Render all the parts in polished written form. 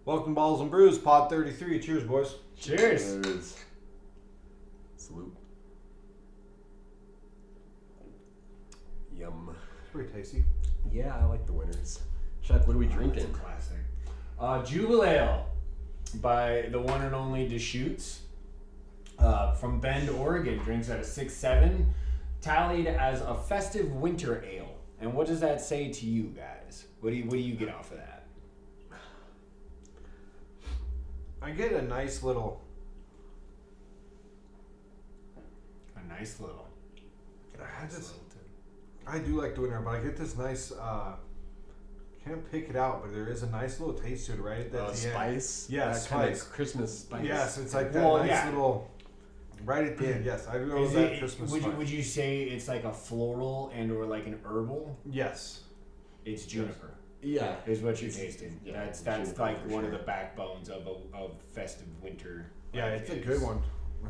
Welcome, Balls and Brews, Pod 33. Cheers, boys. Cheers. Cheers. Salute. Yum. It's pretty tasty. Yeah, I like the winners. Chuck, what are we drinking? Classic. Jubilee by the one and only Deschutes from Bend, Oregon. Drinks at a 6.7, tallied as a festive winter ale. And what does that say to you guys? What do you get off of that? I get a nice little. I do like doing it, but I get this nice. Can't pick it out, but there is a nice little taste to it, right? That's Spice. Yeah, that spice. kind of Christmas spice. Yes, it's like that little. Right at the end, yes, I do know that Christmas spice. Would you say it's like a floral and or like an herbal? Yes. It's juniper. Yeah, is what you're tasting. Yeah, that's like one of the backbones of festive winter. Yeah, it's a good one.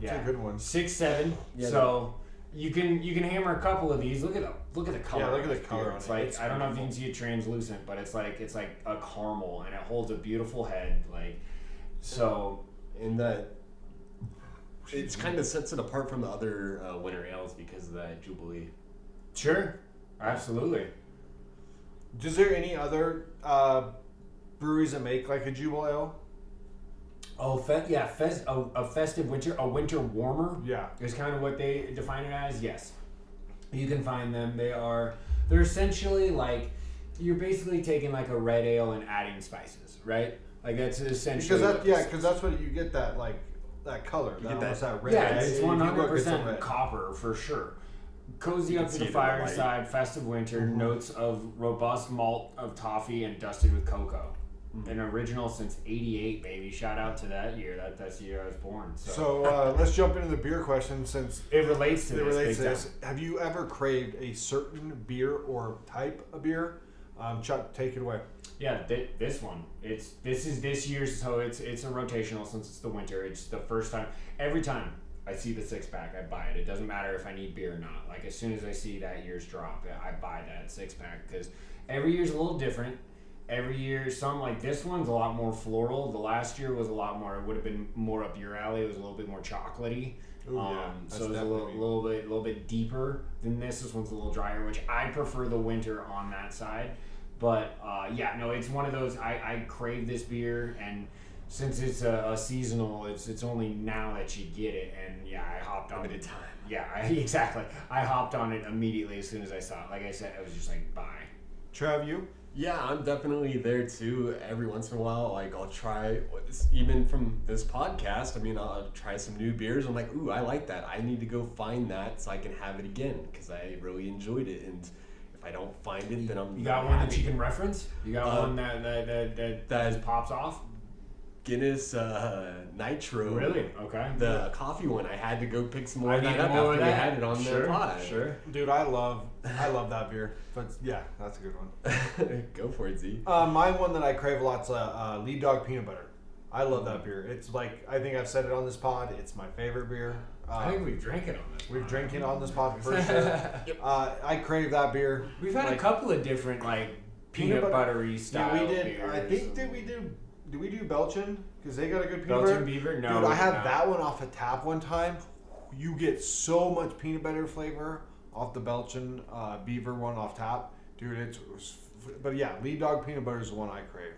It's a good one. 6.7. Yeah, so you can hammer a couple of these. Look at the color. Yeah, look at the color. It's like I don't know if you can see it translucent, but it's like a caramel, and it holds a beautiful head. Like so, and that it kind of sets it apart from the other winter ales because of that Jubilee. Sure, absolutely. Is there any other breweries that make like a Jubilee ale? Oh, a festive winter, a winter warmer. Yeah, is kind of what they define it as. Yes, you can find them. They're essentially like you're basically taking like a red ale and adding spices, right? Like that's essentially because that's what you get that color. You get that red. Yeah, ale. it's 100% copper for sure. Cozy up to the fireside, festive winter, notes of robust malt of toffee and dusted with cocoa. An original since '88, baby. Shout out to that year. That's the year I was born. So let's jump into the beer question since it relates to this. Have you ever craved a certain beer or type of beer? Chuck, take it away. Yeah, this one. This is this year's, so it's a rotational since it's the winter. It's the first time. Every time I see the 6-pack, I buy it. It doesn't matter if I need beer or not. Like as soon as I see that year's drop, I buy that 6-pack because every year's a little different. Every year, some like this one's a lot more floral. The last year was a lot more. It would have been more up your alley. It was a little bit more chocolatey. Ooh, yeah, so it was a little bit deeper than this. This one's a little drier, which I prefer the winter on that side. But it's one of those. I crave this beer, and since it's a seasonal, it's only now that you get it. And I hopped on it. Time. Yeah, exactly. I hopped on it immediately as soon as I saw it. Like I said, I was just like, buy. Trav, you? Yeah, I'm definitely there too. Every once in a while, like I'll try, even from this podcast, I'll try some new beers. I'm like, ooh, I like that. I need to go find that so I can have it again because I really enjoyed it. And if I don't find it, then I'm You got one that you can reference? You got one that pops off? Guinness Nitro. Really? Okay. The coffee one. I had to go pick some more of that up after we had it on the pod. Sure. Dude, I love that beer. But yeah, that's a good one. Go for it, Z. My one that I crave a lot's Lead Dog Peanut Butter. I love that beer. It's like, I think I've said it on this pod. It's my favorite beer. I think we've drank it on this. We've drank it on this pod for sure. Yep. I crave that beer. We've had a couple of different peanut buttery style. Yeah, we did. Beers. I think did we do Belgian? Because they got a good peanut Belgian butter. Beaver? No. Dude, I had that one off a tap one time. You get so much peanut butter flavor off the Belgian Beaver one off tap. Dude, but yeah, Lead Dog Peanut Butter is the one I crave.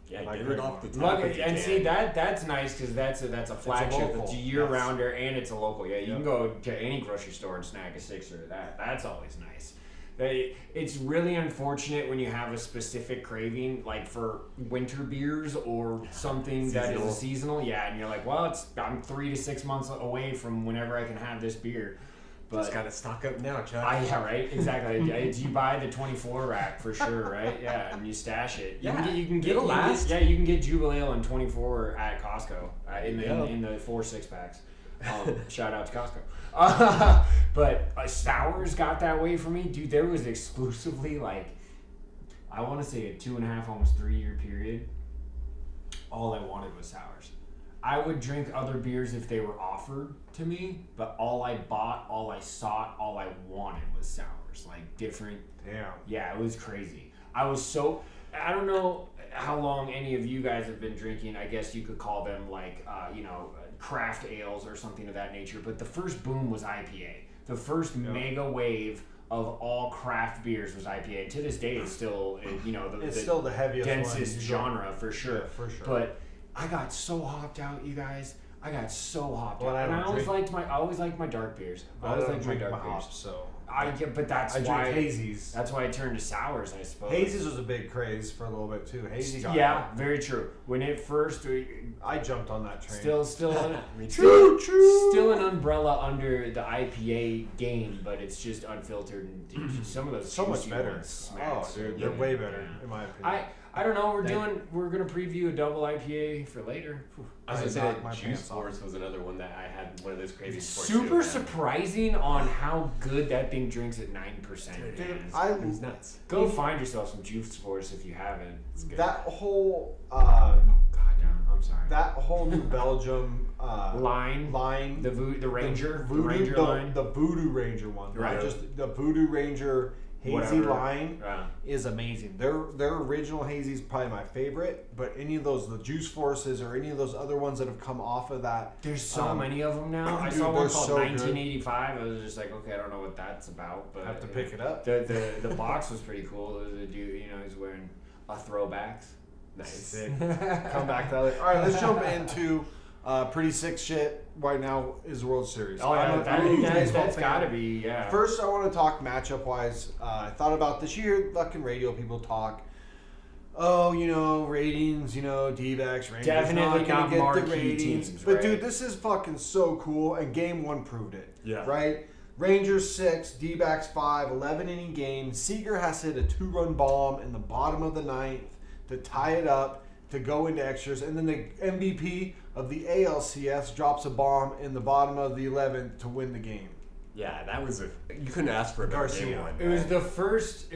Yeah, get it off the top. And see, that's nice because that's a flagship. It's a year-rounder and it's a local. Yeah, you can go to any grocery store and snag a 6er. That's always nice. It's really unfortunate when you have a specific craving, like for winter beers or something that is seasonal. Yeah, and you're like, well, I'm 3 to 6 months away from whenever I can have this beer. But just gotta stock up now, Chuck. Yeah, right. Exactly. You buy the 24 rack for sure, right? Yeah, and you stash it. You can get Jubilee in 24 at Costco in the 4 6-packs. Shout out to Costco. But sours got that way for me, dude. There was exclusively I want to say a 2.5, almost 3 year period. All I wanted was sours. I would drink other beers if they were offered to me, but all I bought, all I sought, all I wanted was sours. Different. Damn. Yeah, it was crazy. I don't know. how long any of you guys have been drinking. I guess you could call them like, craft ales or something of that nature. But the first boom was IPA. The first mega wave of all craft beers was IPA. And to this day, it's still, it's still the heaviest densest genre for sure. Yeah, for sure. But I got so hopped out, you guys. I got so hopped out. I And I always liked my dark beers. I always liked my dark beers. Hops, so but that's I why drink hazies. That's why I turned to sours, I suppose. Hazies was a big craze for a little bit too. Hazy got yeah, very true. When it first, I jumped on that train. Still an umbrella under the IPA game, but it's just unfiltered and some of those so much better. Ones Oh, dude, they're way better in my opinion. I don't know. We're gonna preview a double IPA for later. I was gonna say that Juice Force was another one that I had one of those cravings for. Super surprising on how good that thing drinks at 9%. Dude, it was nuts. Go find yourself some Juice Force if you haven't. It's good. That whole I'm sorry. that whole New Belgium line, the Ranger, Voodoo, the Ranger line, the Voodoo Ranger one, right? Not just the Voodoo Ranger hazy line is amazing. Their original hazy is probably my favorite, but any of those, the Juice Forces or any of those other ones that have come off of that, there's so many of them now. I saw one called 1985. I was just like, okay, I don't know what that's about, but I have to pick it up. The box was pretty cool. There was a dude, he's wearing a throwbacks. Nice. Sick. Come back to that. All right, let's jump into pretty sick shit. Right now is the World Series. Oh yeah, that's gotta be, yeah. First, I want to talk matchup wise. I thought about this year. Fucking radio people talk. Oh, ratings. D-backs, Rangers. Definitely not get marquee the ratings. teams, But right? dude, this is fucking so cool. And Game 1 proved it. Yeah. Right. Rangers 6, D-backs 5, 11 inning game. Seager has to hit a 2-run bomb in the bottom of the 9th to tie it up, to go into extras, and then the MVP of the ALCS drops a bomb in the bottom of the 11th to win the game. Yeah, that was you couldn't ask for a better Game 1. It was the first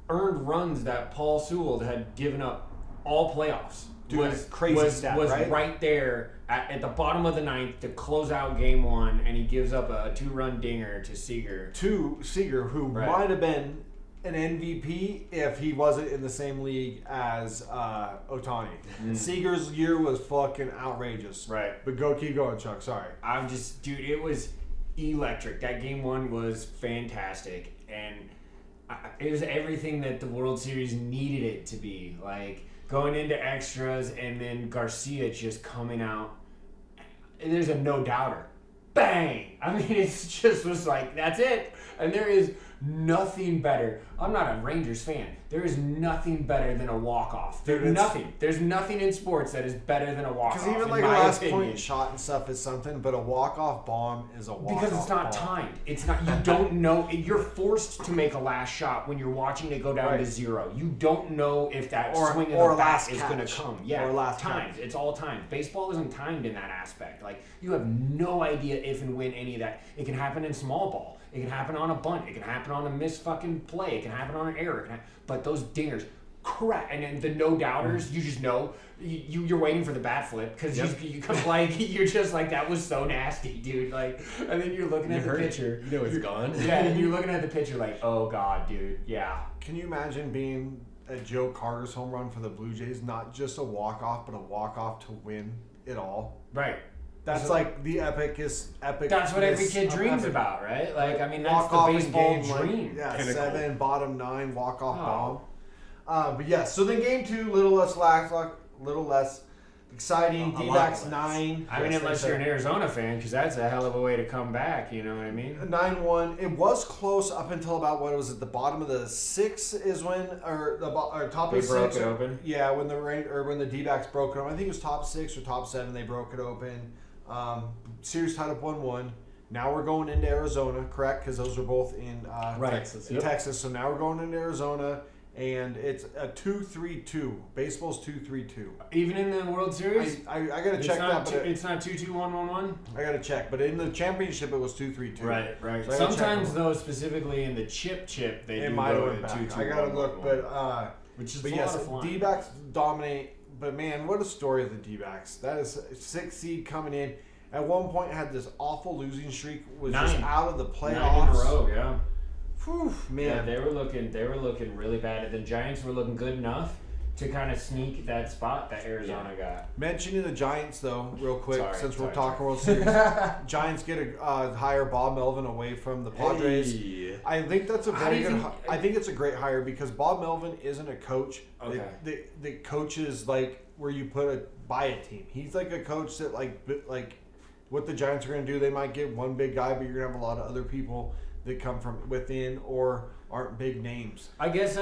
earned runs that Paul Sewell had given up all playoffs. Dude, was crazy stat, was right? Right there at the bottom of the 9th to close out Game 1, and he gives up a 2-run dinger to Seager. Who might have been an MVP if he wasn't in the same league as Ohtani. Seager's year was fucking outrageous. Right. But keep going, Chuck. Sorry. Dude, it was electric. That Game 1 was fantastic, and it was everything that the World Series needed it to be. Like, going into extras and then Garcia just coming out. There's a no-doubter. Bang! I mean, it's just was like, that's it. And there is nothing better. I'm not a Rangers fan. There is nothing better than a walk-off. There's nothing in sports that is better than a walk-off. Because even like a last point shot and stuff is something, but a walk-off bomb is a walk-off because it's not timed. It's not. You don't know. You're forced to make a last shot when you're watching it go down to 0. You don't know if that swing of the bat is going to come. Yeah, or last timed. catch. It's all timed. Baseball isn't timed in that aspect. Like, you have no idea if and when any of that. It can happen in small ball. It can happen on a bunt. It can happen on a missed fucking play. It can happen on an error. But those dingers, crap. And then the no-doubters, you just know. You're waiting for the bat flip because you come you're just like, that was so nasty, dude. Like, and then you're looking at the pitcher. You know it's gone. Yeah, and you're looking at the pitcher like, oh god, dude. Yeah. Can you imagine being a Joe Carter's home run for the Blue Jays? Not just a walk-off, but a walk-off to win it all. Right. That's like the epicest. That's what every kid dreams about, right? Like, I mean, that's the baseball dream. Yeah, 7, bottom 9, walk-off bomb. But yeah, so then Game 2, little less exciting. D-backs 9. I mean, unless you're an Arizona fan, because that's a hell of a way to come back. You know what I mean? 9-1. It was close up until about what was it? The bottom of the 6 is when, or top of 6. They broke it open. Yeah, when the D-backs broke it open. I think it was top 6 or top 7. They broke it open. Series tied up 1-1. Now we're going into Arizona, correct? Because those are both in Texas. Texas. So now we're going into Arizona, and it's a 2-3-2. Baseball's 2-3-2. Even in the World Series, I gotta check that. But it's not 2-2-1-1-1. I gotta check, but in the championship it was 2-3-2. Right. So sometimes though, specifically in the chip, they do go 2-2. I gotta look, but which is but yes, D-backs dominate. But man, what a story of the D-backs. That is 6th seed coming in. At one point, had this awful losing streak. Was 9. just out of the playoffs. 9 in a row, yeah. Whew, man. Yeah, they were looking really bad. And the Giants were looking good enough to kind of sneak that spot that Arizona got. Mentioning the Giants, though, real quick, since we're talking World Series, Giants get a hire Bob Melvin away from the Padres. Hey. I think that's a very good. I think it's a great hire because Bob Melvin isn't a coach. Okay. The coach is like where you buy a team. He's like a coach that like what the Giants are going to do. They might get one big guy, but you're going to have a lot of other people that come from within or aren't big names. I guess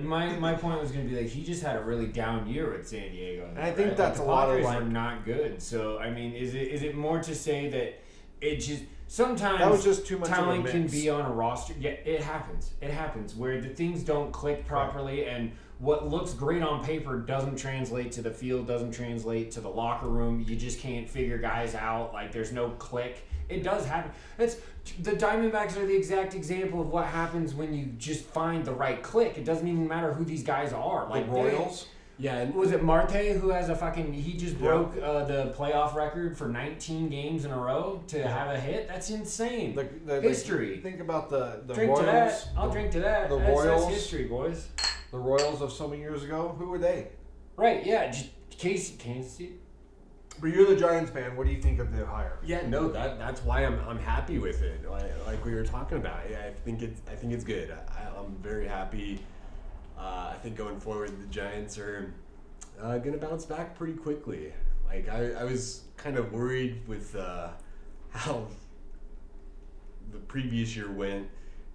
my point was going to be like he just had a really down year with San Diego. And I think that's like, a lot of Padres were not good. So I mean, is it more to say that it just sometimes that was just too much talent of a mix. can be on a roster? Yeah, it happens. It happens where the things don't click properly and what looks great on paper doesn't translate to the field, doesn't translate to the locker room. You just can't figure guys out. Like there's no click. It does happen. The Diamondbacks are the exact example of what happens when you just find the right click. It doesn't even matter who these guys are. Like the Royals. Yeah, and was it Marte who has he just broke the playoff record for 19 games in a row to have a hit? That's insane. History. Think about the drink Royals. To that. I'll drink to that. The that's Royals. That's history, boys. The Royals of so many years ago. Who were they? Right. Yeah. Kansas City. But you're the Giants fan. What do you think of the hire? Yeah, no, that's why I'm happy with it. Like we were talking about, I think it's good. I'm very happy. I think going forward, the Giants are gonna bounce back pretty quickly. Like I was kind of worried with how the previous year went,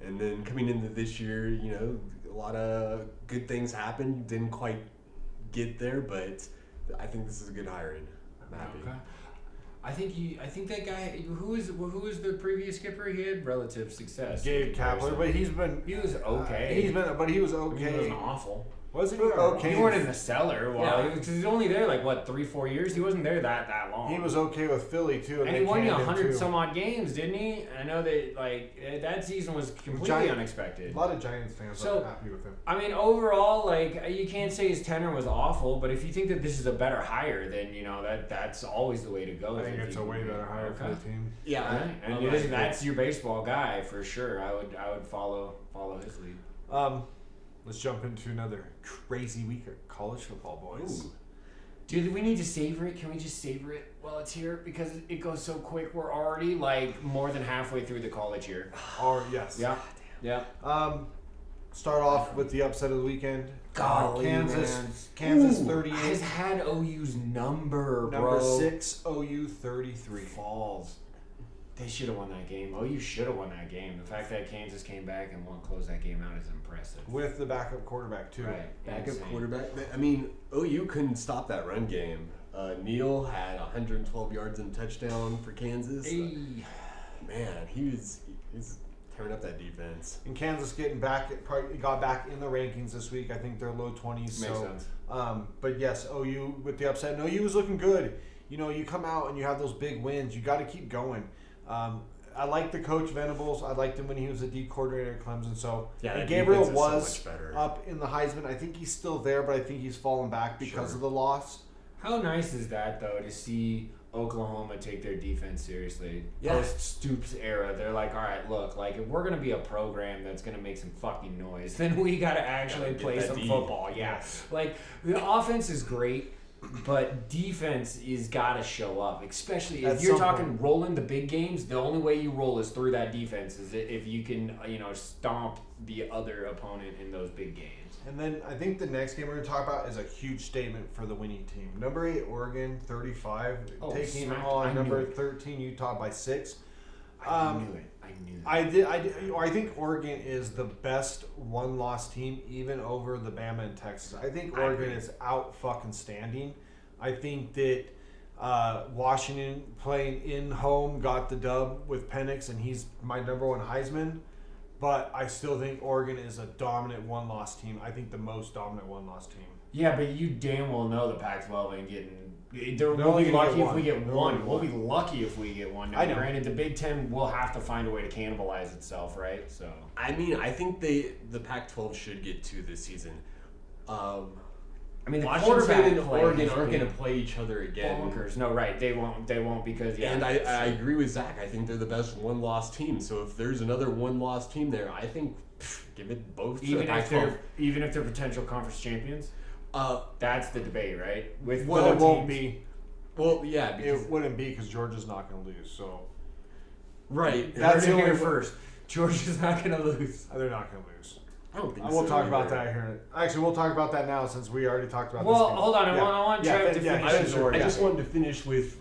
and then coming into this year, a lot of good things happened. Didn't quite get there, but I think this is a good hiring. I'm happy. Okay. I think that guy who was the previous skipper. He had relative success. Gabe Kapler, but he was okay. He was okay. He wasn't awful. Was he okay? He weren't in the cellar because he's only there like 3-4 years. He wasn't there that long. He was okay with Philly too, and he won you 100 some odd games, didn't he? I know that that season was completely unexpected. A lot of Giants fans are happy with him. I mean, overall, you can't say his tenure was awful, but if you think that this is a better hire, then that's always the way to go. I think it's a way better hire for the team. Yeah, right? And that's your baseball guy for sure. I would follow his lead. Let's jump into another crazy week of college football, boys. Ooh. Dude, we need to savor it. Can we just savor it while it's here? Because it goes so quick. We're already more than halfway through the college year. Yes. Yeah. Yeah. Start off with the upset of the weekend. Golly, Kansas 38. Has had OU's number 6, OU 33. Falls. They should have won that game. OU should have won that game. The fact that Kansas came back and close that game out is impressive. With the backup quarterback, too. Right. Backup quarterback. I mean, OU couldn't stop that run game. Neal had 112 yards and a touchdown for Kansas. Hey. Man, he's tearing up that defense. And Kansas got back in the rankings this week. I think they're low 20s. Makes sense. But yes, OU with the upset. And OU was looking good. You come out and you have those big wins. You got to keep going. I like the coach Venables. I liked him when he was a D coordinator at Clemson. So and Gabriel was up in the Heisman. I think he's still there, but I think he's fallen back because of the loss. How nice is that though to see Oklahoma take their defense seriously? Post Stoops era, they're like, all right, look, if we're gonna be a program that's gonna make some fucking noise, then we gotta actually play some football. Yeah, the offense is great. But defense is got to show up, especially if you're talking rolling the big games. The only way you roll is through that defense. Is if you can, stomp the other opponent in those big games. And then I think the next game we're going to talk about is a huge statement for the winning team. Number 8 Oregon 35 taking on number 13 Utah by 6. I knew it. I knew it. I think Oregon is the best one-loss team, even over the Bama and Texas. I think Oregon is out fucking standing. I think that Washington playing in home got the dub with Penix, and he's my number 1 Heisman. But I still think Oregon is a dominant one-loss team. I think the most dominant one-loss team. Yeah, but you damn well know the Pac-12 ain't getting. We'll be lucky if we get one. We'll be lucky if we get one. Now, granted, the Big Ten will have to find a way to cannibalize itself, right? So I mean, I think the Pac-12 should get 2 this season. I mean, the Washington quarterback and play Oregon has aren't been going to play each other again. bonkers. No, right? They won't because And I agree with Zach. I think they're the best one-loss team. So if there's another one-loss team there, I think give it both. even if they're potential conference champions. That's the debate, right? With Well, it won't be. Well, yeah, because It wouldn't be because Georgia's not going to lose. So right. That's the only here first. Georgia's not going to lose. they're not going to lose. I don't think We'll so talk about either. that here. Actually, we'll talk about that now since we already talked about this Well, game. hold on. I Yeah. want Trev to finish his sure. order. I just wanted to finish with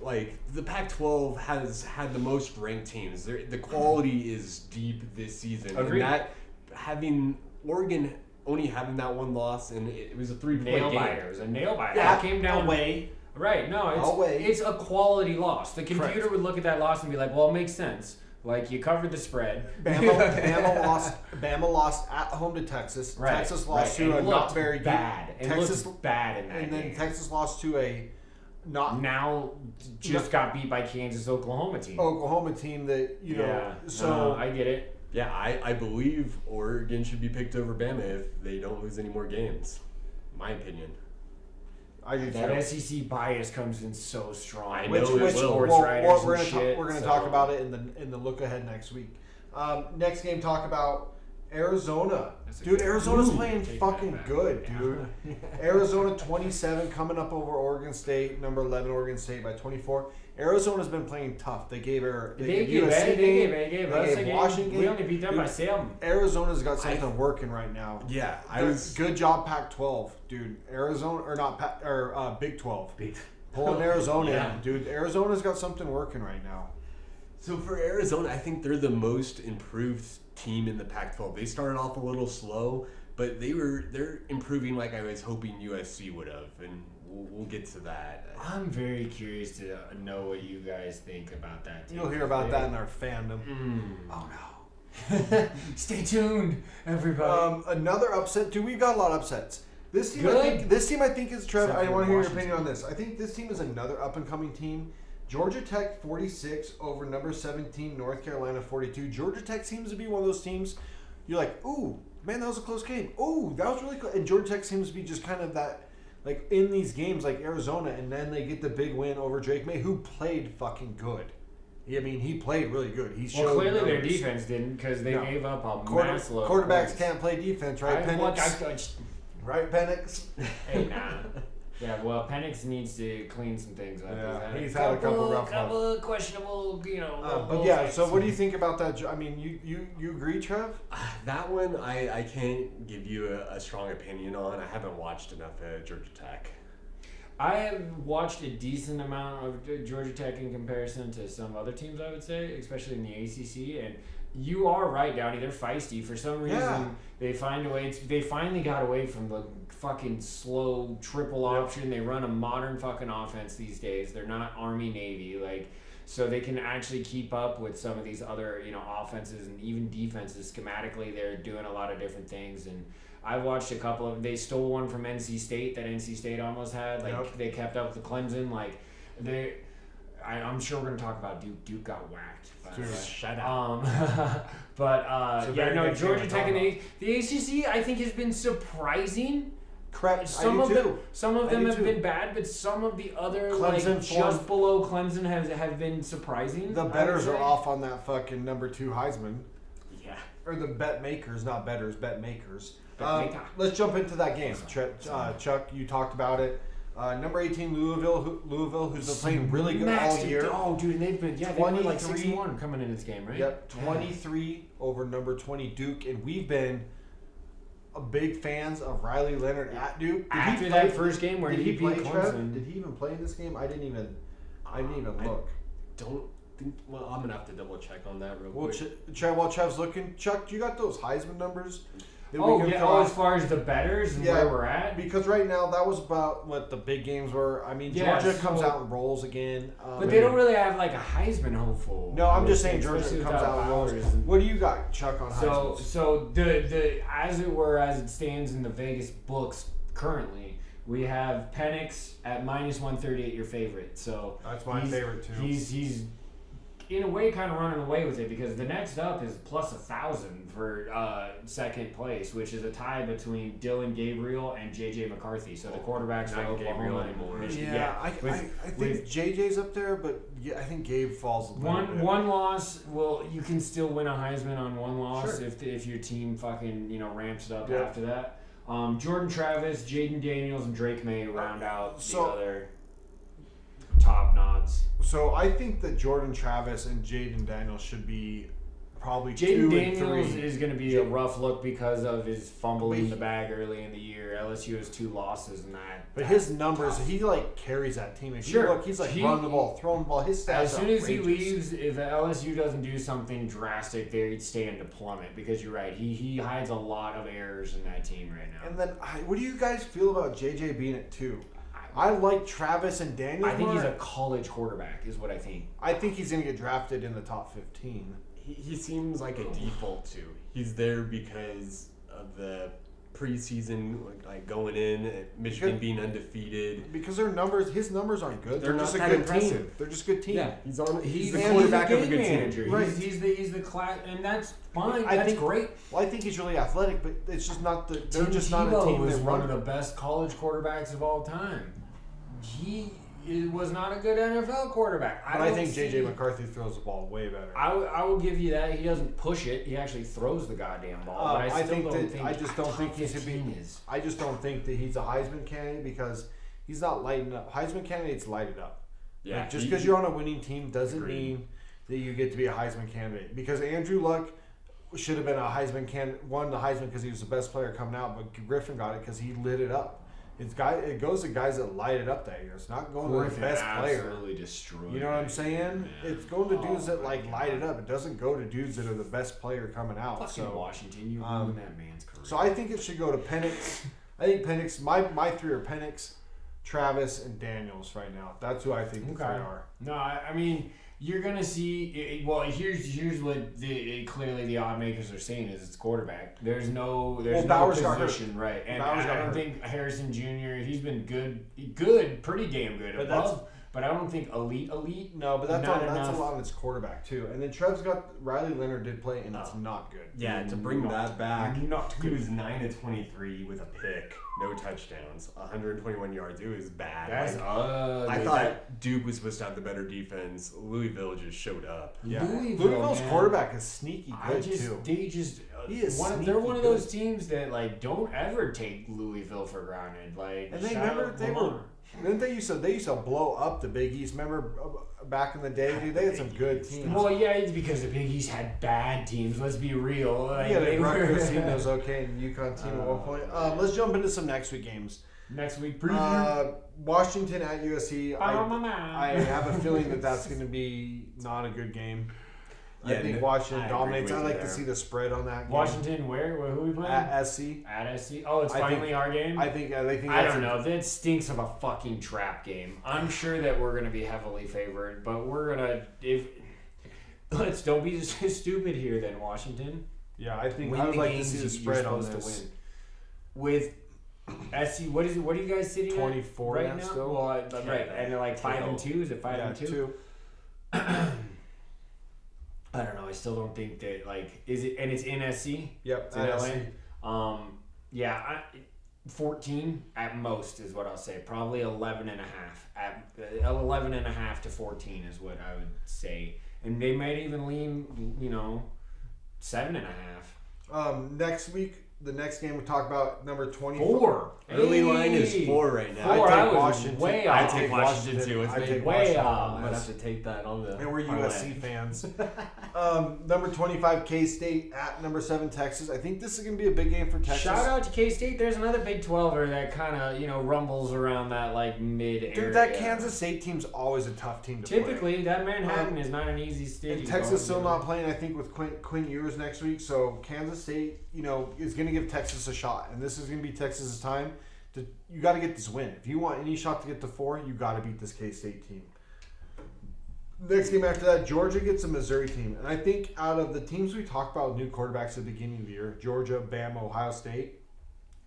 the Pac-12 has had the most ranked teams. The quality is deep this season. Agreed. And that having Oregon only having that one loss and it was a 3-point Nail game. biter. It was a nail biter. Yeah, It came down away. Right. No, Away. it's a quality loss. The computer Correct. would look at that loss and be like, "Well, it makes sense. Like you covered the spread." Bama lost at home to Texas. Right, Texas lost right. to And a not looked very bad. good It Texas, looked bad in that and then game. Texas lost to a not Now just got beat by Kansas Oklahoma team. Oklahoma team that yeah. So No, I get it. Yeah, I believe Oregon should be picked over Bama if they don't lose any more games. My opinion. I do That too. SEC bias comes in so strong. I Which, know it which will. sports well, writers we're and gonna shit, we're gonna so- talk about it in the look ahead next week. Next game, talk about Arizona. That's a Dude, good- Arizona's Ooh, playing take fucking that back. good, dude. Arizona 27 coming up over Oregon State, number 11 Oregon State by 24. Arizona's been playing tough. They gave They gave USC us game, a game. Washington We game. only beat them Dude, by 7. Arizona's got something working right now. Yeah, Good job, Pac-12, dude. Arizona or not Big 12. Pulling Arizona Yeah. in, dude. Arizona's got something working right now. So for Arizona, I think they're the most improved team in the Pac-12. They started off a little slow, but they're improving like I was hoping USC would have, and we'll get to that. I'm very curious to know what you guys think about that team. You'll hear about that in our fandom. Oh no. Stay tuned, everybody. Another upset. Dude, we've got a lot of upsets. This team, Good. I think is Trev. Except I for want to hear your Washington. opinion on this. I think this team is another up and coming team. Georgia Tech 46 over number 17 North Carolina 42. Georgia Tech seems to be one of those teams. You're like, ooh, man, that was a close game. Ooh, that was really cool. And Georgia Tech seems to be just kind of that, like in these games, like Arizona, and then they get the big win over Drake May, who played fucking good. I mean, he played really good. He showed. Well, clearly their numbers. defense didn't because they No. gave up a mass load. of Quarterbacks points. can't play defense, right, Penix? Right, Penix? Hey, nah. Yeah, well, Penix needs to clean some things up. Yeah, he's had a couple rough ones. questionable, But yeah, so what do you think about that? I mean, you agree, Trev? That one, I can't give you a strong opinion on. I haven't watched enough of Georgia Tech. I have watched a decent amount of Georgia Tech in comparison to some other teams, I would say, especially in the ACC. And you are right, Downey. They're feisty. For some reason, Yeah. they find a way. They finally got away from the fucking slow triple option. They run a modern fucking offense these days. They're not Army Navy, so they can actually keep up with some of these other offenses and even defenses. Schematically, they're doing a lot of different things. And I watched a couple of. They stole one from NC State that NC State almost had. They kept up with Clemson. I'm sure we're gonna talk about Duke. Duke got whacked. Dude, shut up. Georgia Tech and the ACC I think has been surprising. Correct. Some I of do them, too. some of I them do have too. been bad, but some of the other Clemson just below Clemson have been surprising. The I would betters are say. off on that fucking number 2 Heisman. Yeah. Or the bet makers, not betters, bet makers. maker. Let's jump into that game. Chuck, you talked about it. Number 18 Louisville, who's been playing really good all year. Oh, dude, and they've been like 23 6-1 coming in this game, right? Yep, 23 over number 20 Duke, and we've been big fans of Riley Leonard at Duke. After that first game where did he he play, beat Trev? Clemson. Did he even play in this game? I didn't even I look. Don't think. Well, I'm gonna have to double check on that real Well, quick. while Trev's looking, Chuck, you got those Heisman numbers? that we Oh can yeah, throw as out? far as the betters and where we're at. Because right now that was about what the big games were. I mean, Yeah, Georgia comes so- out and rolls again. But they don't really have like a Heisman hopeful. No, I'm just saying Georgia Especially comes without out and rolls. Bowers and- What do you got, Chuck, on Heisman? So the as it stands in the Vegas books currently, we have Penix at -138, your favorite. So That's my favorite too. He's in a way, kind of running away with it because the next up is plus 1,000 for second place, which is a tie between Dylan Gabriel and J.J. McCarthy. So the quarterbacks for Oklahoma and Michigan. Yeah, I think J.J.'s up there, but I think Gabe falls a little bit. One loss, well, you can still win a Heisman on one loss if your team fucking ramps it up after that. Jordan Travis, Jaden Daniels, and Drake May round out the other top nods. So I think that Jordan Travis and Jaden Daniels should be probably Jaden 2 Daniels and 3. is going to be a rough look because of his fumble in the bag early in the year. LSU has 2 losses in that. But his numbers, he carries that team. If sure, you look, he's running the ball, throwing the ball. His stats as soon as he outrageous. leaves, if LSU doesn't do something drastic, they stand to plummet because you're right. He hides a lot of errors in that team right now. And then, what do you guys feel about JJ being at 2? I like Travis and Daniels. I think he's a college quarterback, is what I think. I think he's going to get drafted in the top 15. He seems like a default too. He's there because of the preseason, going in, Michigan being undefeated. Because his numbers aren't good. They're not just a that good impressive. team. They're just a good team. Yeah, he's the quarterback of a good manager. team. Right. He's the class, and that's fine. I That's think, great. Well, I think he's really athletic, but it's just not the. They're Tim just not a Tebow team was that one run. of the best college quarterbacks of all time. He was not a good NFL quarterback. But I think J.J. McCarthy throws the ball way better. I will give you that. He doesn't push it. He actually throws the goddamn ball. But I just don't think he's a team is. I just don't think that he's a Heisman candidate because he's not lighting up. Heisman candidates light it up. Yeah, just because you're on a winning team doesn't mean that you get to be a Heisman candidate. Because Andrew Luck should have been a Heisman candidate, won the Heisman because he was the best player coming out, but Griffin got it because he lit it up. It goes to guys that light it up that year. It's not going to the best player. Absolutely destroyed. You know what I'm saying? It's going to dudes that light it up. It doesn't go to dudes that are the best player coming out. Fucking Washington, you ruined that man's career. So I think it should go to Penix. I think Penix. My 3 are Penix, Travis, and Daniels right now. That's who I think the 3 are. No, I mean, you're gonna see. Well, here's what clearly the odd makers are saying is it's quarterback. There's no Bowers position, right? And Bowers I don't think Harrison Jr. He's been good, pretty damn good above. But I don't think elite. No, but that's enough. a lot of its quarterback too. And then Trev's got Riley Leonard did play, and it's not good. Yeah, to bring that back, not he was 9-23 with a pick, no touchdowns, 121 yards. It was bad. That's ugly. I thought Duke was supposed to have the better defense. Louisville just showed up. Yeah, Louisville's quarterback is sneaky good too. They're one of those teams that don't ever take Louisville for granted. And Didn't they used to blow up the Big East? Remember back in the day, dude? They had some good teams. Well, yeah, it's because the Big East had bad teams. Let's be real. The Rutgers team that was okay, and UConn team at one point. Let's jump into some next week games. Next week preview. Washington at USC. I have a feeling that that's going to be not a good game. I think Washington dominates. I'd like to see the spread on that game. Washington, where? Who are we playing? At SC. At SC. Oh, it's finally our game? I think I don't know. That stinks of a fucking trap game. I'm sure that we're going to be heavily favored, but we're going to... Don't be stupid here then, Washington. Yeah, I think I would like to see the spread on this. To win. With SC, what are you guys sitting 24 at right now? Still? Well, right, and they're 5-2. Is it 5-2? I don't know. I still don't think that is it, and it's in SC. Yep, it's in LA. Yeah, 14 at most is what I'll say. Probably 11 and a half. At 11 and a half to 14 is what I would say, and they might even lean, 7 and a half. Next week. The next game we talk about number 24. Early line is 4 right now. 4. I take Washington. Way off. I take Washington too. I take way Washington. off. I'm gonna have to take that on the. And we're USC fans. Number 25 K-State at number 7 Texas. I think this is gonna be a big game for Texas. Shout out to K-State. There's another Big 12er that kind of rumbles around that mid area. Dude, that Kansas State team's always a tough team to play. Typically, that Manhattan is not an easy state. And Texas still not playing. I think with Quinn Ewers next week. So Kansas State, is gonna give Texas a shot. And this is going to be Texas's time. You got to get this win. If you want any shot to get to 4, you got to beat this K-State team. Next game after that, Georgia gets a Missouri team. And I think out of the teams we talked about with new quarterbacks at the beginning of the year, Georgia, Bama, Ohio State,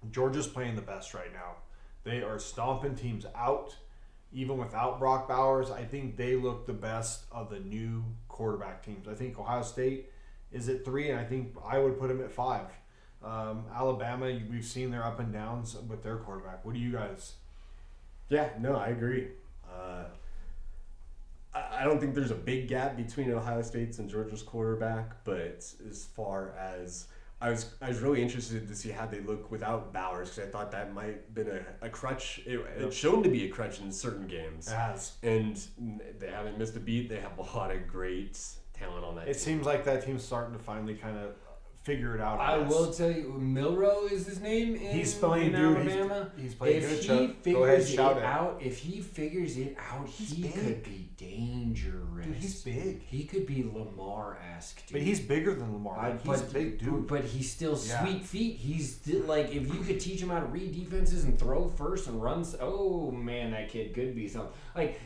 Georgia's playing the best right now. They are stomping teams out. even without Brock Bowers, I think they look the best of the new quarterback teams. I think Ohio State is at 3, and I think I would put them at 5. Alabama, we've seen their up and downs with their quarterback. What do you guys? Yeah, no, I agree. I don't think there's a big gap between Ohio State's and Georgia's quarterback, but as far as I was really interested to see how they look without Bowers, because I thought that might have been a crutch. It's shown to be a crutch in certain games. It has. And they haven't missed a beat. They have a lot of great talent on that team. It seems like that team's starting to finally kind of figure it out. I will tell you, Milroe is his name he's playing, dude. Alabama. He's playing if good. If he figures it out, he could be dangerous. Dude, he's big. He could be Lamar-esque, dude. But he's bigger than Lamar. He's a big dude. But he's still sweet feet. He's still, like, if you could teach him how to read defenses and throw first and run, oh man, that kid could be something. Like,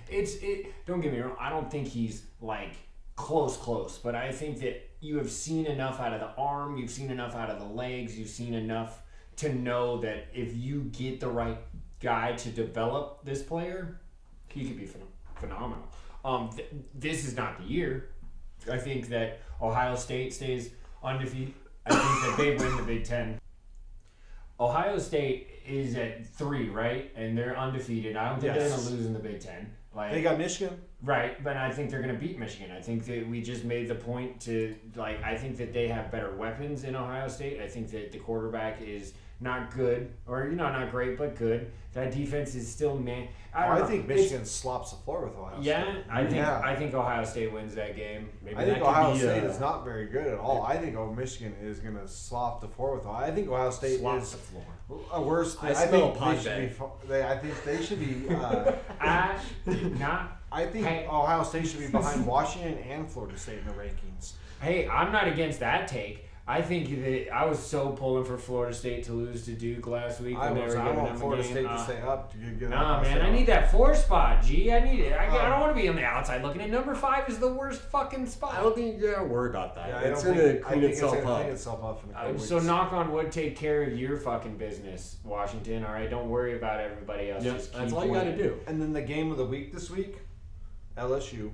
don't get me wrong, I don't think he's like close, but I think that you have seen enough out of the arm, you've seen enough out of the legs, you've seen enough to know that if you get the right guy to develop this player, he could be phenomenal. This is not the year. I think that Ohio State stays undefeated. I think that they win the Big Ten. Ohio State is at 3, right? And they're undefeated. I don't think they're going to lose in the Big Ten. Like, they got Michigan. Right, but I think they're going to beat Michigan. I think that we just made the point to, like, I think that they have better weapons in Ohio State. I think that the quarterback is not good, or, not great, but good. That defense is still, man. I think Michigan slops the floor with Ohio State. Yeah, I think Ohio State wins that game. Maybe I think Ohio State is not very good at all. I think Michigan is going to slop the floor with Ohio. I think Ohio State is the floor. A worse. I think they should be. I did not. I think Ohio State should be behind Washington and Florida State in the rankings. Hey, I'm not against that take. I think that I was so pulling for Florida State to lose to Duke last week. I want Florida State to stay up. Nah, man, I need that 4 spot, G. I need it. I don't want to be on the outside looking at number 5 is the worst fucking spot. I don't think you gotta worry about that. Yeah, it's going to clean itself up. So knock on wood, take care of your fucking business, Washington. All right, don't worry about everybody else. Yep, that's all you got to do. And then the game of the week this week, LSU,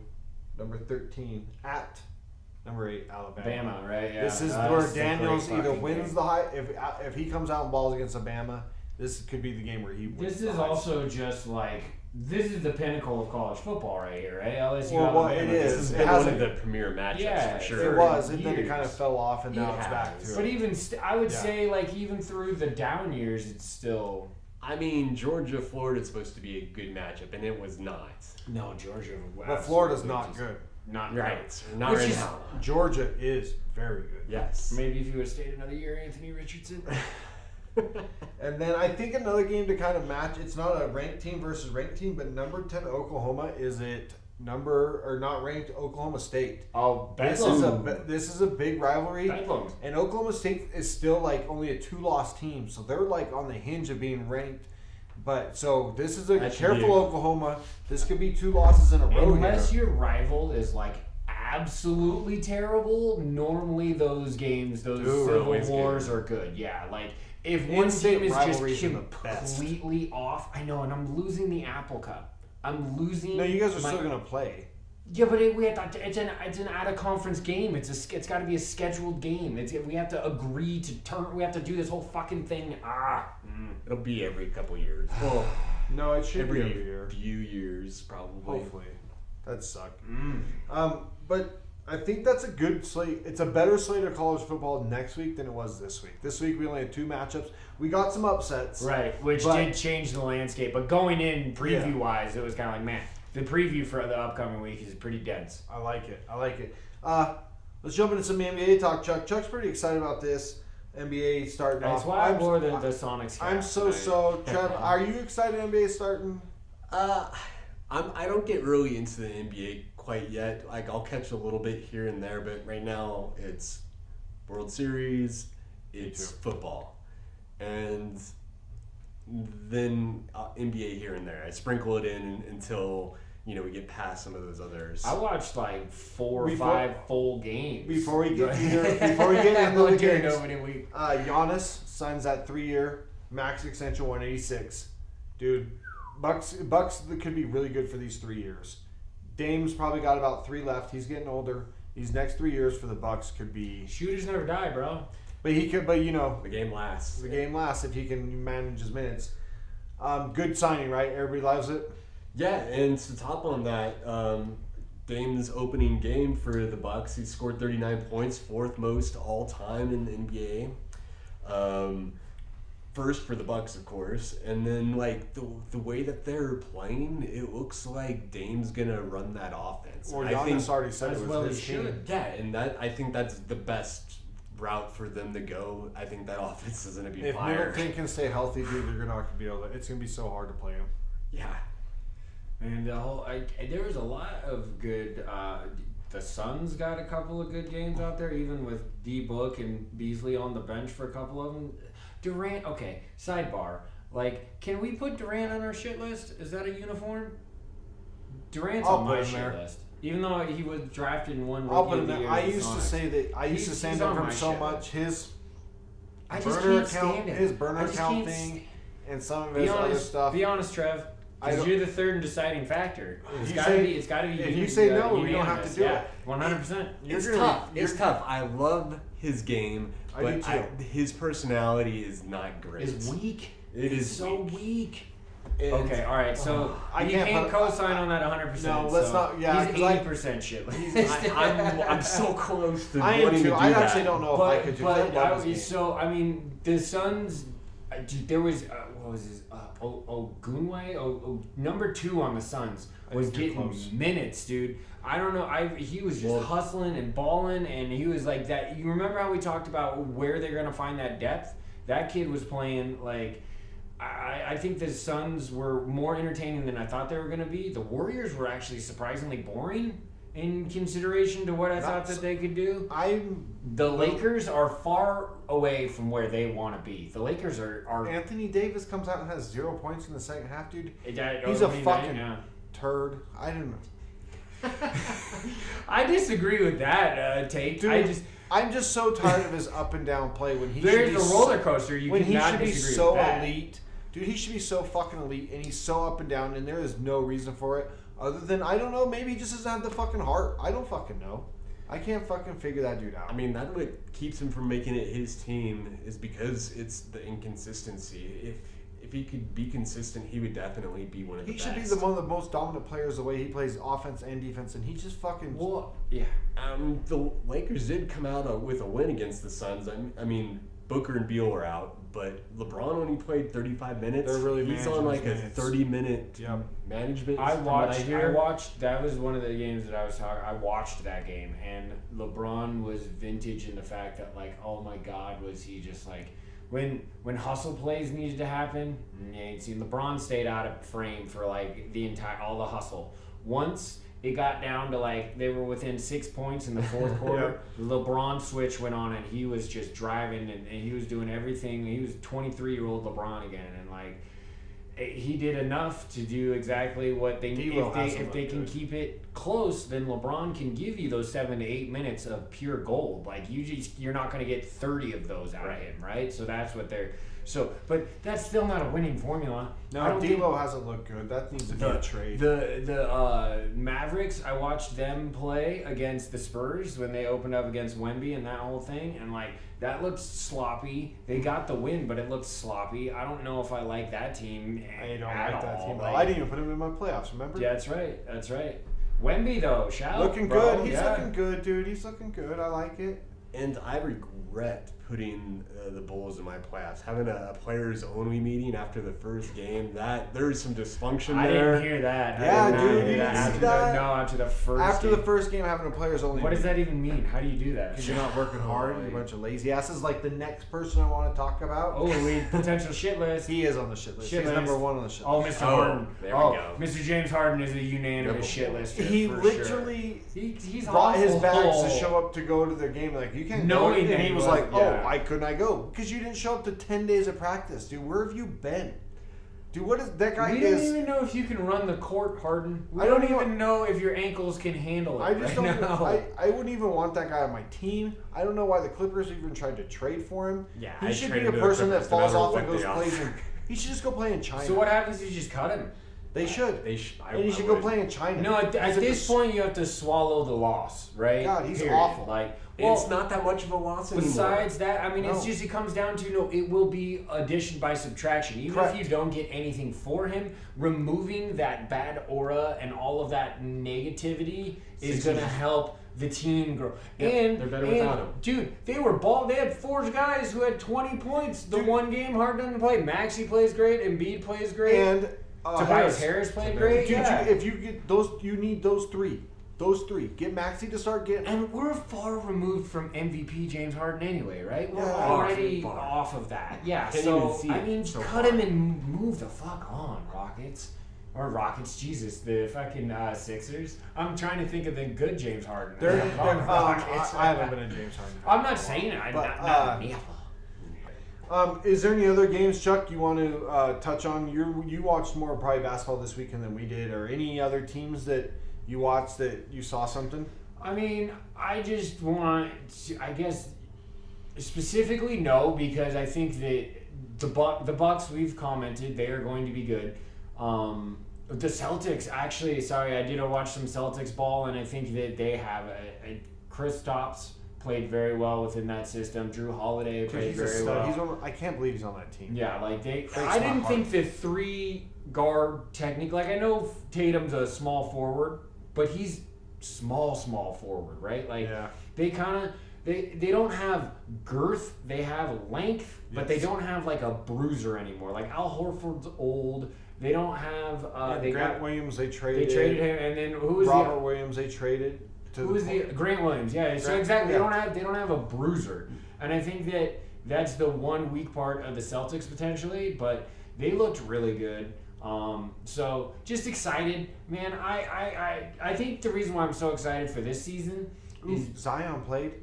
number 13 at number 8, Alabama. Bama, right? Yeah. This is where Daniels either wins the high. If he comes out and balls against Alabama, this could be the game where he wins. This is also just like this is the pinnacle of college football right here, right? LSU, well, Alabama. It is. This has been one of the premier matchups for sure. It was, and then it kind of fell off, and now it's back to it. But even I would say, like, even through the down years, it's still. I mean, Georgia-Florida is supposed to be a good matchup, and it was not. No, Georgia. But Florida's not good. Not right. Not right now. Georgia is very good. Yes. Maybe if you would have stayed another year, Anthony Richardson. And then I think another game to kind of match. It's not a ranked team versus ranked team, but number 10 Oklahoma is it not ranked Oklahoma State. Oh, this is a big rivalry. Bedlam. And Oklahoma State is still like only a 2-loss team, so they're like on the hinge of being ranked. But so this is a careful Oklahoma. This could be 2 losses in a row. Unless your rival is like absolutely terrible, normally those games, civil wars are good. Yeah, like if one team is just completely off, I know, and I'm losing the Apple Cup. I'm losing. No, you guys are still gonna play. Yeah, but it's an out of conference game. It's got to be a scheduled game. We have to agree to turn. We have to do this whole fucking thing. It'll be every couple years. Well, no, it should be every year. Few years, probably. Hopefully, that'd suck. But I think that's a good slate. It's a better slate of college football next week than it was this week. This week we only had 2 matchups. We got some upsets, right? Which did change the landscape. But going in preview wise, it was kind of like, man. The preview for the upcoming week is pretty dense. I like it. Let's jump into some NBA talk, Chuck. Chuck's pretty excited about this. NBA starting off. That's why I wore the Sonics hat. I'm so. Trev, are you excited NBA starting? I don't get really into the NBA quite yet. Like, I'll catch a little bit here and there, but right now it's World Series, it's football, and then NBA here and there. I sprinkle it in until we get past some of those others. I watched like 4 or 5 full games before we get into the games. Giannis signs that 3-year max extension, 186. Dude, Bucks could be really good for these 3 years. Dame's probably got about 3 left. He's getting older. These next 3 years for the Bucks could be. Shooters never die, bro. But he could. But you know, the game lasts. The game lasts if he can manage his minutes. Good signing, right? Everybody loves it. Yeah, and to top on that, Dame's opening game for the Bucks, he scored 39 points, 4th most all time in the NBA. First for the Bucks, of course, and then like the way that they're playing, it looks like Dame's gonna run that offense. Well, Giannis already said it was his team. Yeah, and I think that's the best route for them to go. I think that offense is gonna be if fire. Middleton can stay healthy, dude, they're not gonna be able to. It's gonna be so hard to play him. Yeah, and there was a lot of good. The Suns got a couple of good games out there, even with D Book and Beasley on the bench for a couple of them. Durant, okay, sidebar. Like, can we put Durant on our shit list? Is that a uniform? Durant's on my shit list. Even though he was drafted in one rookie of the year. I used to say that. I used to stand up for him so much. His burner account thing, and some of his other stuff. Be honest, Trev. Because you're the third and deciding factor. It's got to be. If you say no, we don't have to do it. 100%. It's tough. It's tough. I love his game, but his personality is not great. It's weak. It is so weak. Okay, all right. So you can't co-sign on that 100%. No, let's not. Yeah, he's 80% shit. I'm so close to I wanting to do that. I actually don't know if I could do that. I mean, the Suns. There was what was his Ogunwe? Number 2 on the Suns was getting minutes, dude. I don't know. He was just hustling and balling, and he was like that. You remember how we talked about where they're gonna find that depth? That kid was playing like. I think the Suns were more entertaining than I thought they were going to be. The Warriors were actually surprisingly boring in consideration to what I thought that they could do. The Lakers are far away from where they want to be. The Lakers are Anthony Davis comes out and has 0 points in the second half, dude. He's a fucking turd. I don't know. I disagree with that take. Dude, I'm just so tired of his up and down play when he there's a roller coaster. You when cannot he should be disagree so with that. elite. Dude, he should be so fucking elite, and he's so up and down, and there is no reason for it other than, I don't know, maybe he just doesn't have the fucking heart. I don't fucking know. I can't fucking figure that dude out. I mean, that's what keeps him from making it his team is because it's the inconsistency. If he could be consistent, he would definitely be one of the best. He should be one of the most dominant players the way he plays offense and defense, and he just fucking... Well, yeah. The Lakers did come out with a win against the Suns. I mean, Booker and Beal were out, but LeBron only played 35 minutes. They're really He's on like a 30-minute management. I watched. That was one of the games that I was talking. I watched that game, and LeBron was vintage in the fact that, like, oh my God, was he just like when hustle plays needed to happen? You ain't seen LeBron stayed out of frame for like all the hustle. Once it got down to like they were within 6 points in the fourth quarter. The LeBron switch went on, and he was just driving, and he was doing everything. He was 23-year-old LeBron again, and like he did enough to do exactly what they need. If they can keep it close, then LeBron can give you those 7 to 8 minutes of pure gold. Like you're not going to get 30 of those out of him, right? So that's what they're. So, but that's still not a winning formula. No, D'Lo hasn't looked good. That needs to be a trade. The Mavericks, I watched them play against the Spurs when they opened up against Wemby and that whole thing, and like that looked sloppy. They got the win, but it looked sloppy. I don't know if I like that team. I don't like that team. I didn't even put him in my playoffs. Remember? Yeah, that's right. That's right. Wemby though, looking bro. Good. He's looking good, dude. He's looking good. I like it. And I regret putting the Bulls in my playoffs. Having a players only meeting after the first game, there's some dysfunction there. I didn't hear that. Yeah, dude, you didn't see that? After the first After the first game, having a players only What does that even mean? How do you do that? Because you're not working hard. You're a bunch of lazy asses like the next person I want to talk about. Oh, potential shit list. He is on the shit list. He's number 1 on the shit list. Oh, Mr. Harden. There we go. Mr. James Harden is a unanimous shit list. He literally he's brought his bags to show up to go to their game. Like, you can't go. And he was like, why couldn't I go? Because you didn't show up to 10 days of practice, dude. Where have you been? Dude, what is that guy? We don't even know if you can run the court, Harden. I don't even know if your ankles can handle it. I just don't know. I wouldn't even want that guy on my team. I don't know why the Clippers even tried to trade for him. Yeah, he should be a person that falls off and goes plays in. He should just go play in China. So what happens if you just cut him? They should. And you should go play in China. No, at this point, you have to swallow the loss, right? God, he's awful. Like, it's not that much of a loss anymore. Besides that, I mean, it's just, it comes down to, it will be addition by subtraction. Even if you don't get anything for him, removing that bad aura and all of that negativity is going to help the team grow. Yep, and they're better without him. Dude, they had 4 guys who had 20 points. The one game Harden didn't play. Maxey plays great. Embiid plays great. And Tobias Harris played great. Dude, if you get those, you need those three. Those three. Get Maxey to start getting. And we're far removed from MVP James Harden anyway, right? We're far. already off of that. Yeah, Can't so, even see I it mean, so cut far. him and move the fuck on, Rockets. Or Rockets, Jesus, the fucking Sixers. I'm trying to think of the good James Harden. Rockets. I haven't been a James Harden fan. I'm not saying it. Is there any other games, Chuck, you want to touch on? You watched more probably basketball this weekend than we did, or any other teams that you watched that you saw something? I mean, I just want to, I guess, specifically no, because I think that the Bucks, we've commented, they are going to be good. The Celtics, actually, I did watch some Celtics ball, and I think that they have Kristaps played very well within that system. Drew Holiday played very well. I can't believe he's on that team. Yeah, like I didn't think the 3-guard technique. Like I know Tatum's a small forward, but he's small forward, right? Like they kind of they don't have girth. They have length, but they don't have like a bruiser anymore. Like Al Horford's old. They don't have. Williams. They traded. They traded him, and then who was Robert Williams? They traded. Grant Williams? Yeah. So exactly, they don't have a bruiser, and I think that's the one weak part of the Celtics potentially, but they looked really good. So just excited, man. I think the reason why I'm so excited for this season is Zion played.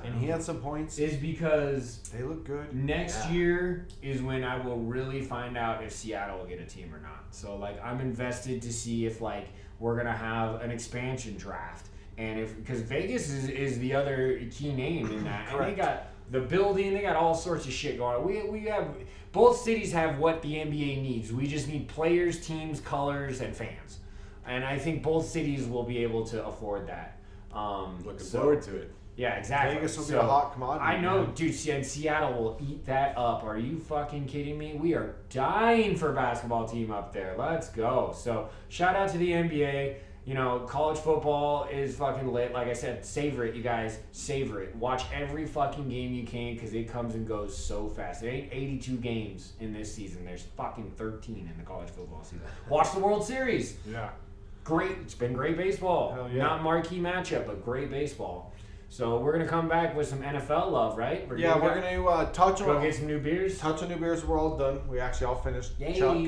And he had some points. Is because they look good. Next year is when I will really find out if Seattle will get a team or not. So like I'm invested to see if like we're gonna have an expansion draft, and because Vegas is the other key name in that, and they got the building, they got all sorts of shit going on. We have both cities have what the NBA needs. We just need players, teams, colors, and fans, and I think both cities will be able to afford that. Looking forward to it. Yeah, exactly. Vegas will be a hot commodity. I know, dude, and Seattle will eat that up. Are you fucking kidding me? We are dying for a basketball team up there. Let's go. So, shout out to the NBA. You know, college football is fucking lit. Like I said, savor it, you guys. Savor it. Watch every fucking game you can because it comes and goes so fast. There ain't 82 games in this season. There's fucking 13 in the college football season. Watch the World Series. Yeah. Great. It's been great baseball. Hell yeah. Not marquee matchup, but great baseball. So we're gonna come back with some NFL love, right? We're gonna touch on. Go get some new beers. Touch on new beers. We're all done. We actually all finished. Yay! Chuck.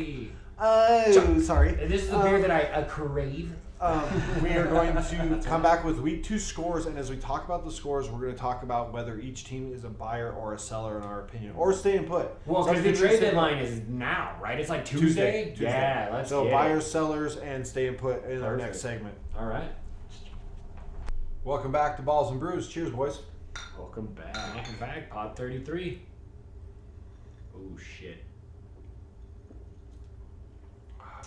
Sorry. This is the beer that I crave. We are going to come back with week 2 scores, and as we talk about the scores, we're going to talk about whether each team is a buyer or a seller, in our opinion, or staying put. Well, because the trade deadline is now, right? It's like Tuesday. Yeah, let's so buyers, sellers, and staying put in our next segment. All right. Welcome back to Balls and Brews. Cheers, boys. Welcome back. Pod 33. Oh shit.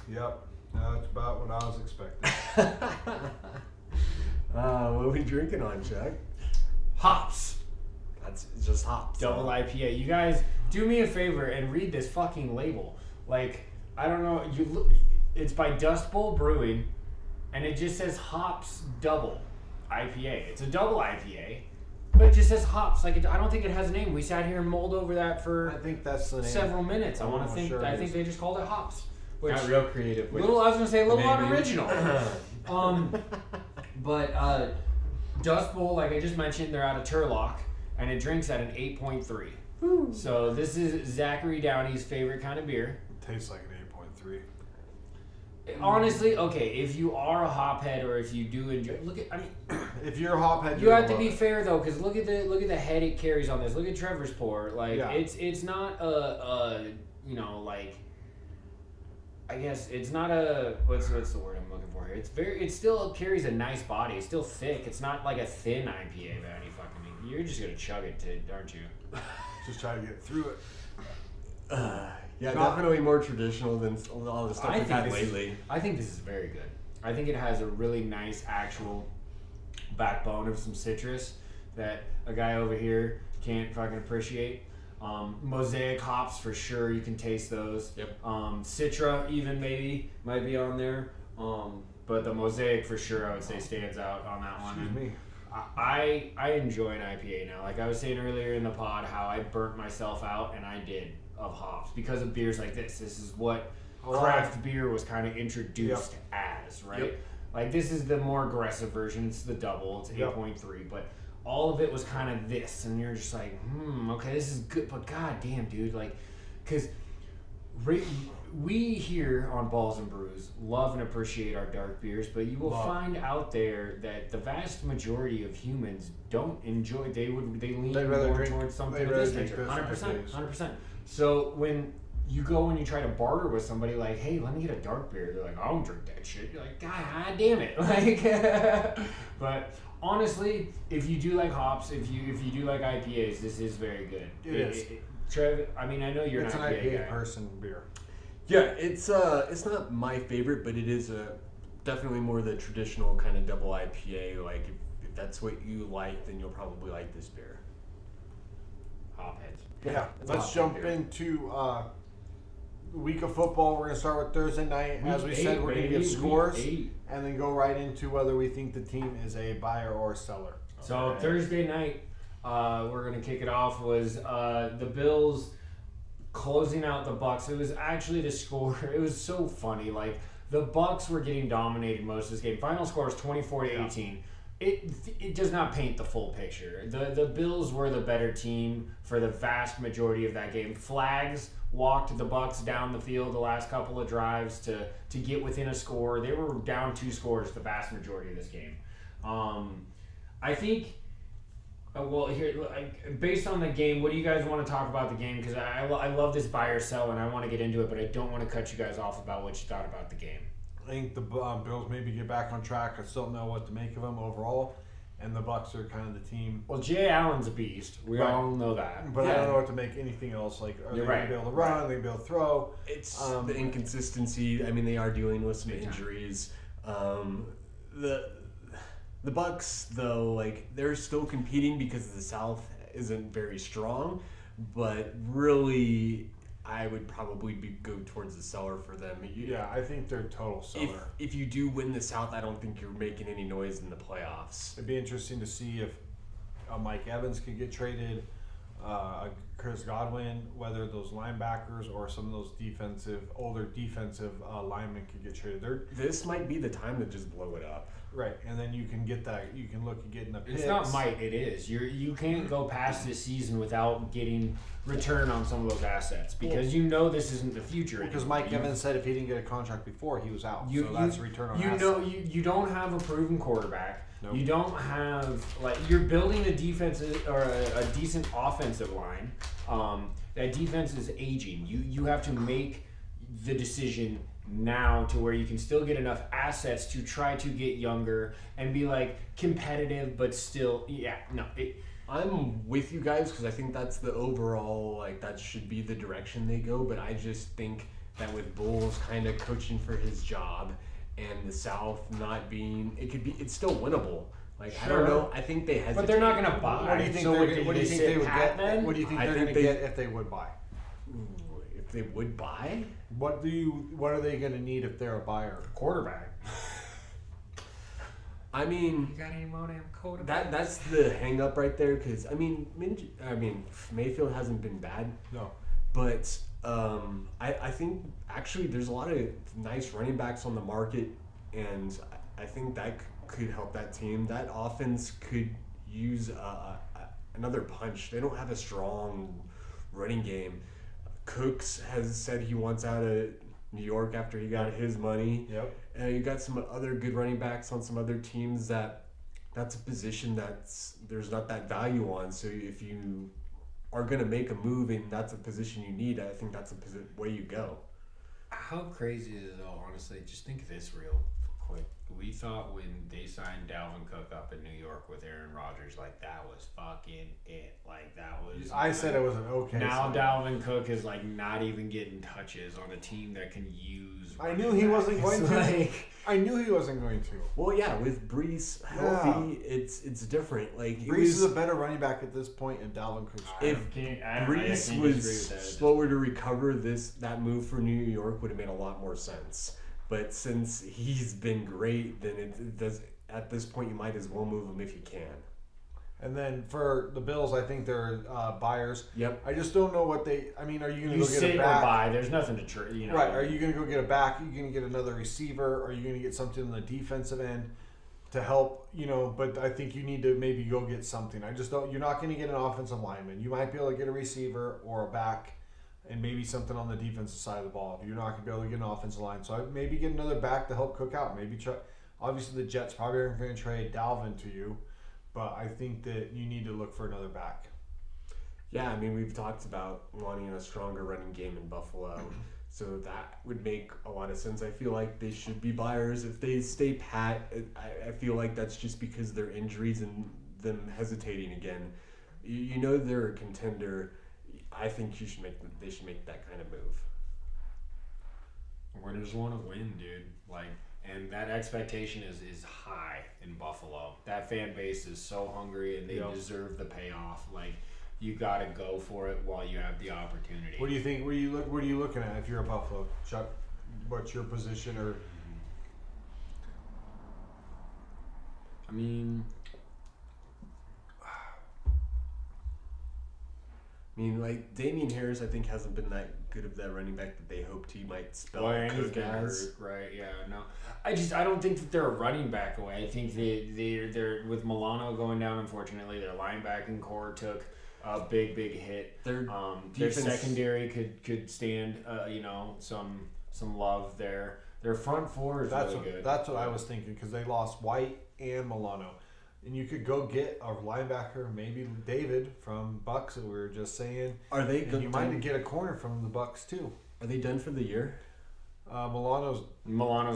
Yep. That's about what I was expecting. What are we drinking on, Chuck? Hops. That's just hops. Double IPA. You guys, do me a favor and read this fucking label. Like, I don't know. It's by Dust Bowl Brewing, and it just says hops double IPA. It's a double IPA, but it just says hops. Like, I don't think it has a name. We sat here and mulled over that for I think that's the name. Several minutes. I think they just called it hops. Which, got real creative. I was gonna say a little unoriginal. But Dust Bowl, like I just mentioned, they're out of Turlock, and it drinks at an 8.3. So this is Zachary Downey's favorite kind of beer. It tastes like an 8.3. Honestly, okay, if you are a hophead or if you do enjoy, if you're a hophead, you have to be fair though, because look at the head it carries on this. Look at Trevor's pour. Like it's not a like. I guess it's not a what's the word I'm looking for here? It still carries a nice body. It's still thick. It's not like a thin IPA by any fucking. You're just gonna chug it, aren't you? Just try to get through it. Yeah, definitely more traditional than all the stuff we've had lately. I think this is very good. I think it has a really nice actual backbone of some citrus that a guy over here can't fucking appreciate. Mosaic hops for sure, you can taste those. Yep. Citra even maybe might be on there. But the Mosaic for sure I would say stands out on that one. Excuse me. I enjoy an IPA now. Like I was saying earlier in the pod, how I burnt myself out, and I did, of hops because of beers like this. This is what craft beer was kind of introduced as, right? Yep. Like this is the more aggressive version. It's the double. It's 8.3, but all of it was kind of this, and you're just like, okay, this is good, but goddamn, dude, like, because we here on Balls and Brews love and appreciate our dark beers, but you will find out there that the vast majority of humans don't enjoy. They lean more towards something of this nature. 100%. So when you go and you try to barter with somebody like, hey, let me get a dark beer, they're like, I don't drink that shit. You're like, God damn it, like. But honestly, if you do like hops, if you do like IPAs, this is very good. It is. Trev, I mean, I know you're an IPA guy. person beer. Yeah, it's not my favorite, but it is definitely more the traditional kind of double IPA. Like if that's what you like, then you'll probably like this beer. Hopheads. Yeah, let's jump into the week of football. We're gonna start with Thursday night. As we said, we're gonna give scores and then go right into whether we think the team is a buyer or a seller. So Thursday night, we're gonna kick it off was the Bills closing out the Bucs. It was actually the score. It was so funny. Like the Bucs were getting dominated most of this game. Final score is 24-18. It does not paint the full picture. The Bills were the better team for the vast majority of that game. Flags walked the Bucs down the field the last couple of drives to get within a score. They were down 2 scores the vast majority of this game. I think. Well, here, based on the game, what do you guys want to talk about the game? Because I love this buy or sell, and I want to get into it, but I don't want to cut you guys off about what you thought about the game. I think the Bills maybe get back on track. I still don't know what to make of them overall, and the Bucs are kind of the team. Well, Jay Allen's a beast. We all know that. But I don't know what to make anything else. Like, are they going to be able to run? Are they going to be able to throw? It's the inconsistency. I mean, they are dealing with some injuries. The Bucs, though, like they're still competing because the South isn't very strong, but really, I would probably go towards the seller for them. I think they're total seller. If you do win the South, I don't think you're making any noise in the playoffs. It'd be interesting to see if Mike Evans could get traded, Chris Godwin, whether those linebackers or some of those older defensive linemen could get traded. This might be the time to just blow it up. Right, and then you can get that. You can look at getting the picks. It's not might, it is. You can't go past this season without getting return on some of those assets because you know this isn't the future. Because Mike Evans said if he didn't get a contract before, he was out. So that's a return on assets. You don't have a proven quarterback. Nope. You don't have you're building a defensive or a decent offensive line. That defense is aging. You have to make the decision now to where you can still get enough assets to try to get younger and be competitive, but still, I'm with you guys because I think that's the overall, that should be the direction they go, but I just think that with Bulls kind of coaching for his job and the South not being, it's still winnable. I don't know. I think they hesitate. But they're not going to buy. What do you think they would get? What do you think they're going to get if they would buy? If they would buy? What are they going to need if they're a buyer? Quarterback. I mean, you got any more damn quarterback? That's the hang up right there because Mayfield hasn't been bad. No. But I think actually there's a lot of nice running backs on the market, and I think that could help that team. That offense could use another punch. They don't have a strong running game. Cooks has said he wants out of New York after he got his money. Yep. You got some other good running backs on some other teams that's a position there's not that value on. So if you are going to make a move and that's a position you need, I think that's a way you go. How crazy is it though, honestly? Just think of this real quick. We thought when they signed Dalvin Cook up in New York with Aaron Rodgers, like that was fucking it. Like that was. I said it was an okay. Now Dalvin Cook is like not even getting touches on a team that can use. I knew he wasn't going to. I knew he wasn't going to. Well, yeah, with Brees healthy, it's different. Like Brees is a better running back at this point, and Dalvin Cook's. If Brees was slower to recover, that move for New York would have made a lot more sense. But since he's been great, then it does. At this point, you might as well move him if you can. And then for the Bills, I think they're buyers. Yep. I just don't know what they. I mean, are you going to go get sit a back? or buy? There's nothing to trade. You know. Right. Are you going to go get a back? Are you going to get another receiver? Are you going to get something on the defensive end to help? You know, but I think you need to maybe go get something. I just don't. You're not going to get an offensive lineman. You might be able to get a receiver or a back. And maybe something on the defensive side of the ball. You're not going to be able to get an offensive line. So I'd maybe get another back to help Cook out. Maybe try. Obviously, the Jets probably aren't going to trade Dalvin to you. But I think that you need to look for another back. Yeah, I mean, we've talked about wanting a stronger running game in Buffalo. So that would make a lot of sense. I feel like they should be buyers. If they stay pat, I feel like that's just because their injuries and them hesitating again. You know they're a contender. I think they should make that kind of move. Winners want to win, dude. Like, and that expectation is high in Buffalo. That fan base is so hungry, and they deserve the payoff. Like, you got to go for it while you have the opportunity. What do you think? What are you looking at if you're a Buffalo, Chuck? What's your position or? I mean, like, Damian Harris, I think, hasn't been that good of that running back that they hoped he might spell Cook as. Right, yeah, no. I don't think that they're a running back away. I think they're with Milano going down, unfortunately, their linebacking core took a big hit. Their secondary could stand, some love there. Their front four is really good. That's what I was thinking, because they lost White and Milano. And you could go get a linebacker, maybe David from Bucks, that we were just saying. Are they good? You might get a corner from the Bucks too. Are they done for the year? Milano's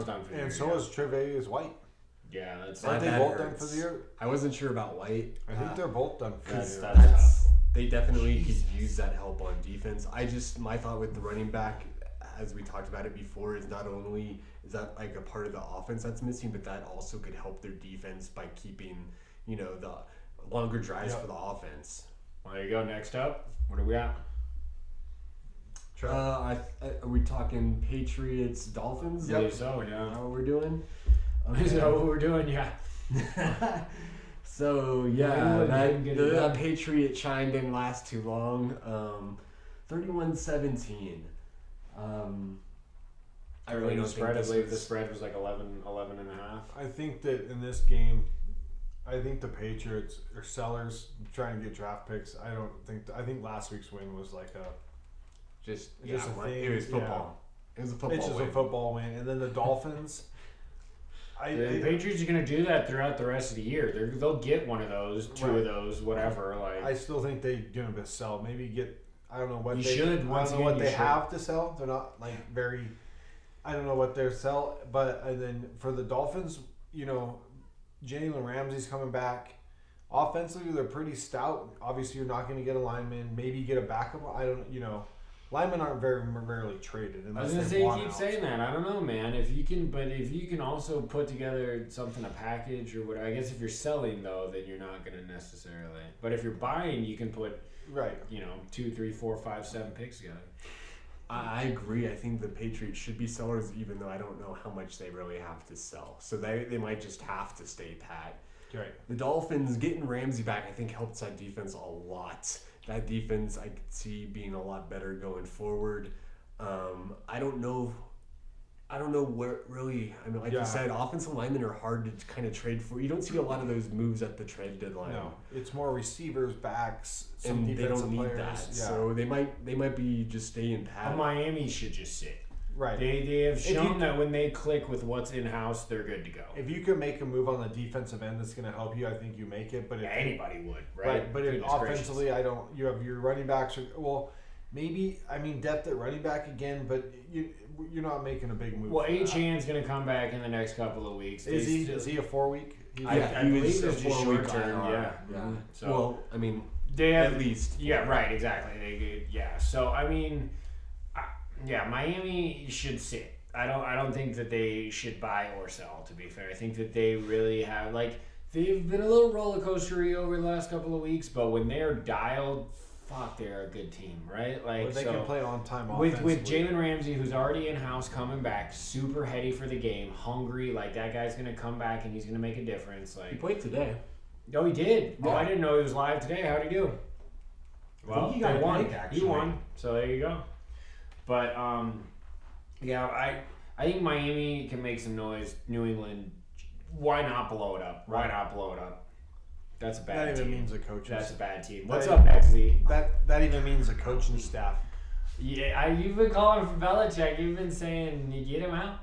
done for the year. And so is Tre'Davious White. Yeah, that's Aren't they both done for the year? I wasn't sure about White. I think they're both done for the year. That's they definitely could use that help on defense. My thought with the running back, as we talked about it before, is not only is that like a part of the offense that's missing, but that also could help their defense by keeping, the longer drives for the offense. Well, there you go. Next up, what are we at? Are we talking Patriots, Dolphins? Yep. So, yeah. How we're doing? Okay. Is that what we're doing? Yeah. So, yeah, that Patriot chime didn't last too long. 31-17. I really don't think I believe the spread was like 11 and a half. I think that in this game, I think the Patriots are sellers trying to get draft picks. I think last week's win was like a just a thing. It was football. Yeah. It was a football It's just win. a football win. And then the Dolphins. The Patriots are going to do that throughout the rest of the year. They'll get one of those, two of those, whatever. Like, I still think they're going to sell. Maybe get. I don't know what you they should. I don't know what they have to sell. They're not like very. I don't know what they're sell, but and then for the Dolphins, Jalen Ramsey's coming back. Offensively, they're pretty stout. Obviously, you're not going to get a lineman. Maybe get a backup. I don't. Linemen aren't very rarely traded. I was gonna say, you keep saying that. I don't know, man. If you can also put together something, a package or what. I guess if you're selling though, then you're not gonna necessarily. But if you're buying, you can put 2, 3, 4, 5, 7 picks together. I agree. I think the Patriots should be sellers, even though I don't know how much they really have to sell. So they might just have to stay pat. Right. The Dolphins getting Ramsey back, I think, helps that defense a lot. That defense I could see being a lot better going forward. I don't know where really. I mean, like you said, offensive linemen are hard to kind of trade for. You don't see a lot of those moves at the trade deadline. No, it's more receivers, backs, some and they don't need players. that. Yeah. So they might be just staying pat. Miami should just sit. Right. They have shown that when they click with what's in house, they're good to go. If you can make a move on the defensive end that's going to help you, I think you make it. But anybody would, right? But offensively, I don't. You have your running backs. Maybe depth at running back again. But you're not making a big move. Well, Achane's going to come back in the next couple of weeks. Is he a 4-week? I believe it's just 4-week short term. IR. Yeah. So well, I mean, they have, at least. Yeah, right. Exactly. So I mean, Miami should sit. I don't think that they should buy or sell. To be fair, I think that they really have they've been a little roller coastery over the last couple of weeks, but when they're dialed, they're a good team, right? They can play on time with Jalen Ramsey, who's already in house, coming back, super heady for the game, hungry. That guy's gonna come back and he's gonna make a difference. He played today. Oh, he did. Yeah. Oh, I didn't know he was live today. How'd he do? Well, he got they won. break, actually. He won. So there you go. But I think Miami can make some noise. New England, why not blow it up? Why not blow it up? That's a bad team. That even means a coaching. That's a bad team. What's up, XZ? That even means a coaching staff. Yeah, you've been calling for Belichick. You've been saying you get him out.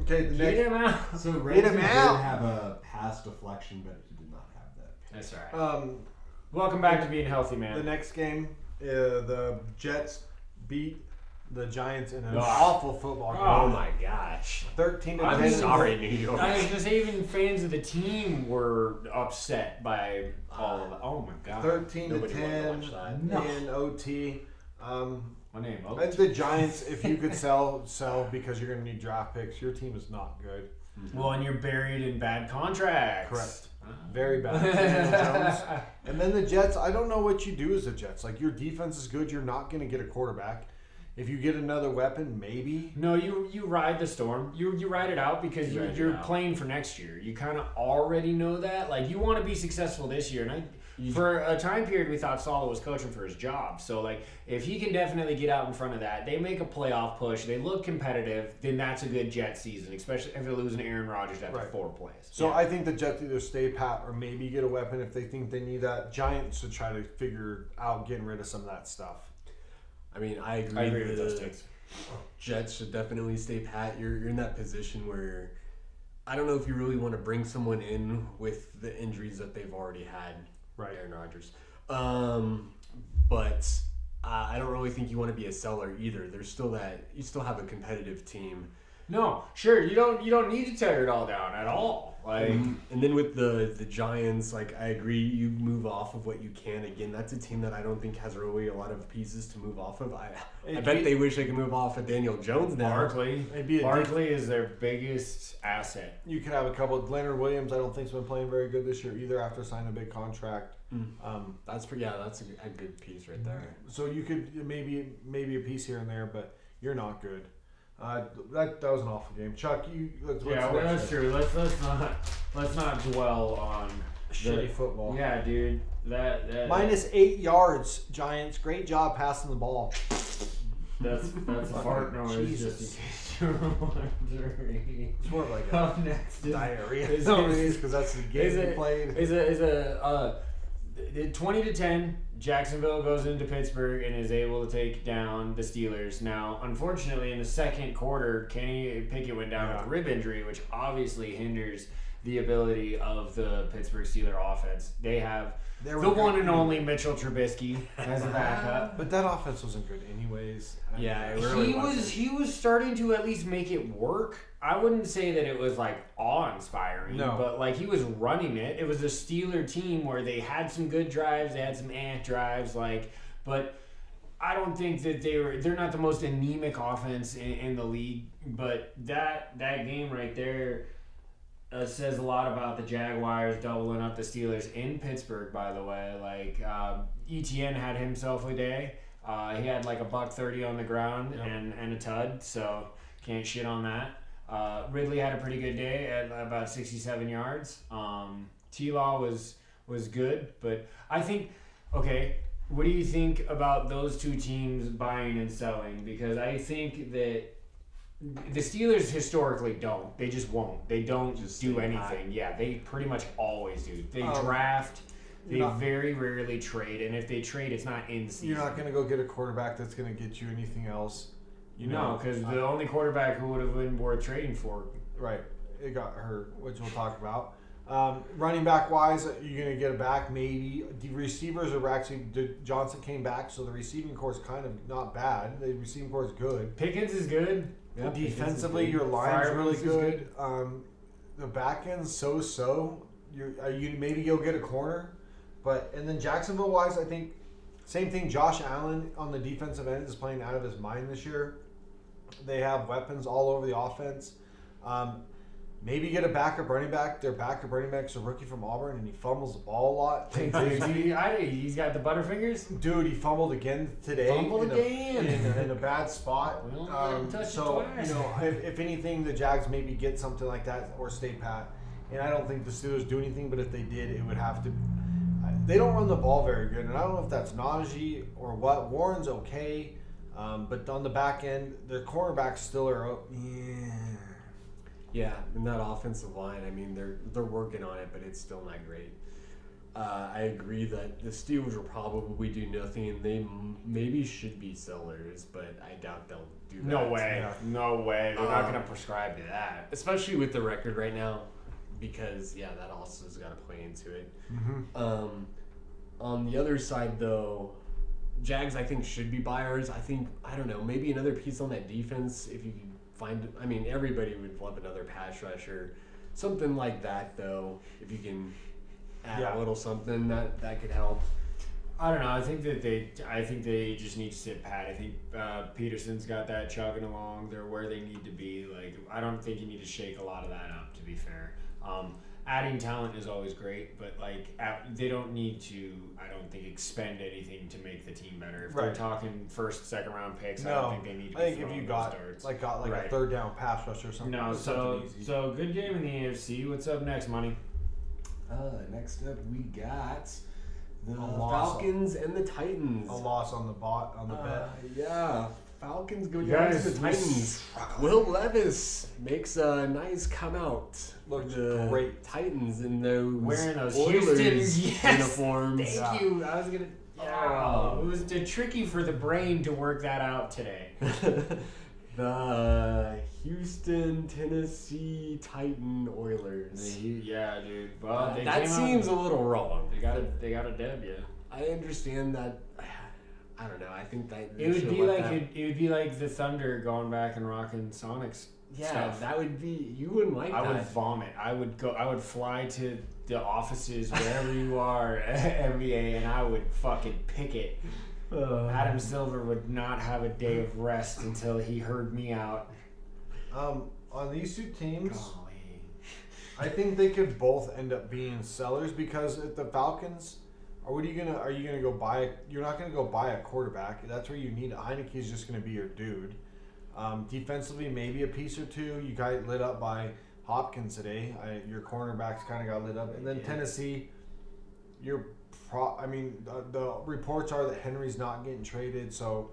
Okay, Get him out. So Ramsey did have a pass deflection, but he did not have that. That's all right. Welcome back to being healthy, man. The next game, the Jets beat the Giants in an awful football game. Oh my gosh. 13-10. I'm sorry, New York. I was just even fans of the team were upset by all of it. Oh my god. 13-10 in OT. My name. I think the Giants, if you could sell because you're going to need draft picks. Your team is not good. Well, and you're buried in bad contracts. Correct. Very bad. Daniel Jones. And then the Jets, I don't know what you do as the Jets. Your defense is good. You're not going to get a quarterback. If you get another weapon, maybe. No, you ride the storm. You ride it out because you're playing for next year. You kind of already know that. You want to be successful this year. And for a time period, we thought Saleh was coaching for his job. So, if he can definitely get out in front of that, they make a playoff push, they look competitive, then that's a good Jet season, especially if they're losing Aaron Rodgers after 4 plays. So, I think the Jets either stay pat or maybe get a weapon if they think they need that. Giants should try to figure out getting rid of some of that stuff. I mean, I agree with those takes. Jets should definitely stay pat. You're in that position where I don't know if you really want to bring someone in with the injuries that they've already had. Right. Aaron Rodgers. But I don't really think you want to be a seller either. There's still you still have a competitive team. No, sure. You don't need to tear it all down at all. And then with the Giants, I agree, you move off of what you can. Again, that's a team that I don't think has really a lot of pieces to move off of. I bet they wish they could move off of Daniel Jones now. Barkley is their biggest asset. You could have a couple. Leonard Williams, I don't think, has been playing very good this year either after signing a big contract. That's a good piece right there. So you could maybe a piece here and there, but you're not good. That was an awful game. Chuck, that's true. Let's not dwell on shitty football. Yeah, dude. That minus 8 yards. Giants, great job passing the ball. That's a fart noise. Jesus. Just in case you're wondering. It's more like Up next is diarrhea. Because that's the game we played. Is a 20-10. Jacksonville goes into Pittsburgh and is able to take down the Steelers. Now, unfortunately, in the second quarter, Kenny Pickett went down with a rib injury, which obviously hinders the ability of the Pittsburgh Steelers offense. They have the one and only Mitchell Trubisky as a backup. But that offense wasn't good anyways. He was starting to at least make it work. I wouldn't say that it was awe-inspiring, but he was running it. It was a Steeler team where they had some good drives, they had some drives, but I don't think that they're not the most anemic offense in the league. But that game right there says a lot about the Jaguars doubling up the Steelers in Pittsburgh. By the way, ETN had himself a day. He had $130 on the ground and a tud, so can't shit on that. Ridley had a pretty good day at about 67 yards. T-Law was good, but I think, what do you think about those two teams buying and selling? Because I think that the Steelers historically don't. They just won't. They don't just do anything. Yeah, they pretty much always do. They draft. They very rarely trade, and if they trade, it's not in season. You're not going to go get a quarterback that's going to get you anything else. No, because the only quarterback who would have been worth trading for. Right. It got hurt, which we'll talk about. Running back wise, you're going to get it back maybe. The receivers are actually, Johnson came back, so the receiving core is kind of not bad. The receiving core is good. Pickens is good. Yeah, defensively, your line's really good. The back end's so. You maybe you'll get a corner, and then Jacksonville wise, I think same thing. Josh Allen on the defensive end is playing out of his mind this year. They have weapons all over the offense. Maybe get a backup running back. Their backup running back's a rookie from Auburn, and he fumbles the ball a lot. He's got the butterfingers. Dude, he fumbled again today. In a bad spot. If anything, the Jags maybe get something like that or stay pat. And I don't think the Steelers do anything, but if they did, it would have to. They don't run the ball very good, and I don't know if that's Najee or what. Warren's okay, but on the back end, their cornerbacks still are. Yeah, and that offensive line, I mean, they're working on it, but it's still not great. I agree that the Steelers will probably do nothing. They maybe should be sellers, but I doubt they'll do that. No way. They're not going to prescribe to that. Especially with the record right now, because, that also has got to play into it. Mm-hmm. On the other side, though, Jags, I think, should be buyers. I don't know, maybe another piece on that defense, if you can find, everybody would love another pass rusher. Something like that, though, if you can add a little something that could help. I don't know. I think they just need to sit pat. I think Peterson's got that chugging along. They're where they need to be. Like, I don't think you need to shake a lot of that up, to be fair. Adding talent is always great, but they don't need to, I don't think, expend anything to make the team better. If they're talking first, second round picks, I don't think they need to. I think if you got a third down pass rush or something. No, so good game in the AFC. What's up next, Money? Next up we got the Falcons and the Titans. A loss on the bet. Yeah. Falcons go down to the Titans. Will Levis makes a nice come out. Looks great. Titans in those wearing those Oilers Houston uniforms. Thank you. I was gonna. Oh, it was tricky for the brain to work that out today. The Houston, Tennessee Titan Oilers. Yeah, dude. Well, that seems a little wrong. They got a W. I understand that. I don't know. I think that it would be like the Thunder going back and rocking Sonics. Yeah, stuff. that would be. You wouldn't like that. I would vomit. I would fly to the offices wherever you are, NBA, and I would fucking picket. Adam Silver would not have a day of rest until he heard me out. On these two teams, I think they could both end up being sellers because at the Falcons. Are you gonna go buy? You're not gonna go buy a quarterback. That's where you need. Heineke's just gonna be your dude. Defensively, maybe a piece or two. You got lit up by Hopkins today. Your cornerbacks kind of got lit up, and then Tennessee. The reports are that Henry's not getting traded, so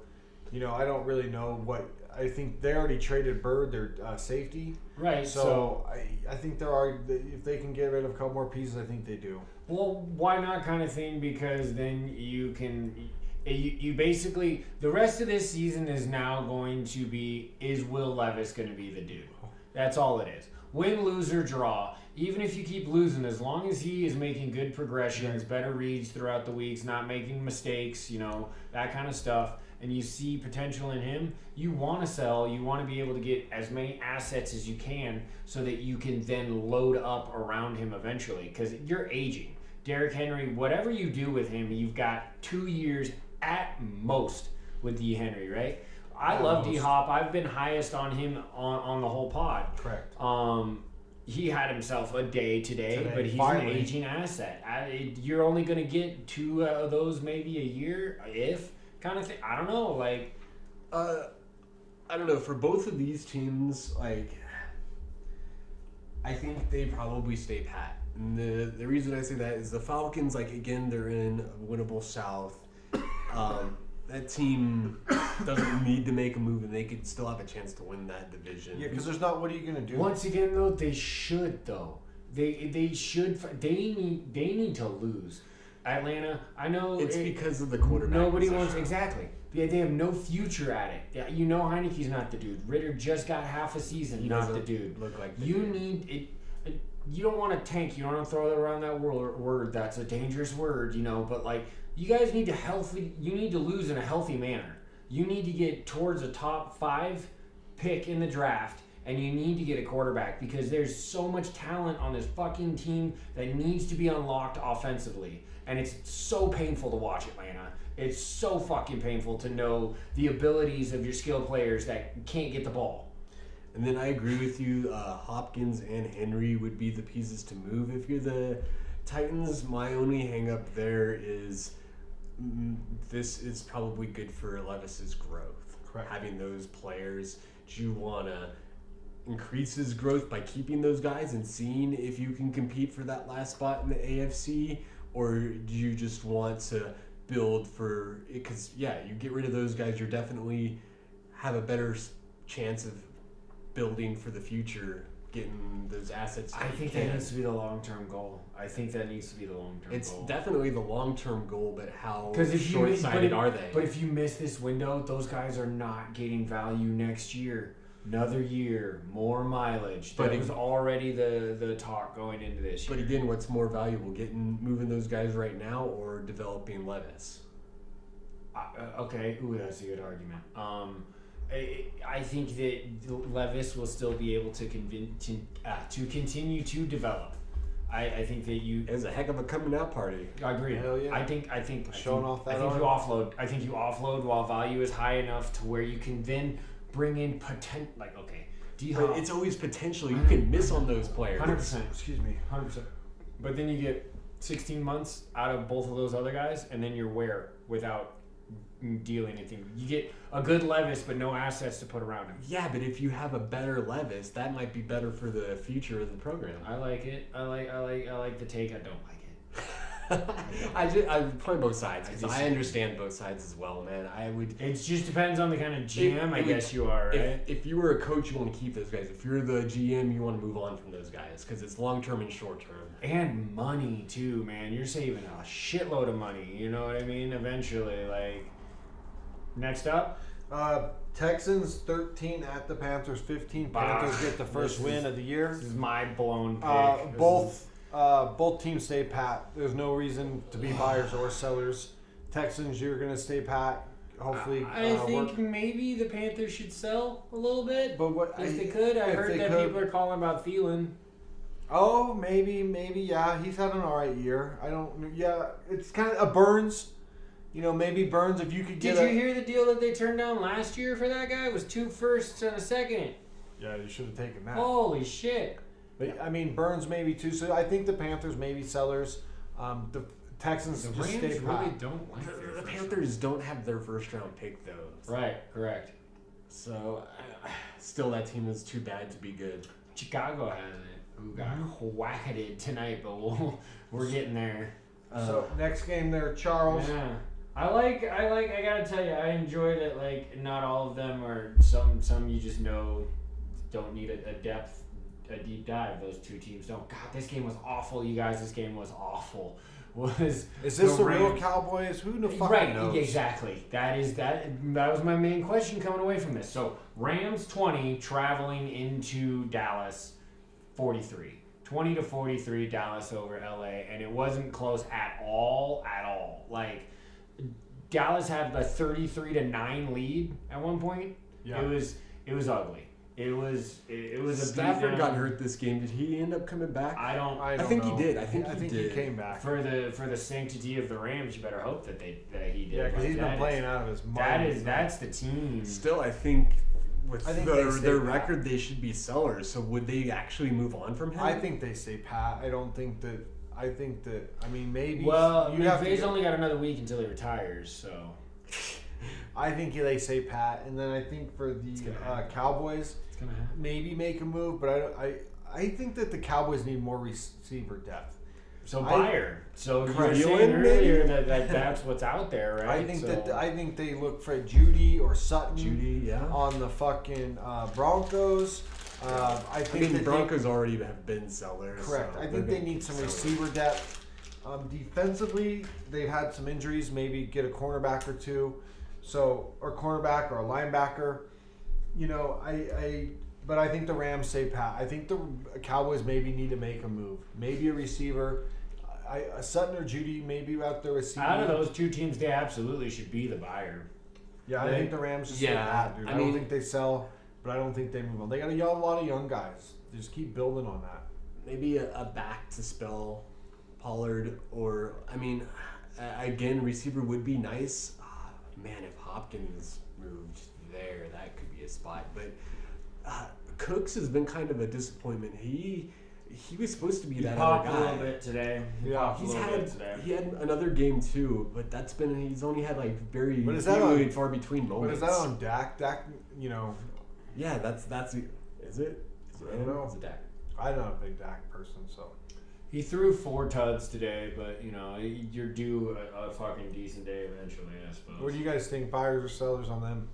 I don't really know what. I think they already traded Bird, their safety. Right. So I think if they can get rid of a couple more pieces, I think they do. Well, why not kind of thing? Because then you can, you basically, the rest of this season is now going to be, is Will Levis going to be the dude? That's all it is. Win, lose, or draw. Even if you keep losing, as long as he is making good progressions, better reads throughout the weeks, not making mistakes, that kind of stuff, and you see potential in him, you want to sell, you want to be able to get as many assets as you can so that you can then load up around him eventually, because you're aging. Derrick Henry, whatever you do with him, you've got 2 years at most with D. Henry, right? I love D-Hop. I've been highest on him on the whole pod. Correct. He had himself a day today, but he's an aging asset. You're only going to get 2 of those maybe a year, if kind of thing. I don't know. I don't know. For both of these teams, I think they probably stay pat. And the reason I say that is the Falcons, again, they're in a winnable South. That team doesn't need to make a move, and they could still have a chance to win that division. Yeah, because there's not. What are you going to do? Once again, though, they should though. They should. They need to lose. Atlanta, I know it's because of the quarterback. Nobody wants exactly. They have no future at it. Yeah, Heineke's not the dude. Ritter just got half a season. He not the dude. Look like the you dude. Need it. You don't want to tank. You don't want to throw around that word. That's a dangerous word, But you guys need to You need to lose in a healthy manner. You need to get towards a top 5 pick in the draft and you need to get a quarterback because there's so much talent on this fucking team that needs to be unlocked offensively. And it's so painful to watch Atlanta. It's so fucking painful to know the abilities of your skilled players that can't get the ball. And then I agree with you. Hopkins and Henry would be the pieces to move if you're the Titans. My only hang up there is this is probably good for Levis's growth. Correct. Having those players. Do you want to increase his growth by keeping those guys and seeing if you can compete for that last spot in the AFC? Or do you just want to build for it? Because, yeah, you get rid of those guys, you're definitely have a better chance of building for the future, getting those assets. I think that needs to be the long-term goal. It's definitely the long-term goal, but how if short-sighted are they? But if you miss this window, those guys are not getting value next year. Another year, more mileage. That was already the talk going into this year. But again, what's more valuable, moving those guys right now or developing Levis? Okay, that's a good argument. I think that Levis will still be able to continue to develop. I think that it was a heck of a coming out party. I agree. Hell yeah. I think showing off that. You offload. I think you offload while value is high enough to where you can then bring in potential. Like, okay, but it's always potential. You can miss on those players. 100%. Excuse me, 100%. But then you get 16 months out of both of those other guys, and then you're where without dealing anything. You get a good Levis, but no assets to put around him. Yeah, but if you have a better Levis, that might be better for the future of the program. I like it. I like the take. I don't like it. I play both sides because I understand both sides as well, man. It just depends on the kind of GM I guess you are, right? If you were a coach, you want to keep those guys. If you're the GM, you want to move on from those guys because it's long term and short term. And money too, man. You're saving a shitload of money. You know what I mean? Eventually, like. Next up, Texans 13 at the Panthers 15. Panthers get the first win of the year. This is my blown pick. Both teams stay pat. There's no reason to be buyers or sellers. Texans, you're gonna stay pat. Hopefully, I think maybe the Panthers should sell a little bit. But if they could, I heard that people are calling about Thielen. Oh, maybe, yeah. He's had an alright year. I don't. Yeah, it's kind of a Burns. You know, maybe Burns, if you could get. Did you hear the deal that they turned down last year for that guy? It was 2 firsts and a second. Yeah, you should have taken that. Holy shit. But, I mean, Burns maybe too. So I think the Panthers maybe sellers. The Texans the just Rams stay really pat. don't like the Panthers don't have their first round pick, though. Right, correct. So, still, that team is too bad to be good. Chicago has it. Who got whacked tonight, but we're getting there. So, next game there, Charles. Yeah. I gotta tell you, I enjoy that, like, not all of them are, some you just know don't need a deep dive. Those two teams don't. God, this game was awful, you guys. This game was awful. Is this the real Cowboys? Who the fuck knows? Right, exactly. That was my main question coming away from this. So, Rams 20, traveling into Dallas 43. 20-43, Dallas over LA, and it wasn't close at all. Like, Dallas had a 33-9 lead at one point. Yeah. It was ugly. It was a Stafford got hurt this game. Did he end up coming back? I think know. he did. I think he came back. For the sanctity of the Rams, you better hope that he did. Yeah, because he's been playing out of his mind. That's the team. Still, I think their record, they should be sellers. So would they actually move on from him? I think they stay pat. I mean, maybe. Well, McVay's only got another week until he retires, so. I think they say pat, and then I think for the Cowboys, maybe make a move, but I think that the Cowboys need more receiver depth. So buyer. So you were saying earlier that's what's out there, right? I think they look for Judy or Sutton. Yeah. On the fucking Broncos. I think the Broncos already have been sellers. Correct. So I think they need some receiver depth. Defensively, they've had some injuries. Maybe get a cornerback or two. Or cornerback or a linebacker. You know, but I think the Rams say pat. I think the Cowboys maybe need to make a move. Maybe a receiver. A Sutton or Judy maybe out there receiving. Out of those two teams, they absolutely should be the buyer. Yeah, I think the Rams just say pat, dude. I don't think they sell. but I don't think they move on. They got a lot of young guys. They just keep building on that. Maybe a back to spell Pollard, or again, receiver would be nice. Man, if Hopkins moved there, that could be a spot. But Cooks has been kind of a disappointment. He was supposed to be that other guy. A little bit today. He had another game too, but he's only had like very far between moments. But is that on Dak? Dak, Yeah, that's is it? I don't know. Is it Dak? I'm not a big Dak person, so. He threw 4 tuds today, but you're due a fucking decent day eventually, I suppose. What do you guys think? Buyers or sellers on them?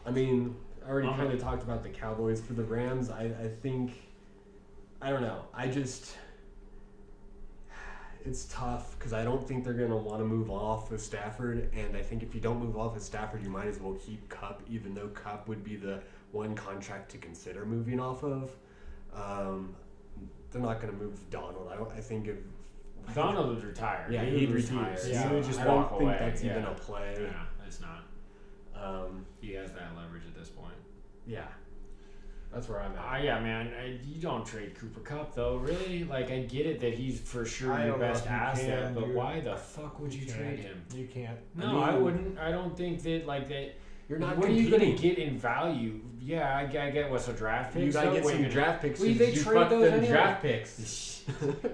I mean, I already kind of talked about the Cowboys. For the Rams, I think, I don't know. It's tough because I don't think they're going to want to move off with Stafford. And I think if you don't move off with Stafford, you might as well keep Kupp, even though Kupp would be the one contract to consider moving off of. They're not going to move Donald. I think if Donald would retire. Yeah, he'd retire. Yeah. He would just I walk don't away. think that's even a play. Yeah, it's not. He has that leverage at this point. Yeah. That's where I'm at. Yeah, man. You don't trade Cooper Kupp, though. Really? Like, I get it that he's for sure your best asset, but why the fuck would you trade him? You can't. No, I wouldn't. I don't think that, that. You're not What competing. are you going to get in value? Yeah, I get what's a draft pick. You got to get some draft picks. They you trade those anyway. Draft picks.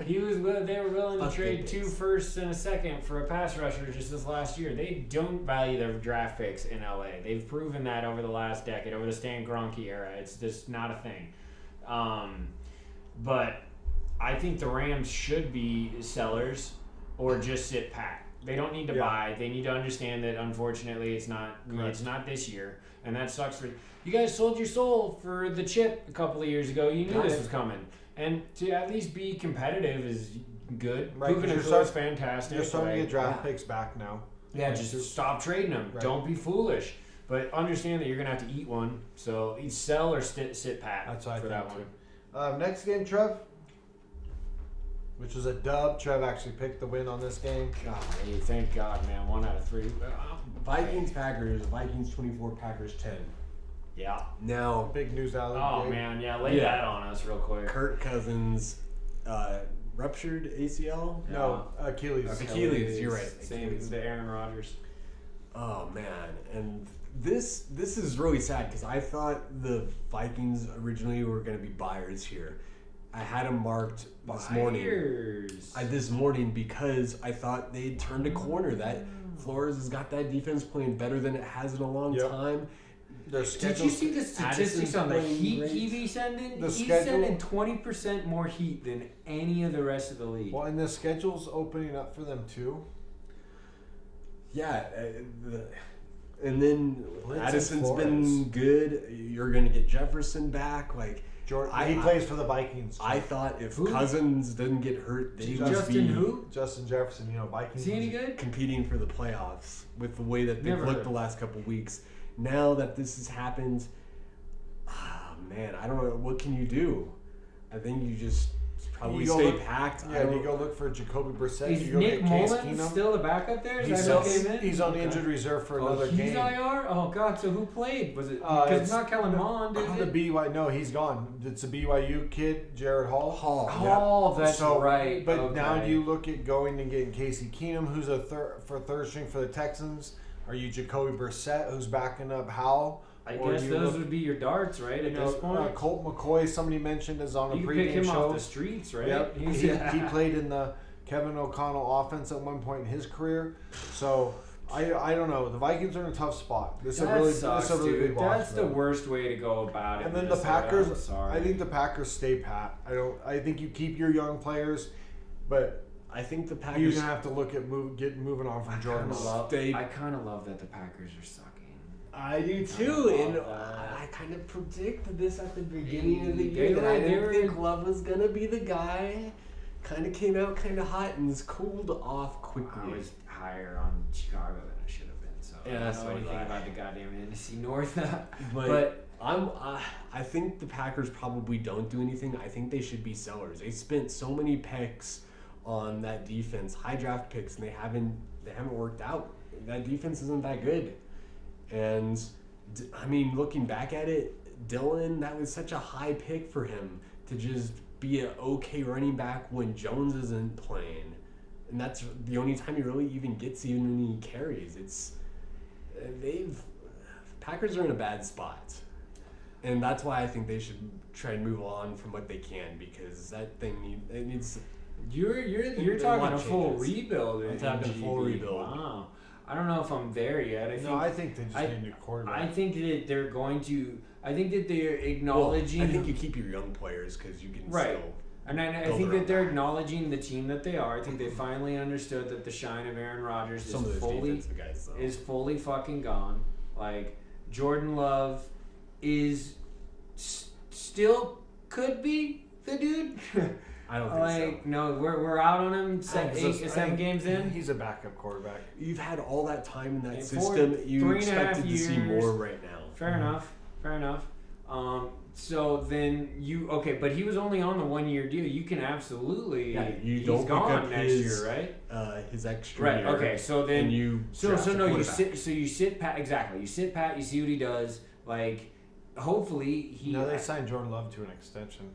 They were willing to trade 2 firsts and a second for a pass rusher just this last year. They don't value their draft picks in LA. They've proven that over the last decade, over the Stan Kroenke era. It's just not a thing. But I think the Rams should be sellers or just sit pat. They don't need to buy. They need to understand that unfortunately it's not this year, and that sucks for you guys. Sold your soul for the chip a couple of years ago. You knew this was coming, and to at least be competitive is good. Right, Puka is fantastic. You're starting to get draft picks back now. Yeah, just stop trading them. Right. Don't be foolish, but understand that you're gonna have to eat one. So either sell or sit pat. That's what I for think that one. Next game, Trev. Which was a dub. Trev actually picked the win on this game. God, hey, thank God, man. 1 out of 3. Vikings, Packers. Vikings 24, Packers 10. Yeah. Now, big news out of the game. Man, lay that on us real quick. Kirk Cousins ruptured ACL? No, Achilles. Achilles, you're right. Same as the Aaron Rodgers. Oh, man. And this is really sad because I thought the Vikings originally were going to be buyers here. I had them marked this morning because I thought they'd turned a corner. That Flores has got that defense playing better than it has in a long time. Did you see the statistics on the heat he's sending? He's sending 20% more heat than any of the rest of the league. Well, and the schedule's opening up for them too. Yeah, and then Addison's been good. You're going to get Jefferson back. He plays for the Vikings. I thought if Cousins didn't get hurt, they would be Justin Jefferson. Vikings. Is he any good? Competing for the playoffs with the way that they've looked the last couple weeks. Now that this has happened, man, I don't know. What can you do? I think you just probably stay packed. Yeah, you go look for Jacoby Brissett. Is Nick Mullen still the backup there? He's on the injured reserve for another game. He's IR? Oh, God. So who played? Was it? Because it's not Kellen Mond, is it? The BYU. No, he's gone. It's a BYU kid, Jared Hall. Hall, that's right. But now you look at going and getting Casey Keenum, who's a third string for the Texans. Are you Jacoby Brissett, who's backing up Howell? I guess those would be your darts, right? At this point, Colt McCoy, somebody mentioned, is on a you pregame pick him show. Off the streets, right? Yep. He played in the Kevin O'Connell offense at one point in his career. So I don't know. The Vikings are in a tough spot. This is a really big loss. That's the worst way to go about it. And then the Packers. I think the Packers stay pat. I think you keep your young players, but I think the Packers. You're gonna have to look at moving on from Jordan Love. I kind of love that the Packers are sucking. I do too, and I kind of predicted this at the beginning of the year that I didn't think Love was gonna be the guy. Kind of came out kind of hot and was cooled off quickly. I was higher on Chicago than I should have been, so I don't know anything about the goddamn NFC North. but I think the Packers probably don't do anything. I think they should be sellers. They spent so many picks on that defense, high draft picks, and they haven't worked out. That defense isn't that good. And I mean, looking back at it, Dylan, that was such a high pick for him to just be an okay running back when Jones isn't playing. And that's the only time he really even gets any carries. Packers are in a bad spot. And that's why I think they should try and move on from what they can, because that thing needs. You're talking a full rebuild. I'm talking a full rebuild. Wow. I don't know if I'm there yet. I think they just need a new quarterback. I think that they're going to. I think that they're acknowledging. I think you keep your young players because you can right. still. And I think that they're acknowledging the team that they are. I think they finally understood that the shine of Aaron Rodgers is fully fucking gone. Like, Jordan Love is still could be the dude. I don't think so. No, we're out on him 7 games in. He's a backup quarterback. You've had all that time in that system. You expected to see more right now. Fair enough. So then but he was only on the 1-year deal. You can absolutely he's gone next year, right? His extra right. year. Okay, so then you sit pat exactly. You sit pat. You see what he does. Like, hopefully they signed Jordan Love to an extension.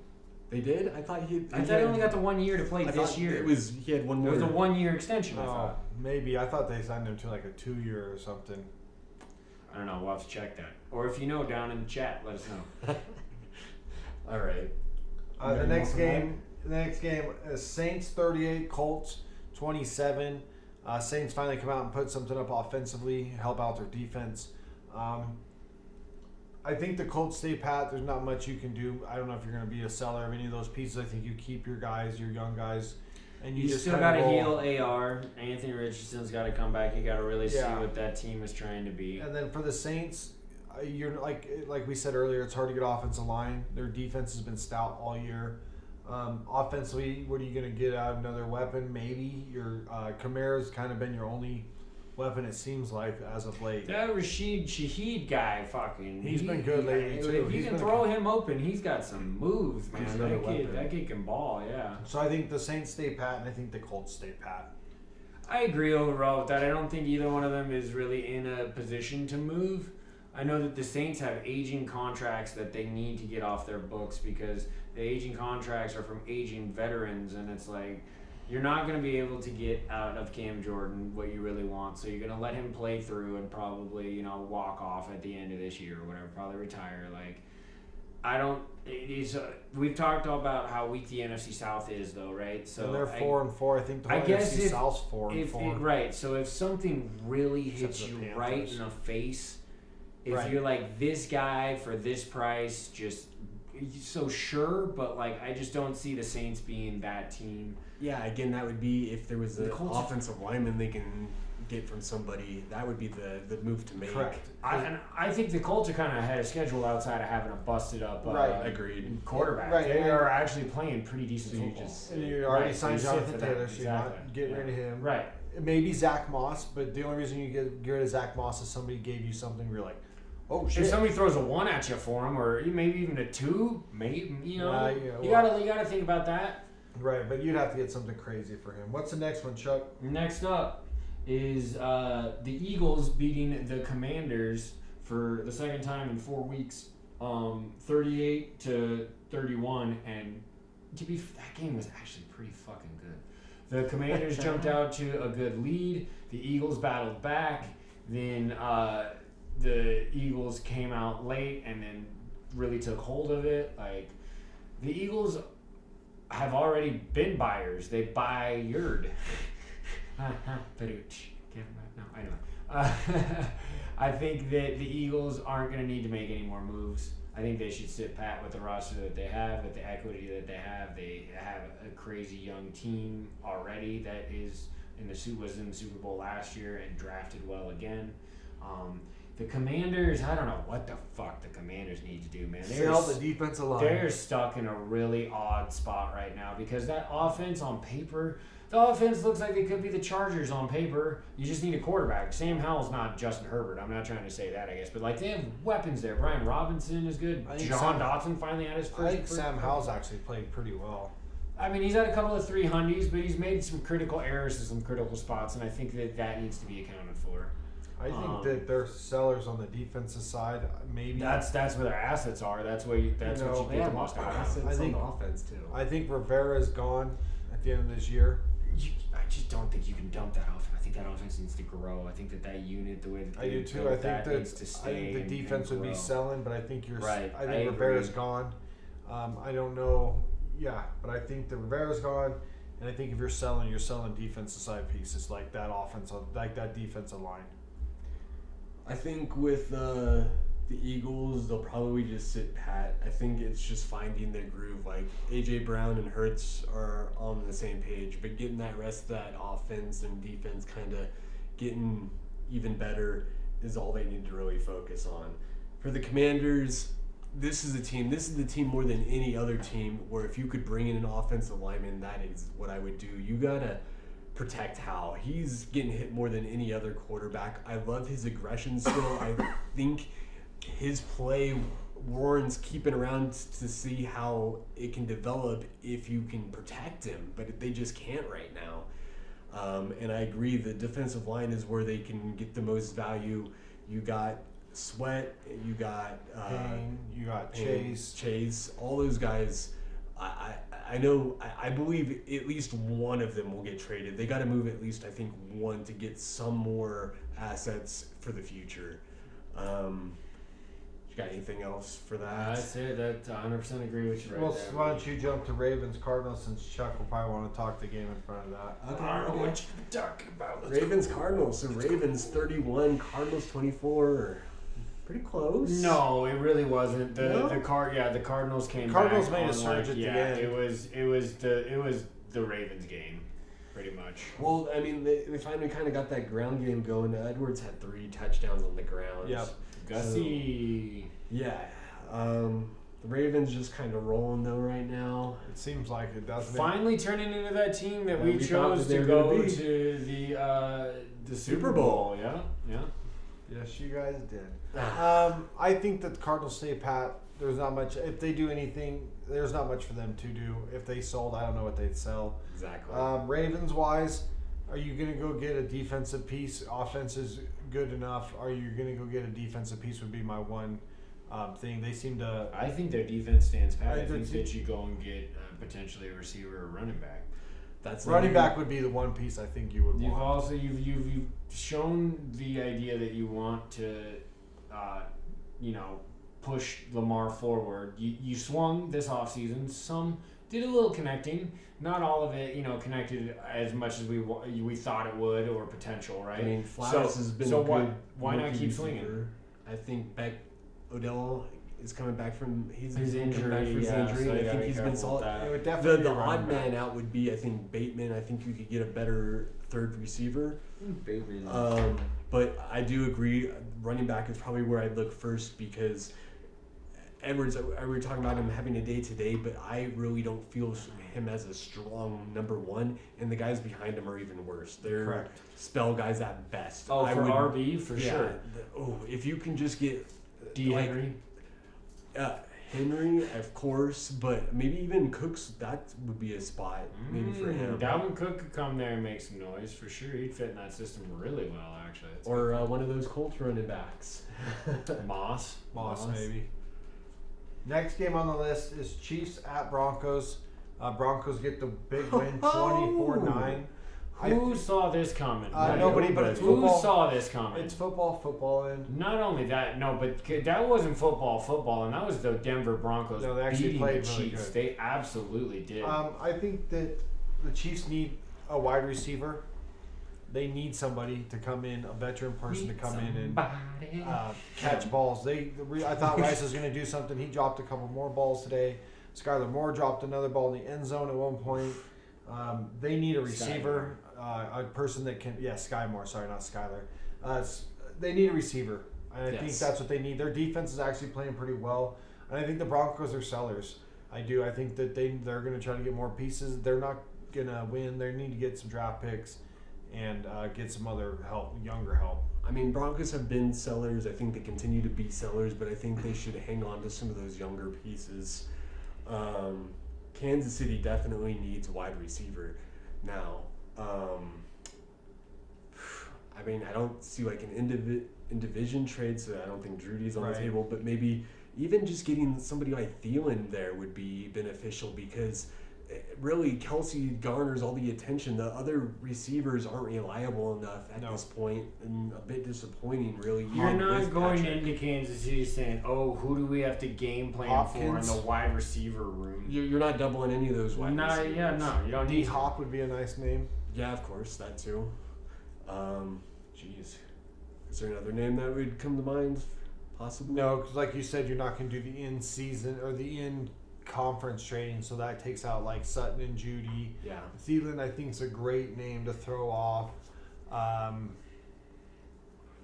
They did? I thought he only got the 1 year to play this year. He had one more. It was a 1-year extension. I thought. Maybe. I thought they signed him to like a 2-year or something. I don't know. We'll have to check that. Or if you know, down in the chat, let us know. All right. The next game is Saints 38, Colts 27. Saints finally come out and put something up offensively, help out their defense. I think the Colts stay pat. There's not much you can do. I don't know if you're going to be a seller of any of those pieces. I think you keep your guys, your young guys, and you just still got to heal AR. Anthony Richardson's got to come back. You got to really see what that team is trying to be. And then for the Saints, you're like we said earlier, it's hard to get offensive line. Their defense has been stout all year. Offensively, what are you going to get out of another weapon? Maybe your Kamara's kind of been your only weapon, it seems like, as of late. That Rashid Shaheed guy, he's been good lately too. If you can throw him open, he's got some moves, man. That kid can ball, yeah. So I think the Saints stay pat, and I think the Colts stay pat. I agree overall with that. I don't think either one of them is really in a position to move. I know that the Saints have aging contracts that they need to get off their books, because the aging contracts are from aging veterans, and it's like, you're not going to be able to get out of Cam Jordan what you really want, so you're going to let him play through and probably, walk off at the end of this year or whatever, probably retire. Like, we've talked all about how weak the NFC South is, though, right? So and they're 4-4. I think the whole NFC South's 4-4. Right. So if something really hits you right in the face, if you're like, this guy for this price, just so sure, but like, I just don't see the Saints being that team. Yeah, again, that would be if there was an offensive lineman they can get from somebody. That would be the move to make. Correct. I think the Colts are kind of ahead of schedule outside of having a busted up agreed quarterback. Right. They are actually playing pretty decent football. And you already signed Jonathan Taylor, so you're not getting rid of him. Right. Maybe Zach Moss, but the only reason you get rid of Zach Moss is somebody gave you something where you're like, oh shit. If somebody throws a 1 at you for him, or maybe even a 2, maybe you gotta think about that. Right, but you'd have to get something crazy for him. What's the next one, Chuck? Next up is the Eagles beating the Commanders for the second time in 4 weeks, 38-31, and that game was actually pretty fucking good. The Commanders jumped out to a good lead. The Eagles battled back. Then the Eagles came out late and then really took hold of it. Like, the Eagles have already been buyers. They buyered. I think that the Eagles aren't going to need to make any more moves. I think they should sit pat with the roster that they have, with the equity that they have. They have a crazy young team already that was in the Super Bowl last year and drafted well again. The Commanders, I don't know what the fuck the Commanders need to do, man. Sell the defensive line. They're stuck in a really odd spot right now, because that offense on paper, the offense looks like they could be the Chargers on paper. You just need a quarterback. Sam Howell's not Justin Herbert. I'm not trying to say that, I guess. But, like, they have weapons there. Brian Robinson is good. John Dotson finally had his first. I think Sam Howell's actually played pretty well. I mean, he's had a couple of 300s, but he's made some critical errors in some critical spots, and I think that needs to be accounted for. I think that they're sellers on the defensive side. Maybe that's where their assets are. That's what you get the most out of. Assets on the offense too. I think Rivera's gone at the end of this year. I just don't think you can dump that offense. I think that offense needs to grow. I think that unit, the way that I do too. I think needs to stay. I think the defense would be selling, but I think right. I think Rivera's gone. I don't know. Yeah, but I think that Rivera's gone, and I think if you're selling defensive side pieces like that that defensive line. I think with the Eagles, they'll probably just sit pat. I think it's just finding their groove. Like A.J. Brown and Hurts are on the same page, but getting that rest of that offense and defense kind of getting even better is all they need to really focus on. For the Commanders, this is the team more than any other team where if you could bring in an offensive lineman, that is what I would do. You gotta protect Hal. He's getting hit more than any other quarterback. I love his aggression still. I think his play, Warren's keeping around to see how it can develop if you can protect him, but they just can't right now. And I agree, the defensive line is where they can get the most value. You got Sweat, you got Payne, you got Chase, all those guys. I believe at least one of them will get traded. They got to move at least, I think, one to get some more assets for the future. You got anything else for that? That's it. That 100% agree with you right well, there. Why don't you jump to Ravens Cardinals, since Chuck will probably want to talk the game in front of that. Okay. I don't know what you're talking about. Ravens Cardinals. So Ravens 31, Cardinals 24. Pretty close. No, it really wasn't. The Cardinals came Cardinals back. made a surge at the end. It was the Ravens game, pretty much. Well, I mean, they finally kind of got that ground game going. Edwards had 3 touchdowns on the ground. Yep. Gussie. Yeah. The Ravens just kind of rolling though right now. It seems like it doesn't. Finally turning into that team that we we chose thought that to they go were gonna to the Super Bowl. Yeah. Yes, you guys did. I think that the Cardinals stay pat. There's not much. If they do anything, there's not much for them to do. If they sold, I don't know what they'd sell. Exactly. Ravens wise, are you going to go get a defensive piece? Offense is good enough. Are you going to go get a defensive piece? Would be my one thing. They seem to. I think their defense stands pat. I think that you go and get potentially a receiver or running back. That's running back would be the one piece I think you would want. You've shown the idea that you want to, push Lamar forward. You swung this offseason. Some did a little connecting. Not all of it, connected as much as we thought it would or potential, right? I mean, Flowers has been a good why not keep receiver. swinging? I think Odell is coming back from his injury. So I think he's been solid. It would definitely the odd man out would be, I think, Bateman. I think you could get a better third receiver. But I do agree, running back is probably where I'd look first because Edwards, we were talking about him having a day-to-day, but I really don't feel him as a strong number one, and the guys behind him are even worse. They're spell guys at best. Oh, for RB, for sure. If you can just get D. Henry. Henry, of course, but maybe even Cooks, that would be a spot maybe for him. Dalvin Cook could come there and make some noise for sure. He'd fit in that system really well, actually. Or one of those Colts running backs. Moss maybe. Next game on the list is Chiefs at Broncos. Broncos get the big win, 24-9. Who saw this coming? Nobody, but it's football. Who saw this coming? It's football, and not only that, but that wasn't football, and that was the Denver Broncos. No, they actually played the really Chiefs. good. They absolutely did. I think that the Chiefs need a wide receiver. They need somebody to come in, a veteran person to come in and catch balls. I thought Rice was going to do something. He dropped a couple more balls today. Skylar Moore dropped another ball in the end zone at one point. They need a receiver, a person that can. Yeah, Sky Moore. Sorry, not Skylar. They need a receiver. And I think that's what they need. Their defense is actually playing pretty well. And I think the Broncos are sellers. I do. I think that they're going to try to get more pieces. They're not going to win. They need to get some draft picks and get some other help, younger help. I mean, Broncos have been sellers. I think they continue to be sellers, but I think they should hang on to some of those younger pieces. Kansas City definitely needs a wide receiver now. I mean, I don't see like an in-division trade, so I don't think Drudy's on the table, but maybe even just getting somebody like Thielen there would be beneficial because really Kelsey garners all the attention. The other receivers aren't reliable enough at this point, and a bit disappointing, really. You're not going into Kansas City saying, "Oh, who do we have to game plan for in the wide receiver room?" You're not doubling any of those wide receivers. Yeah, no, you don't need. D-Hop would be a nice name. Yeah, of course, that too. Jeez, is there another name that would come to mind? Possibly. No, because like you said, you're not going to do the in-season or the in-conference trading, so that takes out like Sutton and Judy. Yeah. Thielen, I think, is a great name to throw off. I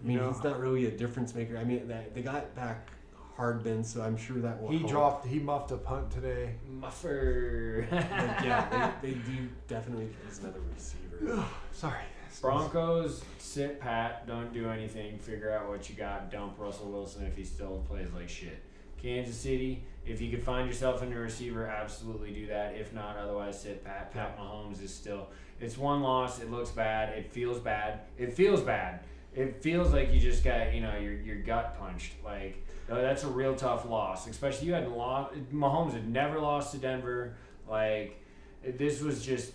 mean, he's not really a difference maker. I mean, they got back Hardman, so I'm sure that will help. He muffed a punt today. Muffer. Yeah, they do definitely as another receiver. Sorry. Broncos, sit pat, don't do anything, figure out what you got, dump Russell Wilson if he still plays like shit. Kansas City, if you could find yourself in a receiver, absolutely do that. If not, otherwise sit pat. Pat Mahomes is still, it's one loss, it looks bad, it feels bad. It feels bad. It feels like you just got, your gut punched. Like, that's a real tough loss, especially you hadn't lost, Mahomes had never lost to Denver. Like, this was just,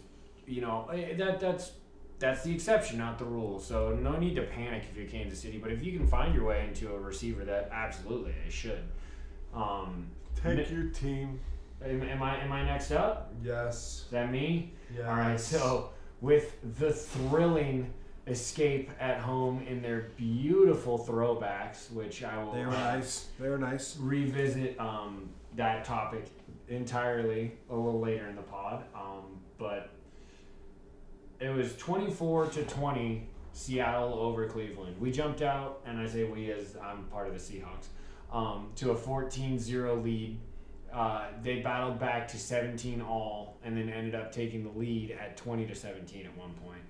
that's the exception, not the rule. So no need to panic if you're Kansas City. But if you can find your way into a receiver, that absolutely they should. Take your team. Am I next up? Yes. Is that me? Yes. All right. So with the thrilling escape at home in their beautiful throwbacks, which I will. They were nice. Revisit that topic entirely a little later in the pod. But. It was 24-20 Seattle over Cleveland. We jumped out, and I say we as I'm part of the Seahawks, to a 14-0 lead. They battled back to 17-all, and then ended up taking the lead at 20-17 at one point.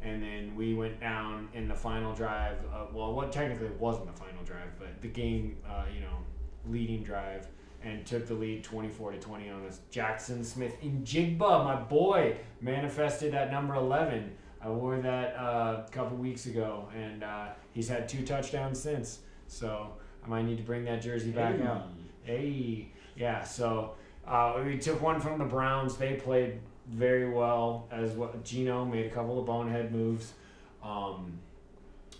And then we went down in the final drive. What technically wasn't the final drive, but the game, leading drive. And took the lead 24-20 on us. Jackson Smith in Jigba, my boy, manifested at number 11. I wore that a couple weeks ago, and he's had 2 touchdowns since. So I might need to bring that jersey back out. Hey, yeah. So we took one from the Browns. They played very well as well. Gino made a couple of bonehead moves.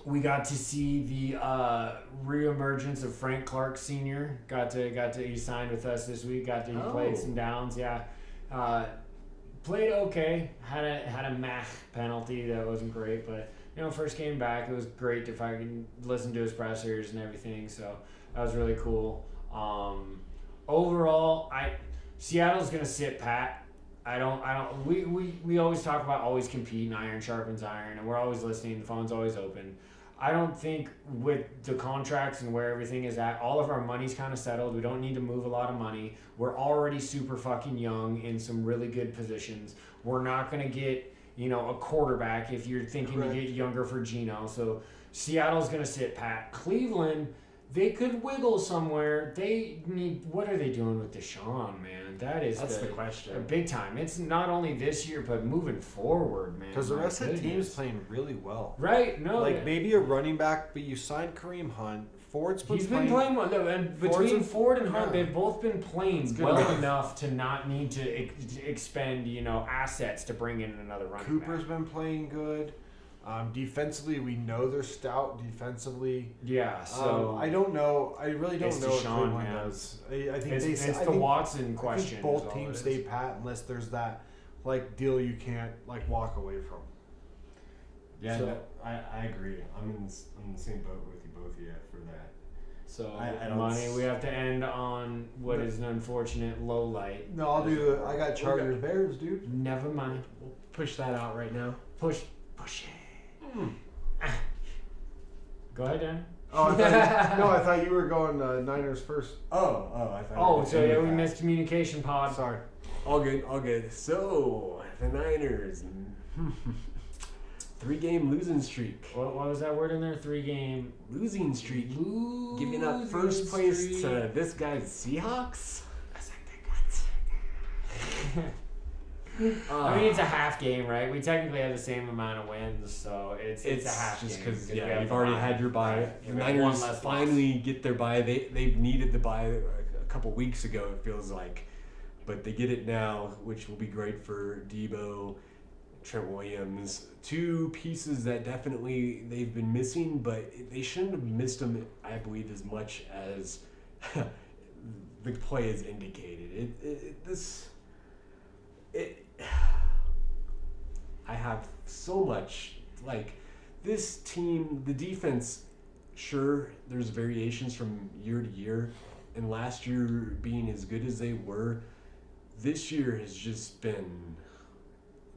We got to see the reemergence of Frank Clark Sr. He signed with us this week. He played some downs. Yeah, played okay. Had a meh penalty that wasn't great, but first game back, it was great if I can listen to his pressers and everything. So that was really cool. Overall, Seattle's gonna sit pat. We always talk about always compete and iron sharpens iron, and we're always listening. The phone's always open. I don't think with the contracts and where everything is at, all of our money's kind of settled. We don't need to move a lot of money. We're already super fucking young in some really good positions. We're not going to get, a quarterback if you're thinking to get younger for Geno. So Seattle's going to sit pat. Cleveland, they could wiggle somewhere. What are they doing with Deshaun, man? That's the question. Big time. It's not only this year, but moving forward, man. Because the rest of the team is playing really well. Right? No. Maybe a running back, but you signed Kareem Hunt. Ford's been playing well. No, and between Ford and Hunt, they've both been playing well enough to not need to expend, assets to bring in another running back. Cooper's been playing good. Defensively, we know they're stout defensively. Yeah, so I don't know. I really don't know what Deshaun, Cleveland does. I think it's the Watson question. I think both teams stay pat unless there's that deal you can't walk away from. Yeah, so, I agree. I'm in the same boat with you both yet for that. So money, we have to end on what is an unfortunate low light. No, I'll do it. I got Chargers Bears, dude. Never mind. We'll push that out right now. Push it. Go ahead, Dan. I thought you were going Niners first. I thought. So we missed communication pod. Sorry. All good. So the Niners, 3-game losing streak. What was that word in there? 3-game losing streak. Giving up first place to this guy's Seahawks. I mean, it's a half game, right? We technically have the same amount of wins, so it's a half just game. because you've already had your bye. Right. The Niners finally get their bye. They've needed the bye a couple weeks ago, it feels like, but they get it now, which will be great for Debo, Trent Williams, two pieces that definitely they've been missing, but they shouldn't have missed them, I believe, as much as the play has indicated. I have so much, like, this team, the defense, sure, there's variations from year to year, and last year being as good as they were, this year has just been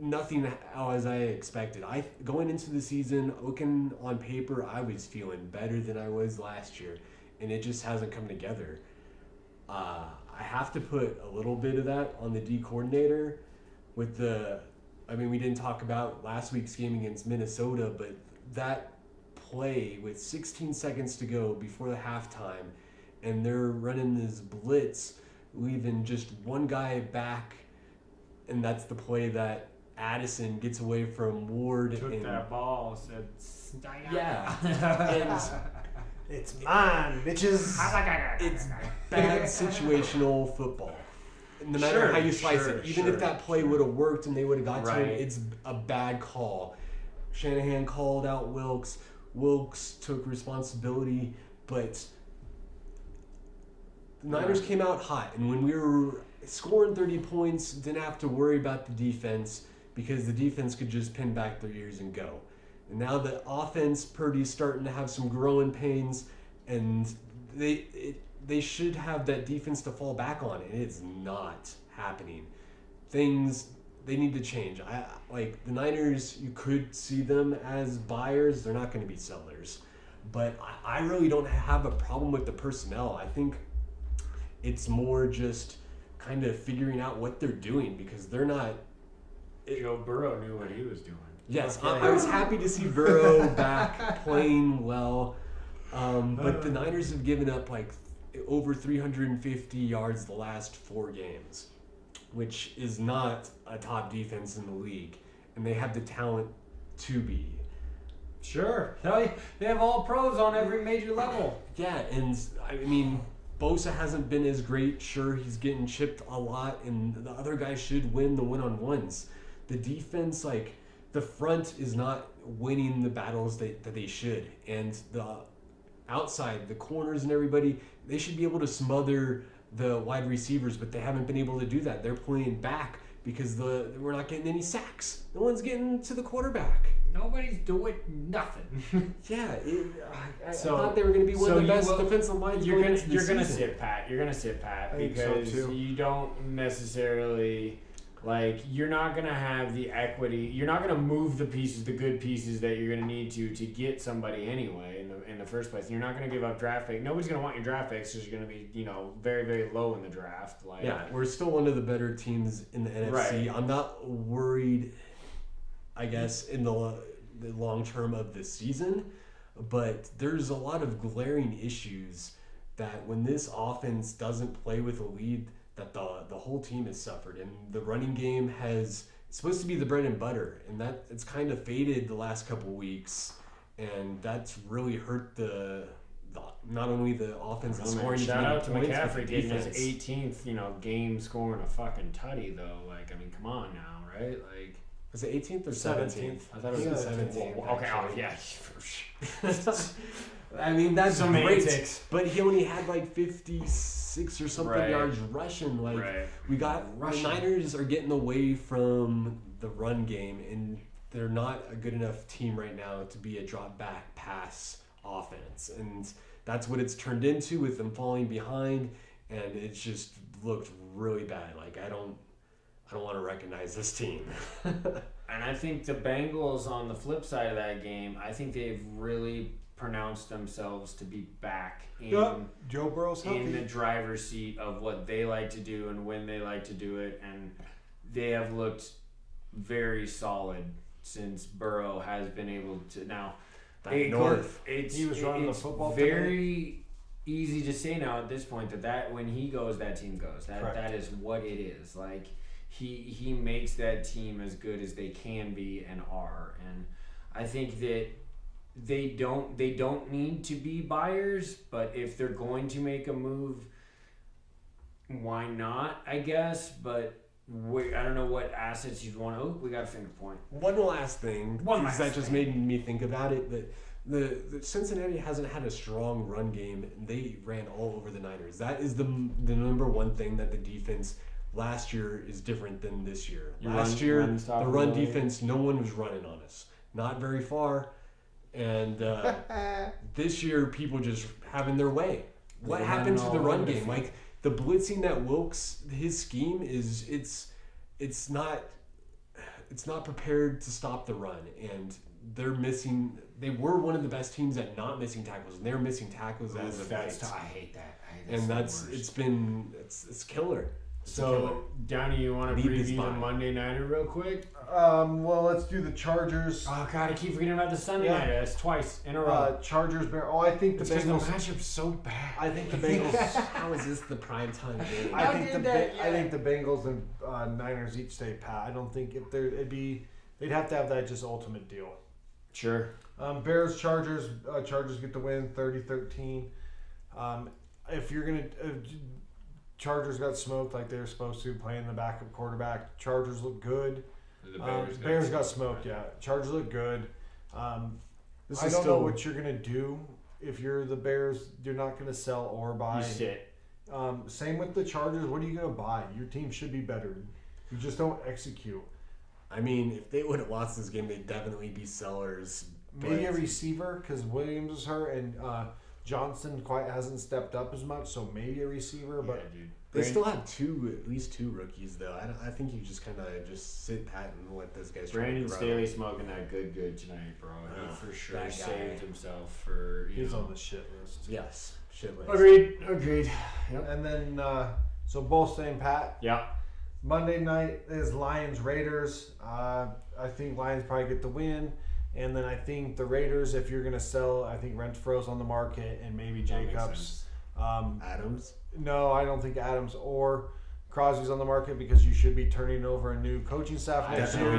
nothing as I expected. Going into the season, looking on paper, I was feeling better than I was last year, and it just hasn't come together. I have to put a little bit of that on the D coordinator with we didn't talk about last week's game against Minnesota, but that play with 16 seconds to go before the halftime, and they're running this blitz, leaving just one guy back, and that's the play that Addison gets away from Ward. Took that ball, said, yeah. And it's mine, bitches. It's bad situational football. No matter how you slice it, even if that play would have worked and they would have got to him, it's a bad call. Shanahan called out Wilkes. Wilkes took responsibility, but the Niners came out hot. And when we were scoring 30 points, didn't have to worry about the defense because the defense could just pin back their ears and go. And now the offense, Purdy's starting to have some growing pains, and they should have that defense to fall back on, and it's not happening. Things, they need to change. Like the Niners, you could see them as buyers. They're not going to be sellers. But I really don't have a problem with the personnel. I think it's more just kind of figuring out what they're doing because they're not... Joe Burrow knew what he was doing. Yes, I was happy to see Burrow back playing well. But the Niners have given up like over 350 yards the last 4 games, which is not a top defense in the league. And they have the talent to be. Sure. They have all pros on every major level. Yeah, and I mean, Bosa hasn't been as great. Sure, he's getting chipped a lot, and the other guys should win the one-on-ones. The defense, like, the front is not winning the battles that they should. And the outside, the corners and everybody, they should be able to smother the wide receivers, but they haven't been able to do that. They're playing back because we're not getting any sacks. No one's getting to the quarterback. Nobody's doing nothing. Yeah, I thought they were going to be one of the best defensive lines. You're going to sit pat. You're going to sit pat because you don't necessarily... Like, you're not going to have the equity. You're not going to move the pieces, the good pieces that you're going to need to get somebody anyway in the first place. You're not going to give up draft picks. Nobody's going to want your draft picks because you're going to be, very, very low in the draft. Like, yeah, we're still one of the better teams in the NFC. Right. I'm not worried, I guess, in the long term of this season, but there's a lot of glaring issues that when this offense doesn't play with a lead, that the whole team has suffered, and the running game it's supposed to be the bread and butter, and that it's kind of faded the last couple weeks, and that's really hurt the not only the offense and scoring. Shout out to McCaffrey getting his 18th game scoring a fucking tutty though. Like, I mean, come on now, right? Like, was it 18th or 17th? I thought it was 17th. Okay, oh yeah. I mean, that's semantics. Great, but he only had like 56 or something yards rushing. Like, we got the Niners are getting away from the run game, and they're not a good enough team right now to be a drop back pass offense, and that's what it's turned into with them falling behind, and it's just looked really bad. Like, I don't want to recognize this team. And I think the Bengals, on the flip side of that game, I think they've really pronounced themselves to be back in Joe Burrow's healthy. In the driver's seat of what they like to do and when they like to do it, and they have looked very solid since Burrow has been able to. Now, he was running the football. Very easy to say now at this point that when he goes, that team goes. That is what it is. Like, he makes that team as good as they can be and are. And I think that they don't need to be buyers, but if they're going to make a move, why not, I guess. But I don't know what assets you'd want to. Oh, we got a finger point. One last thing. That just made me think about it. That the Cincinnati hasn't had a strong run game. They ran all over the Niners. That is the number one thing that the defense last year is different than this year. Last year, the run defense, no one was running on us. Not very far. And this year, people just having their way. What happened to the run game? Like, the blitzing that Wilkes, his scheme is it's not prepared to stop the run, and they're missing. They were one of the best teams at not missing tackles, and they're missing tackles as of late. I hate that. It's killer. So, Downey, you want to preview the Monday Nighter real quick? Well, let's do the Chargers. Oh, God, I keep forgetting about the Sunday Nighter. That's twice in a row. Chargers, Bears. Oh, I think the Bengals. The matchup's so bad. I think the Bengals. How is this the primetime game? I think the Bengals and Niners each stay pat. I don't think if there they'd have to have that just ultimate deal. Sure. Bears, Chargers. Chargers get the win, 30-13. If you're gonna. Chargers got smoked like they were supposed to, playing the backup quarterback. Chargers look good. The Bears got smoked, yeah. Chargers look good. I don't know what you're going to do if you're the Bears. You're not going to sell or buy. You sit. Same with the Chargers. What are you going to buy? Your team should be better. You just don't execute. I mean, if they would have lost this game, they'd definitely be sellers. Maybe a receiver, because Williams is hurt, and Johnson quite hasn't stepped up as much, so maybe a receiver. But dude. They still have at least two rookies, though. I think you just kind of sit pat and let those guys. Brandon Staley smoking that good tonight, bro. He for sure saved himself for. He's on the shit list. Yes, shit list. Agreed. Yep. And then so both staying pat. Yeah. Monday night is Lions Raiders. I think Lions probably get the win. And then I think the Raiders, if you're going to sell, I think Renfro's on the market and maybe Jacobs. Adams? No, I don't think Adams or Crosby's on the market because you should be turning over a new coaching staff next year.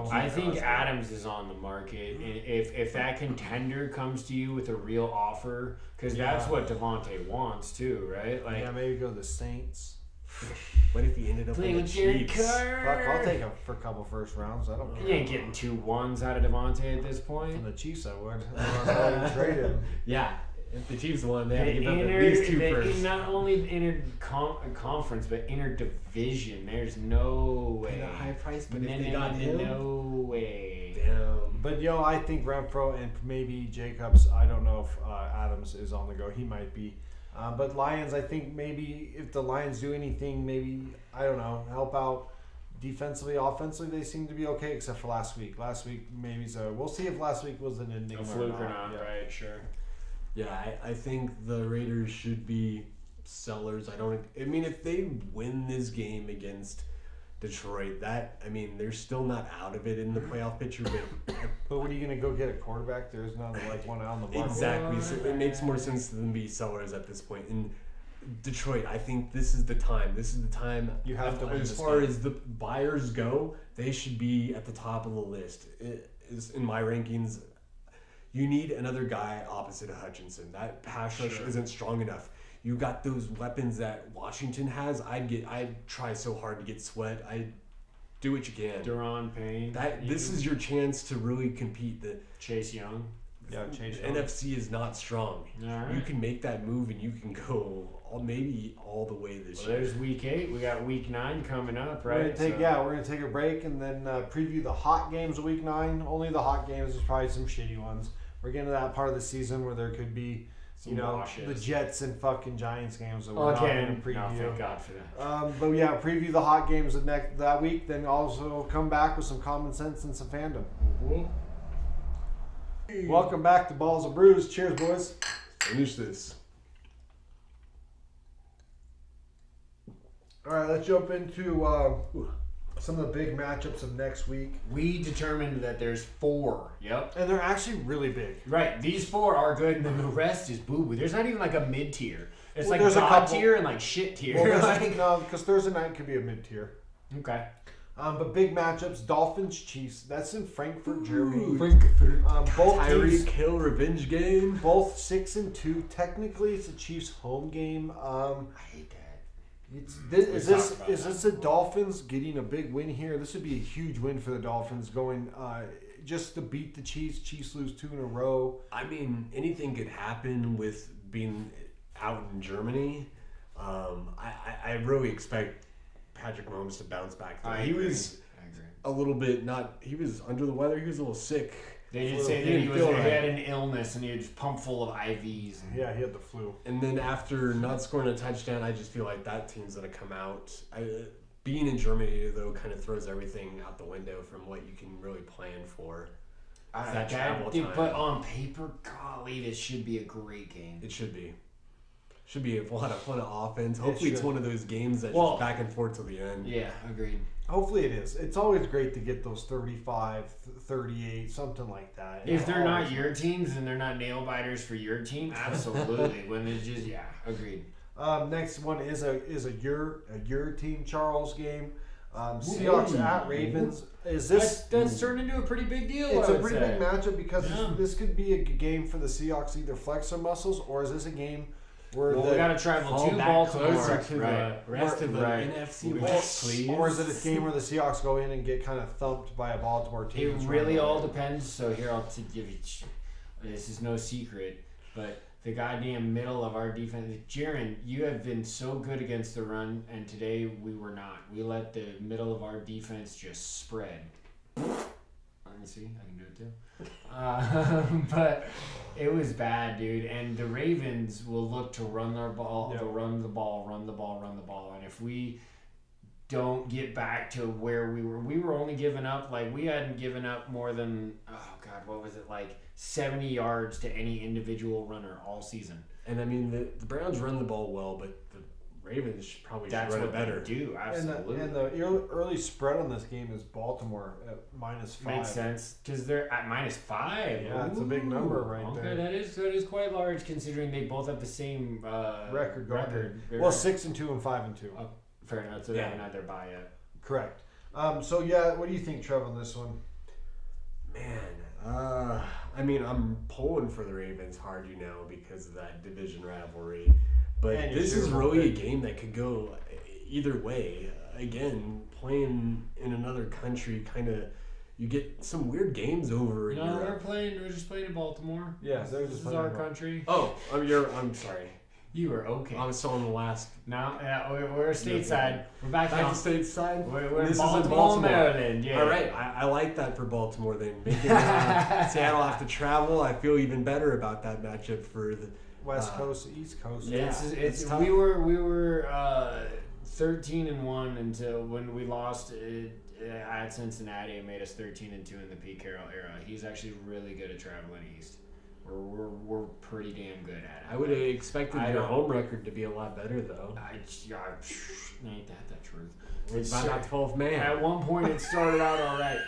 I think Adams is on the market. If that contender comes to you with a real offer, because that's what Devontae wants too, right? Like, maybe go to the Saints. What if he ended up playing with the Chiefs? Fuck, I'll take him for a couple first rounds. I don't care. You ain't getting 2 1s out of Devontae at this point. From the Chiefs, I would. I trade him. Yeah. If the Chiefs won, they had to give up at least 2 firsts. Not only entered conference, but entered division. There's no way. Paid a high price, but if they got him, no way. Damn. But I think Renfro and maybe Jacobs. I don't know if Adams is on the go. He might be. But Lions, I think maybe if the Lions do anything, maybe, I don't know, help out defensively, offensively, they seem to be okay except for last week. Last week, maybe so. We'll see if last week was an enigma a fluke or not. Right, sure. Yeah, I think the Raiders should be sellers. I mean, if they win this game against Detroit, they're still not out of it in the playoff picture. But what are you going to go get a quarterback? There's not one out on the market. Exactly. So it makes more sense to them be sellers at this point. In Detroit, I think this is the time. You have to win as far as the buyers go, they should be at the top of the list. It is in my rankings. You need another guy opposite of Hutchinson. That pass rush isn't strong enough. You got those weapons that Washington has. I'd try so hard to get Sweat. I'd do what you can. Daron Payne. This is your chance to really compete. The Chase Young. Yeah, Chase Young. NFC is not strong. Right. You can make that move and you can go maybe all the way this year. There's week 8. We got week 9 coming up, right? We're going to take a break and then preview the hot games of week 9. Only the hot games. There's probably some shitty ones. We're getting to that part of the season where there could be the Jets and fucking Giants games that we're not going to preview. No, thank God for that. But preview the hot games that week. Then also come back with some common sense and some fandom. Mm-hmm. Welcome back to Balls and Brews. Cheers, boys. Finish this. All right, let's jump into some of the big matchups of next week. We determined that there's 4. Yep. And they're actually really big. Right. These 4 are good, and then the rest is boo-boo. There's not even like a mid-tier. It's like there's God tier and like shit tier. Well, no, because Thursday night could be a mid-tier. Okay. But big matchups: Dolphins, Chiefs. That's in Frankfurt, Germany. Frankfurt. Both teams, Tyreek Hill revenge game. both 6-2. Technically, it's a Chiefs home game. I hate that. Is this the Dolphins getting a big win here? This would be a huge win for the Dolphins, going just to beat the Chiefs. Chiefs lose 2 in a row. I mean, anything could happen with being out in Germany. I really expect Patrick Mahomes to bounce back. He was a little bit he was under the weather. He was a little sick. They did say that he had an illness and he was pumped full of IVs. Yeah, he had the flu. And then after not scoring a touchdown, I just feel like that team's going to come out. Being in Germany, though, kind of throws everything out the window from what you can really plan for. That travel time. But on paper, golly, this should be a great game. It should be. Should be a lot of fun offense. Hopefully it's one of those games that's just back and forth to the end. Yeah, agreed. Hopefully it is. It's always great to get those 35, 38, something like that. If they're not your teams and they're not nail biters for your team, absolutely. When it's just agreed. Next one is your team, Charles game. Seahawks at Ravens. Is this that's turned into a pretty big deal? It's a pretty big matchup because this could be a game for the Seahawks to either flex their muscles, or is this a game where we got to travel to Baltimore closer to the rest of the NFC West, please? Or is it a game where the Seahawks go in and get kind of thumped by a Baltimore team? It really all depends. So here I'll give you. This is no secret, but the goddamn middle of our defense. Jaron, you have been so good against the run, and today we were not. We let the middle of our defense just spread. Let me see. I can do it too. But it was bad, dude. And the Ravens will look to run their ball. They'll run the ball. And if we don't get back to where we were only giving up, like we hadn't given up more than, what was it, like 70 yards to any individual runner all season. And I mean, the Browns run the ball well, but the Ravens should run it better. They do, absolutely. And the early spread on this game is Baltimore at -5. Makes sense, because they're at -5. Yeah, it's a big number there. That is quite large considering they both have the same record. Well, 6-2 and 5-2. Fair enough. So they haven't had their bye yet. Correct. What do you think, Trev, on this one? Man, I mean, I'm pulling for the Ravens hard, because of that division rivalry. But this is really a game that could go either way. Again, playing in another country, you get some weird games over in Europe. We're just playing in Baltimore. Yeah, this is our country. Oh, I'm sorry. You were okay. I was still on the last. No, we're stateside. We're back to stateside. We're in Baltimore, Maryland. Yeah. All right, I like that for Baltimore. Then making Seattle have to travel, I feel even better about that matchup for the West Coast, East Coast. Yeah, it's tough. We were 13-1 until when we lost at Cincinnati. It made us 13-2 in the Pete Carroll era. He's actually really good at traveling east. We're pretty damn good at it. I would have expected your home record to be a lot better, though. Ain't that the truth? It's about 12 man. At one point, it started out all right.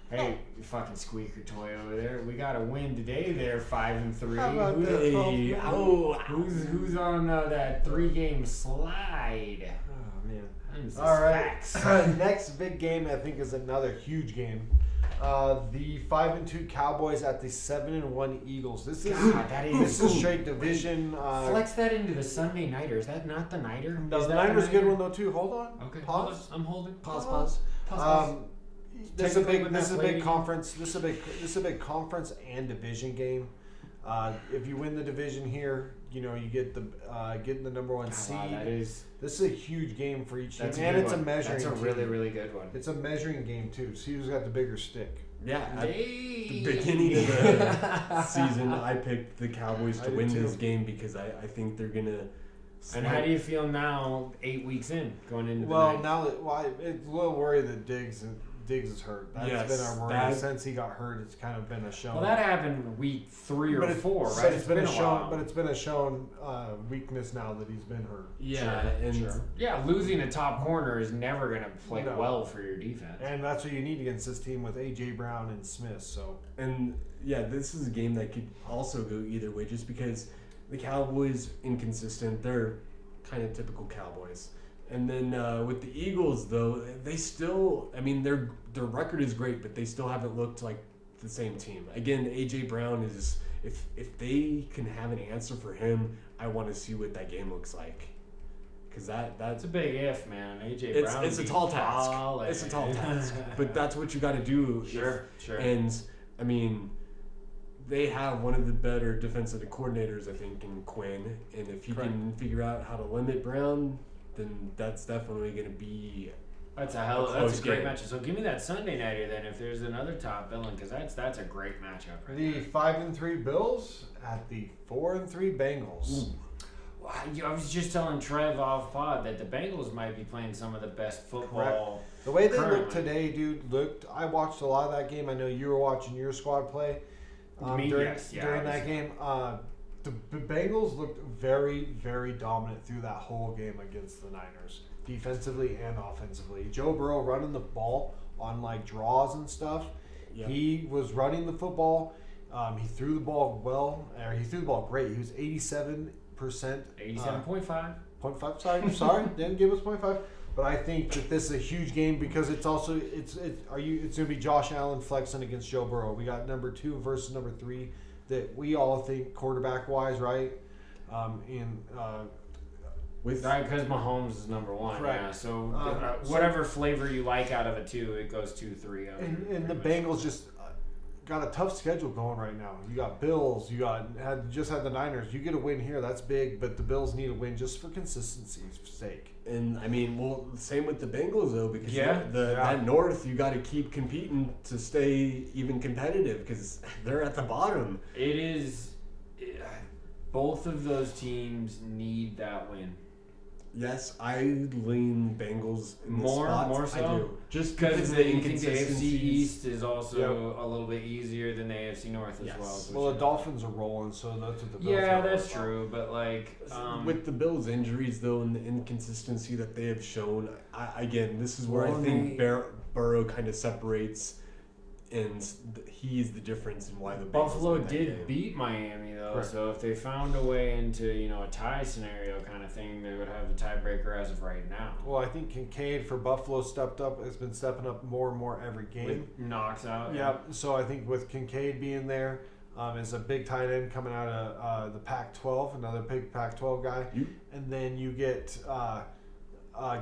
Hey, you fucking squeaker toy over there. We got a win today. There, 5-3. How about that? Who's on that 3-game slide? Oh man! All right. Next big game, I think, is another huge game. The 5-2 Cowboys at the 7-1 Eagles. This is straight division. Flex that into the Sunday Nighter. Is that not the Nighter? No, the Nighter's a good one though too. Hold on. Okay. Pause. I'm holding. Pause. This is a big conference. This is a big conference and division game. If you win the division here, you get the getting the number 1 seed. Wow, this is a huge game for each team, and it's a measuring. That's a really, really good one. It's a measuring game too. See who's got the bigger stick. Yeah, at the beginning of the season, I picked the Cowboys to win this game because I think they're gonna. And how do you feel now, 8 weeks in, going into the night? Now that it's a little worry that Diggs is hurt. That's been our worry since he got hurt. It's kind of been a show. Well, that happened week 3 or 4, right? It's been a show, but it's been a shown weakness now that he's been hurt. Yeah, yeah, losing a top corner is never going to play well for your defense. And that's what you need against this team with AJ Brown and Smith. This is a game that could also go either way, just because the Cowboys inconsistent. They're kind of typical Cowboys. And then with the Eagles, though, they still, I mean, their record is great, but they still haven't looked like the same team. Again, A.J. Brown is, if they can have an answer for him, I want to see what that game looks like. Because that's a big if, man. A.J. Brown. It's a tall task. It's a tall task. But that's what you got to do. Sure. And, I mean, they have one of the better defensive coordinators, I think, in Quinn. And if he can figure out how to limit Brown, then that's definitely going to be that's a great matchup. So give me that Sunday nighter then, if there's another top billing, because that's a great matchup. Right the 5-3 Bills at the 4-3 Bengals. Ooh. Well, I was just telling Trev off pod that the Bengals might be playing some of the best football. Correct. The way they looked today, dude. I watched a lot of that game. I know you were watching your squad play during that game. The Bengals looked very, very dominant through that whole game against the Niners, defensively and offensively. Joe Burrow running the ball on like draws and stuff. Yep. He was running the football. He threw the ball he threw the ball great. He was 87%. 87.5. Sorry, didn't give us 0.5. But I think that this is a huge game because it's also it's going to be Josh Allen flexing against Joe Burrow. We got number 2 versus number 3 that we all think quarterback wise, right? Because Mahomes is number 1. Correct. Yeah. So whatever flavor you like out of the 2, it goes 2-3. And the Bengals just got a tough schedule going right now. You got Bills. You just had the Niners. You get a win here, that's big. But the Bills need a win just for consistency's sake. And I mean, same with the Bengals though, because that North, you got to keep competing to stay even competitive because they're at the bottom. It is. Both of those teams need that win. Yes, I lean Bengals in more so. I do. Just because the AFC East is also a little bit easier than the AFC North as well. Well, the Dolphins are rolling, so that's what the Bills are. That's true. But with the Bills' injuries though, and the inconsistency that they have shown, this is where I think Burrow kind of separates. And he's the difference in why the Buffalo did beat Miami though. Correct. So if they found a way into a tie scenario kind of thing, they would have the tiebreaker as of right now. Well, I think Kincaid for Buffalo has been stepping up more and more every game. With knocks out. Yeah. So I think with Kincaid being there, is a big tight end coming out of the Pac-12, another big Pac-12 guy, and then you get.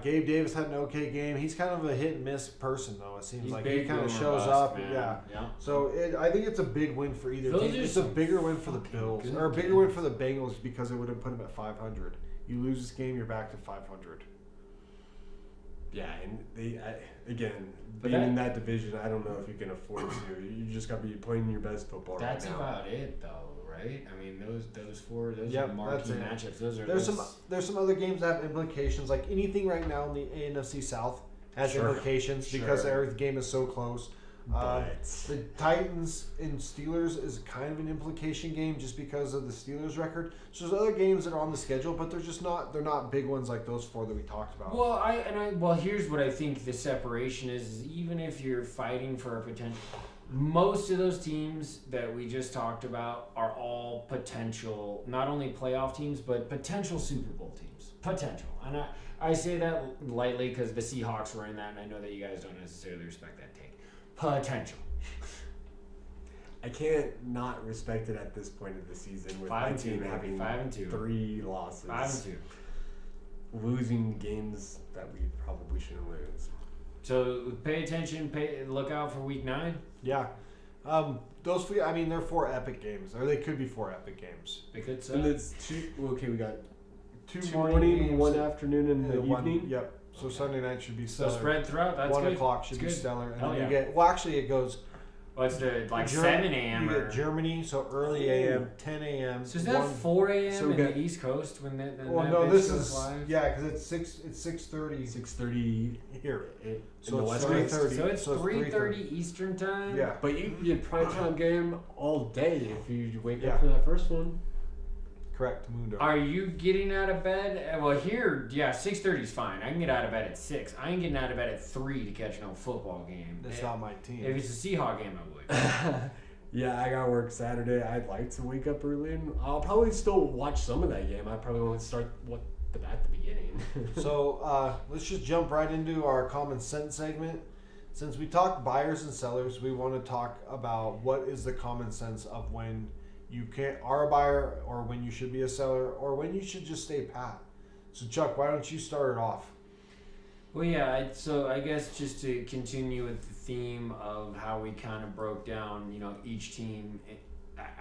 Gabe Davis had an okay game. He's kind of a hit and miss person, though. It seems like he kind of shows up. Man. Yeah. So I think it's a big win for either team. It's a bigger win for the Bills or a bigger win for the Bengals because it would have put them at 500. You lose this game, you're back to 500. Yeah, and being in that division, I don't know if you can afford to. You just got to be playing your best football. That's right now. about it, though. Right? I mean, those four are marquee matchups. There's some other games that have implications. Like anything right now in the NFC South has implications because every game is so close. The Titans and Steelers is kind of an implication game just because of the Steelers record. So there's other games that are on the schedule, but they're not big ones like those 4 that we talked about. Well, here's what I think the separation is even if you're fighting for a potential. Most of those teams that we just talked about are all potential, not only playoff teams, but potential Super Bowl teams. Potential. And I say that lightly because the Seahawks were in that, and I know that you guys don't necessarily respect that take. Potential. I can't not respect it at this point of the season with my team having 5-2. 3 losses. 5-2. Losing games that we probably shouldn't lose. So pay attention. Look out for Week 9. Yeah, those 3. I mean, they're 4 epic games, or they could be 4 epic games. They could. And it's 2. Okay, we got 2 morning, 1 afternoon, and the evening. Yep. So Sunday night should be stellar. So spread throughout. That's 1 good. o'clock should be stellar, and then you get. Well, actually, it goes. Well, it's 7 a.m. You get Germany, so early a.m., 10 a.m. So is that 4 a.m. in the East Coast when that? This is live? Because it's 6:30. 6:30 here. So it's 3:30. So it's 3:30 Eastern time. Yeah, but you get primetime game all day if you wake up for that first one. Correct, Mundo. Are you getting out of bed? Well, here, 6:30 is fine. I can get out of bed at 6. I ain't getting out of bed at 3 to catch no football game. That's not my team. If it's a Seahawks game, I would. Yeah, I got work Saturday. I'd like to wake up early, and I'll probably still watch some of that game. I probably won't start at the beginning. So let's just jump right into our common sense segment. Since we talk buyers and sellers, we want to talk about what is the common sense of when you are a buyer, or when you should be a seller, or when you should just stay pat. So Chuck, why don't you start it off? Well, yeah. So I guess just to continue with the theme of how we kind of broke down, each team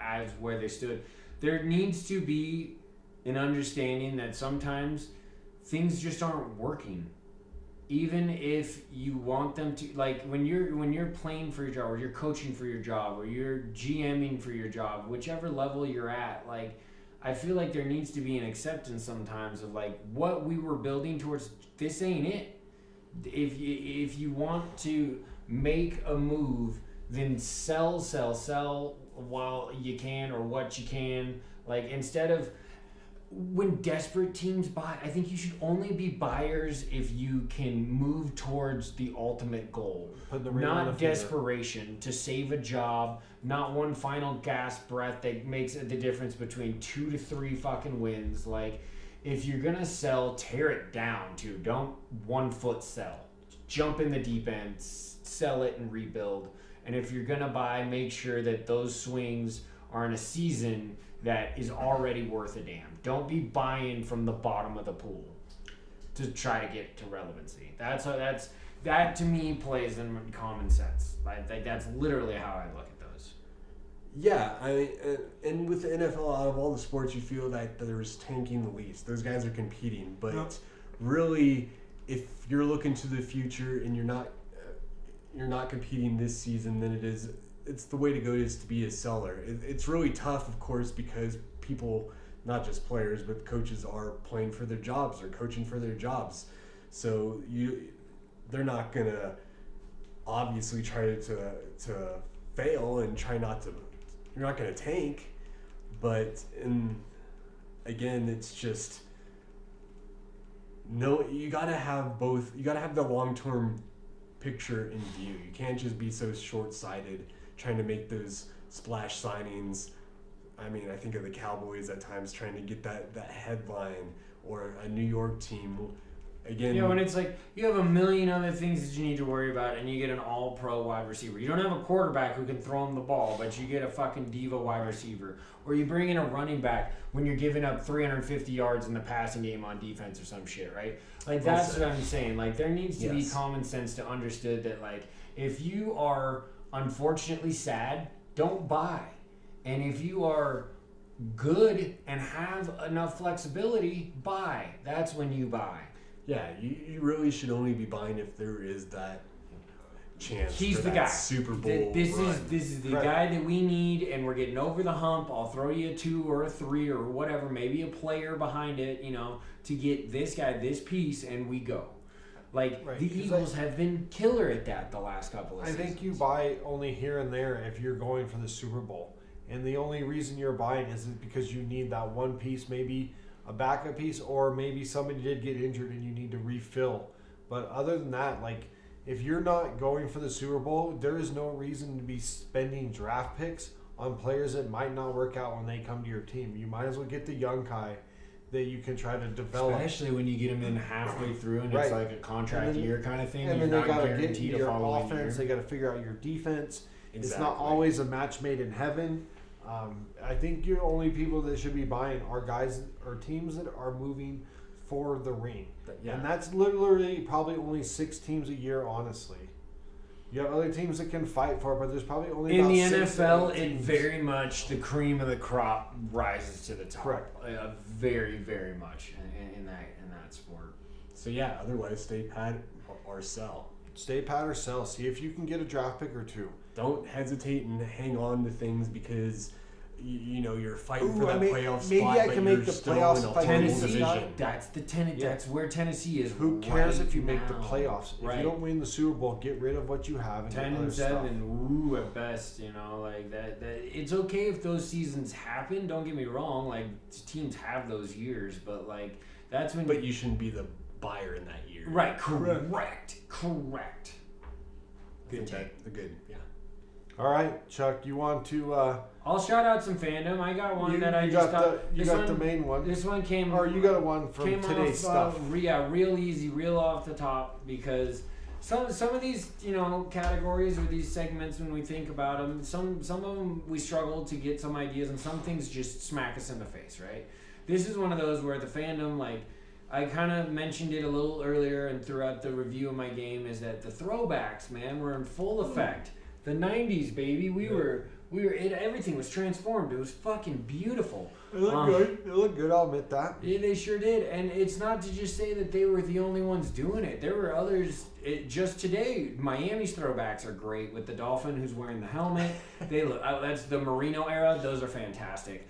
as where they stood. There needs to be an understanding that sometimes things just aren't working. Even if you want them to, like when you're playing for your job, or you're coaching for your job, or you're GMing for your job, whichever level you're at, like I feel like there needs to be an acceptance sometimes of like what we were building towards. This ain't it. If you want to make a move, then sell while you can, or what you can. Like instead of when desperate teams buy, I think you should only be buyers if you can move towards the ultimate goal. Not desperation to save a job, not one final gasp breath that makes the difference between 2 to 3 fucking wins. Like, if you're gonna sell, tear it down too. Don't 1 foot sell. Jump in the deep end, sell it and rebuild. And if you're gonna buy, make sure that those swings are in a season that is already worth a damn. Don't be buying from the bottom of the pool to try to get to relevancy. That to me plays in common sense. Like that's literally how I look at those. Yeah, I mean, and with the NFL, out of all the sports, you feel that there's tanking the least. Those guys are competing, but really, if you're looking to the future and you're not competing this season, then it's the way to go is to be a seller. It's really tough, of course, because people, not just players, but coaches are playing for their jobs or coaching for their jobs. So they're not gonna obviously try to fail and try not to. You're not gonna tank, but again, it's just you gotta have both. You gotta have the long-term picture in view. You can't just be so short-sighted trying to make those splash signings. I mean, I think of the Cowboys at times trying to get that headline, or a New York team. Again, when it's like you have a million other things that you need to worry about, and you get an all-pro wide receiver. You don't have a quarterback who can throw him the ball, but you get a fucking diva wide receiver. Or you bring in a running back when you're giving up 350 yards in the passing game on defense or some shit, right? Like, that's what I'm saying. Like, there needs to be common sense to understood that, like, if you are unfortunately sad, don't buy. And if you are good and have enough flexibility, buy. That's when you buy. Yeah, you really should only be buying if there is that chance. He's for the that guy. Super Bowl. This is the guy that we need, and we're getting over the hump. I'll throw you a 2 or a 3 or whatever, maybe a player behind it, to get this guy this piece, and we go. Like, the Eagles have been killer at that the last couple of seasons. I think you buy only here and there if you're going for the Super Bowl. And the only reason you're buying is because you need that one piece, maybe a backup piece, or maybe somebody did get injured and you need to refill. But other than that, like, if you're not going for the Super Bowl, there is no reason to be spending draft picks on players that might not work out when they come to your team. You might as well get the young guy that you can try to develop. Especially when you get them in halfway through and it's like a contract year kind of thing. And then they got to get your your offense. They got to figure out your defense. Exactly. It's not always a match made in heaven. I think your only people that should be buying are guys or teams that are moving for the ring. Yeah. And that's literally probably only 6 teams a year, honestly. You have other teams that can fight for it, but there's probably only in about the 6 NFL, it teams. Very much the cream of the crop rises to the top. Correct. Very, very much in that sport. So yeah, otherwise stay pat or sell. Stay pat or sell. See if you can get a draft pick or 2. Don't hesitate and hang on to things because you're fighting for that playoff spot. Maybe I but can you're make the still playoffs in a if I horrible win the division. That's where Tennessee is. Who cares if you make the now. playoffs? If Right. you don't win the Super Bowl, get rid of what you have and 10 get other and stuff. 7, at best, like that. It's okay if those seasons happen. Don't get me wrong. Like, teams have those years, but like that's when. But you shouldn't be the buyer in that year. Right. Correct. Good. Yeah. All right, Chuck, you want to... I'll shout out some Fandom. I got one that I you just got thought... You got the main one. This one came... Or you got one from today's stuff. Real easy, real off the top, because some of these, categories or these segments, when we think about them, some of them we struggle to get some ideas, and some things just smack us in the face, right? This is one of those where the Fandom, I kind of mentioned it a little earlier and throughout the review of my game, is that the throwbacks, man, were in full effect. The 90s, baby. Everything was transformed. It was fucking beautiful. It looked good. It looked good, I'll admit that. Yeah, they sure did. And it's not to just say that they were the only ones doing it. There were others. Just today, Miami's throwbacks are great with the Dolphin who's wearing the helmet. They look. That's the Marino era. Those are fantastic.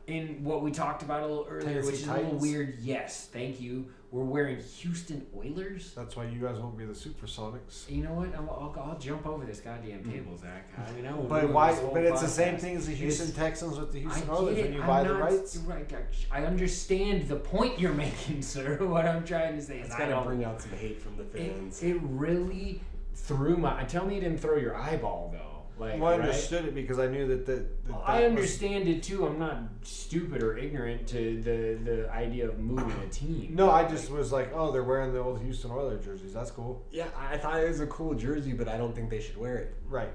In what we talked about a little earlier, Tennessee which is Titans. a little weird. Yes, thank you. We're wearing Houston Oilers. That's why you guys won't be the Supersonics. You know what? I'll jump over this goddamn table, Zach. I mean, but why? But it's the same thing as the Houston Texans with the Houston Oilers when you buy the rights. Right, I understand the point you're making, sir. What I'm trying to say is it's got to bring out some hate from the fans. It really threw my... Tell me it didn't throw your eyeball, though. I understood it because I knew that I understand it too. I'm not stupid or ignorant to the idea of moving a team. No, I just was like, oh, they're wearing the old Houston Oilers jerseys. That's cool. Yeah, I thought it was a cool jersey, but I don't think they should wear it. Right.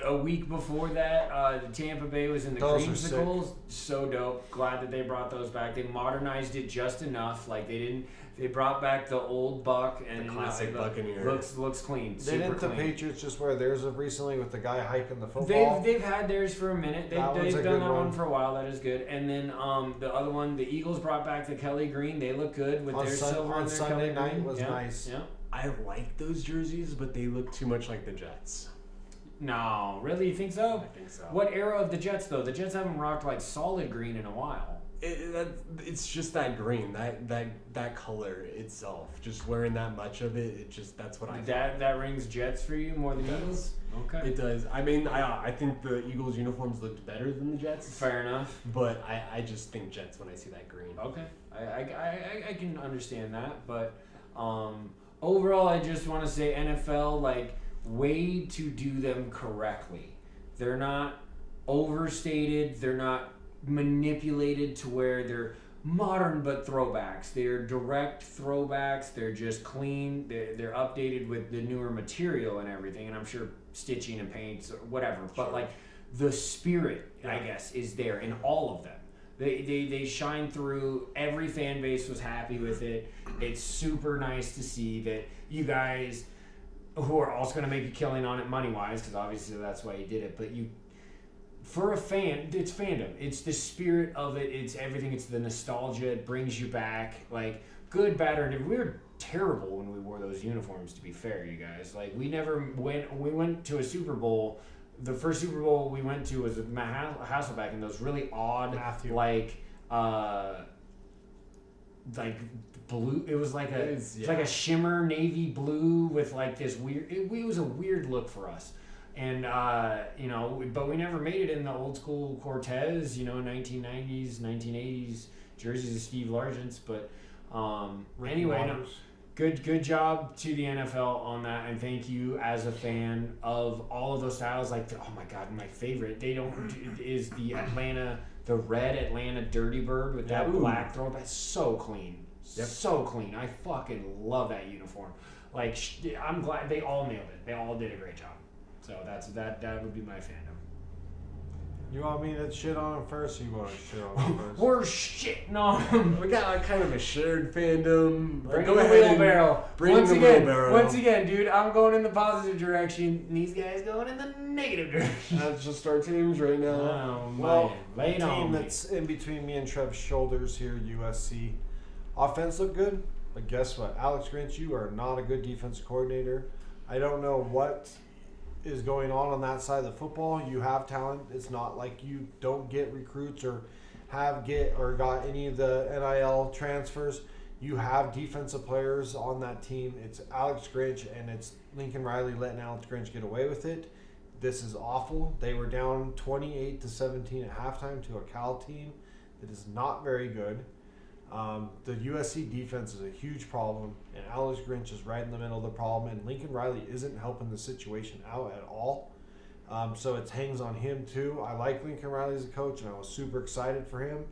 A week before that, the Tampa Bay was in the creamsicles. So dope. Glad that they brought those back. They modernized it just enough. They brought back the old buck and the classic Buccaneer. Looks clean. Didn't the Patriots just wear theirs recently with the guy hiking the football? They've had theirs for a minute. They've done that one for a while. That is good. And then the other one, the Eagles brought back the Kelly green. They look good with their silver on and their Sunday Kelly night green. was nice. Yeah. I like those jerseys, but they look too much like the Jets. No, really? You think so? I think so. What era of the Jets though? The Jets haven't rocked solid green in a while. It's just that green, that color itself. Just wearing that much of it, that's what I. That rings Jets for you more than Eagles. Okay. It does. I mean, I think the Eagles uniforms looked better than the Jets. Fair enough. But I just think Jets when I see that green. Okay. I can understand that, but overall, I just want to say NFL way to do them correctly. They're not overstated. They're not manipulated to where they're modern but throwbacks. They're direct throwbacks. They're just clean. They're updated with the newer material and everything. And I'm sure stitching and paints or whatever. Sure. But the spirit, I guess, is there in all of them. They shine through. Every fan base was happy with it. It's super nice to see that you guys, who are also going to make a killing on it money-wise, because obviously that's why you did it, but for a fan, it's fandom. It's the spirit of it. It's everything. It's the nostalgia. It brings you back. Good, bad, or different. We were terrible when we wore those uniforms, to be fair, you guys. We never went. We went to a Super Bowl. The first Super Bowl we went to was with Matt Hasselbeck, and those really odd, blue. It was like a shimmer navy blue with this weird. It was a weird look for us. And, but we never made it in the old school Cortez, 1990s, 1980s jerseys of Steve Largent's. But anyway, good job to the NFL on that. And thank you as a fan of all of those styles. Oh, my God, my favorite. Is the red Atlanta Dirty Bird with that black throw. That's so clean. Yep. So clean. I fucking love that uniform. I'm glad they all nailed it. They all did a great job. So that would be my fandom. You want me to shit on him first, or you want to shit on him first? We're shitting on him. We got kind of a shared fandom. Bring the wheelbarrow. Once again, dude, I'm going in the positive direction, and these guys going in the negative direction. That's just our teams right now. The team that's in between me and Trev's shoulders here, USC. Offense looked good, but guess what? Alex Grinch, you are not a good defense coordinator. I don't know what is going on that side of the football. You have talent. It's not like you don't get recruits or got any of the NIL transfers. You have defensive players on that team. It's Alex Grinch and it's Lincoln Riley letting Alex Grinch get away with it. This is awful. They were down 28-17 at halftime to a Cal team that is not very good. The USC defense is a huge problem, and Alex Grinch is right in the middle of the problem, and Lincoln Riley isn't helping the situation out at all. So it hangs on him too. I like Lincoln Riley as a coach, and I was super excited for him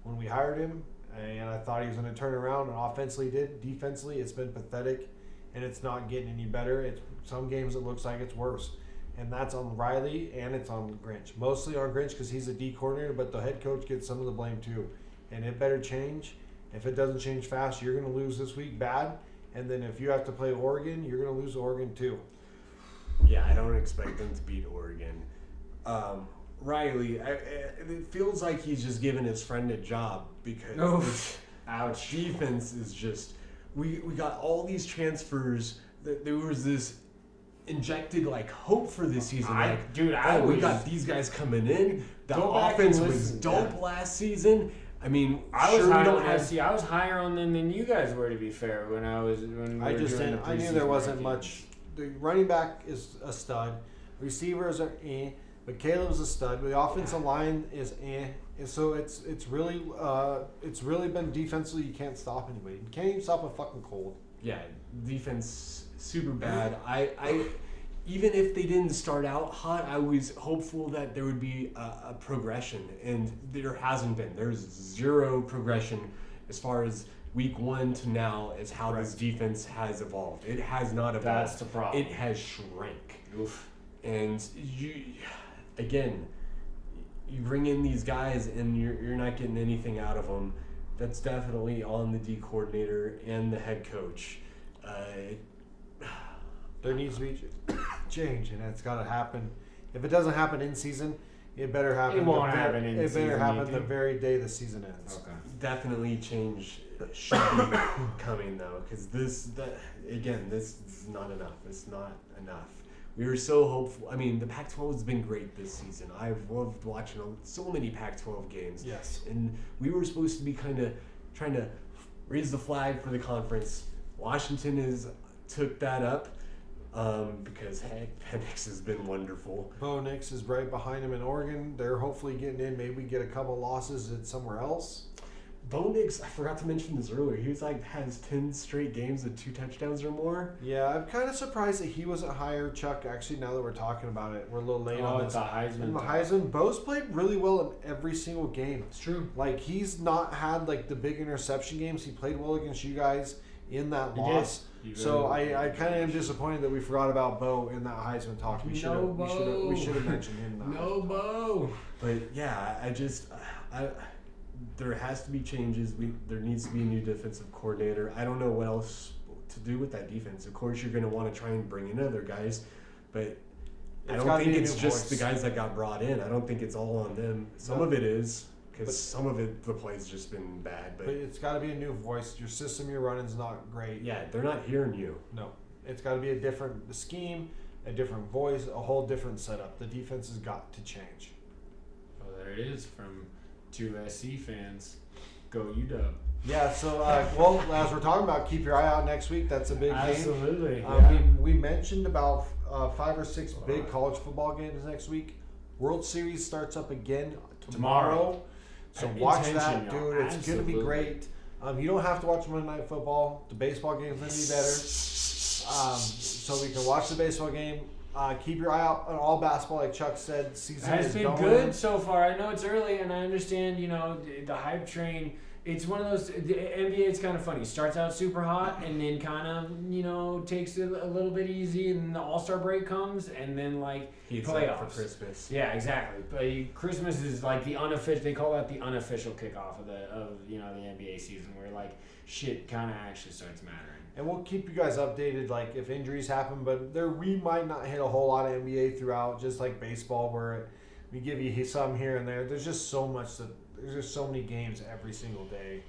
when we hired him. And I thought he was going to turn around, and offensively he did. Defensively, it's been pathetic, and it's not getting any better. It's some games it looks like it's worse. And that's on Riley, and it's on Grinch. Mostly on Grinch because he's a D coordinator, but the head coach gets some of the blame too. And it better change. If it doesn't change fast, you're going to lose this week bad. And then if you have to play Oregon, you're going to lose Oregon too. Yeah, I don't expect them to beat Oregon. Riley, it feels like he's just giving his friend a job because ouch. Defense is just we got all these transfers. There was this injected like hope for this season. We got these guys coming in. The offense was dope last season. I mean, I was higher on them than you guys were, to be fair. I knew there wasn't much. The running back is a stud. Receivers are but Caleb's a stud. The offensive line is And so it's really been defensively. You can't stop anybody. You can't even stop a fucking cold. Yeah, defense super bad. I even if they didn't start out hot, I was hopeful that there would be a progression, and there hasn't been. There's zero progression as far as week 1 to now as how this defense has evolved. It has not evolved. That's the problem. It has shrank. Oof. And you bring in these guys and you're not getting anything out of them. That's definitely on the D coordinator and the head coach. There needs to be change, and it's got to happen. If it doesn't happen in season, it better happen. It won't happen in season. It better happen the very day the season ends. Okay. Definitely change should be coming though, because this is not enough. It's not enough. We were so hopeful. I mean, the Pac-12 has been great this season. I've loved watching so many Pac-12 games. Yes. And we were supposed to be kind of trying to raise the flag for the conference. Washington took that up because Penix has been wonderful. Bo Nix is right behind him in Oregon. They're hopefully getting in. Maybe get a couple losses at somewhere else. Bo Nix, I forgot to mention this earlier. He has 10 straight games with 2 touchdowns or more. Yeah, I'm kind of surprised that he wasn't higher, Chuck. Actually, now that we're talking about it, we're a little late on this. The Heisman. And the Heisman, Bo's played really well in every single game. It's true. Like, he's not had like the big interception games. He played well against you guys in that loss. So I kind of am disappointed that we forgot about Bo in that Heisman talk. We should have mentioned him. No Bo. But yeah, there has to be changes. There needs to be a new defensive coordinator. I don't know what else to do with that defense. Of course, you're going to want to try and bring in other guys, but I don't think it's just the guys that got brought in. I don't think it's all on them. Some of it is, because some of it, the play's just been bad. But it's got to be a new voice. Your system you're running is not great. Yeah, they're not hearing you. No. It's got to be a different scheme, a different voice, a whole different setup. The defense has got to change. Well, there it is from 2 SC fans. Go UW. Yeah, so, well, as we're talking about, keep your eye out next week. That's a big game. Absolutely. We mentioned about 5 or 6 big college football games next week. World Series starts up again tomorrow. So watch that, dude. It's going to be great. You don't have to watch Monday Night Football. The baseball game's going to be better. So we can watch the baseball game. Keep your eye out on all basketball, like Chuck said. Season has been good so far. I know it's early, and I understand, the hype train. It's one of those. The NBA, it's kind of funny. Starts out super hot, and then kind of, takes it a little bit easy, and the All-Star break comes, and then heats playoffs up for Christmas. Yeah, exactly. But Christmas is like the unofficial. They call that the unofficial kickoff of the NBA season, where shit kind of actually starts mattering. And we'll keep you guys updated, if injuries happen. But we might not hit a whole lot of NBA throughout, just like baseball, where we give you some here and there. There's just so much there's just so many games every single day.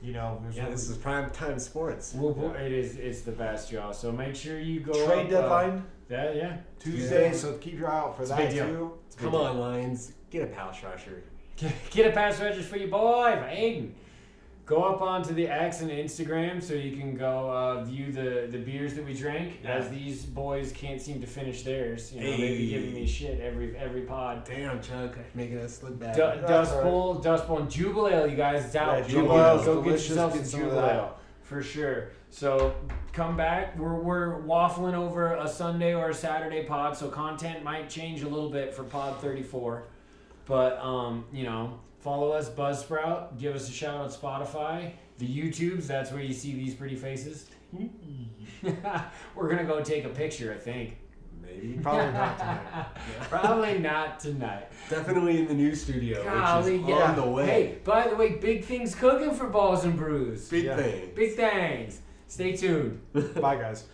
This is prime time sports. It is. It's the best, y'all. So make sure you go. Trade deadline. Yeah. Tuesday. So keep your eye out for that too. Come on, Lions. Get a pass rusher. Get a pass rusher for your boy, for Aiden. Go up onto the X and Instagram so you can go view the beers that we drank, as these boys can't seem to finish theirs. They be giving me shit every pod. Damn, Chuck, making us look bad. Dust Bowl, and Jubile Ale, you guys. It's out. Jubile Ale. Go get yourself some Jubile Ale. For sure. So come back. We're waffling over a Sunday or a Saturday pod, so content might change a little bit for pod 34. But follow us, Buzzsprout. Give us a shout out Spotify. The YouTubes, that's where you see these pretty faces. We're gonna go take a picture, I think. Maybe. Probably not tonight. Probably not tonight. Definitely in the new studio, Golly, which is on the way. Hey, by the way, big things cooking for Balls and Brews. Big thing. Big things. Stay tuned. Bye, guys.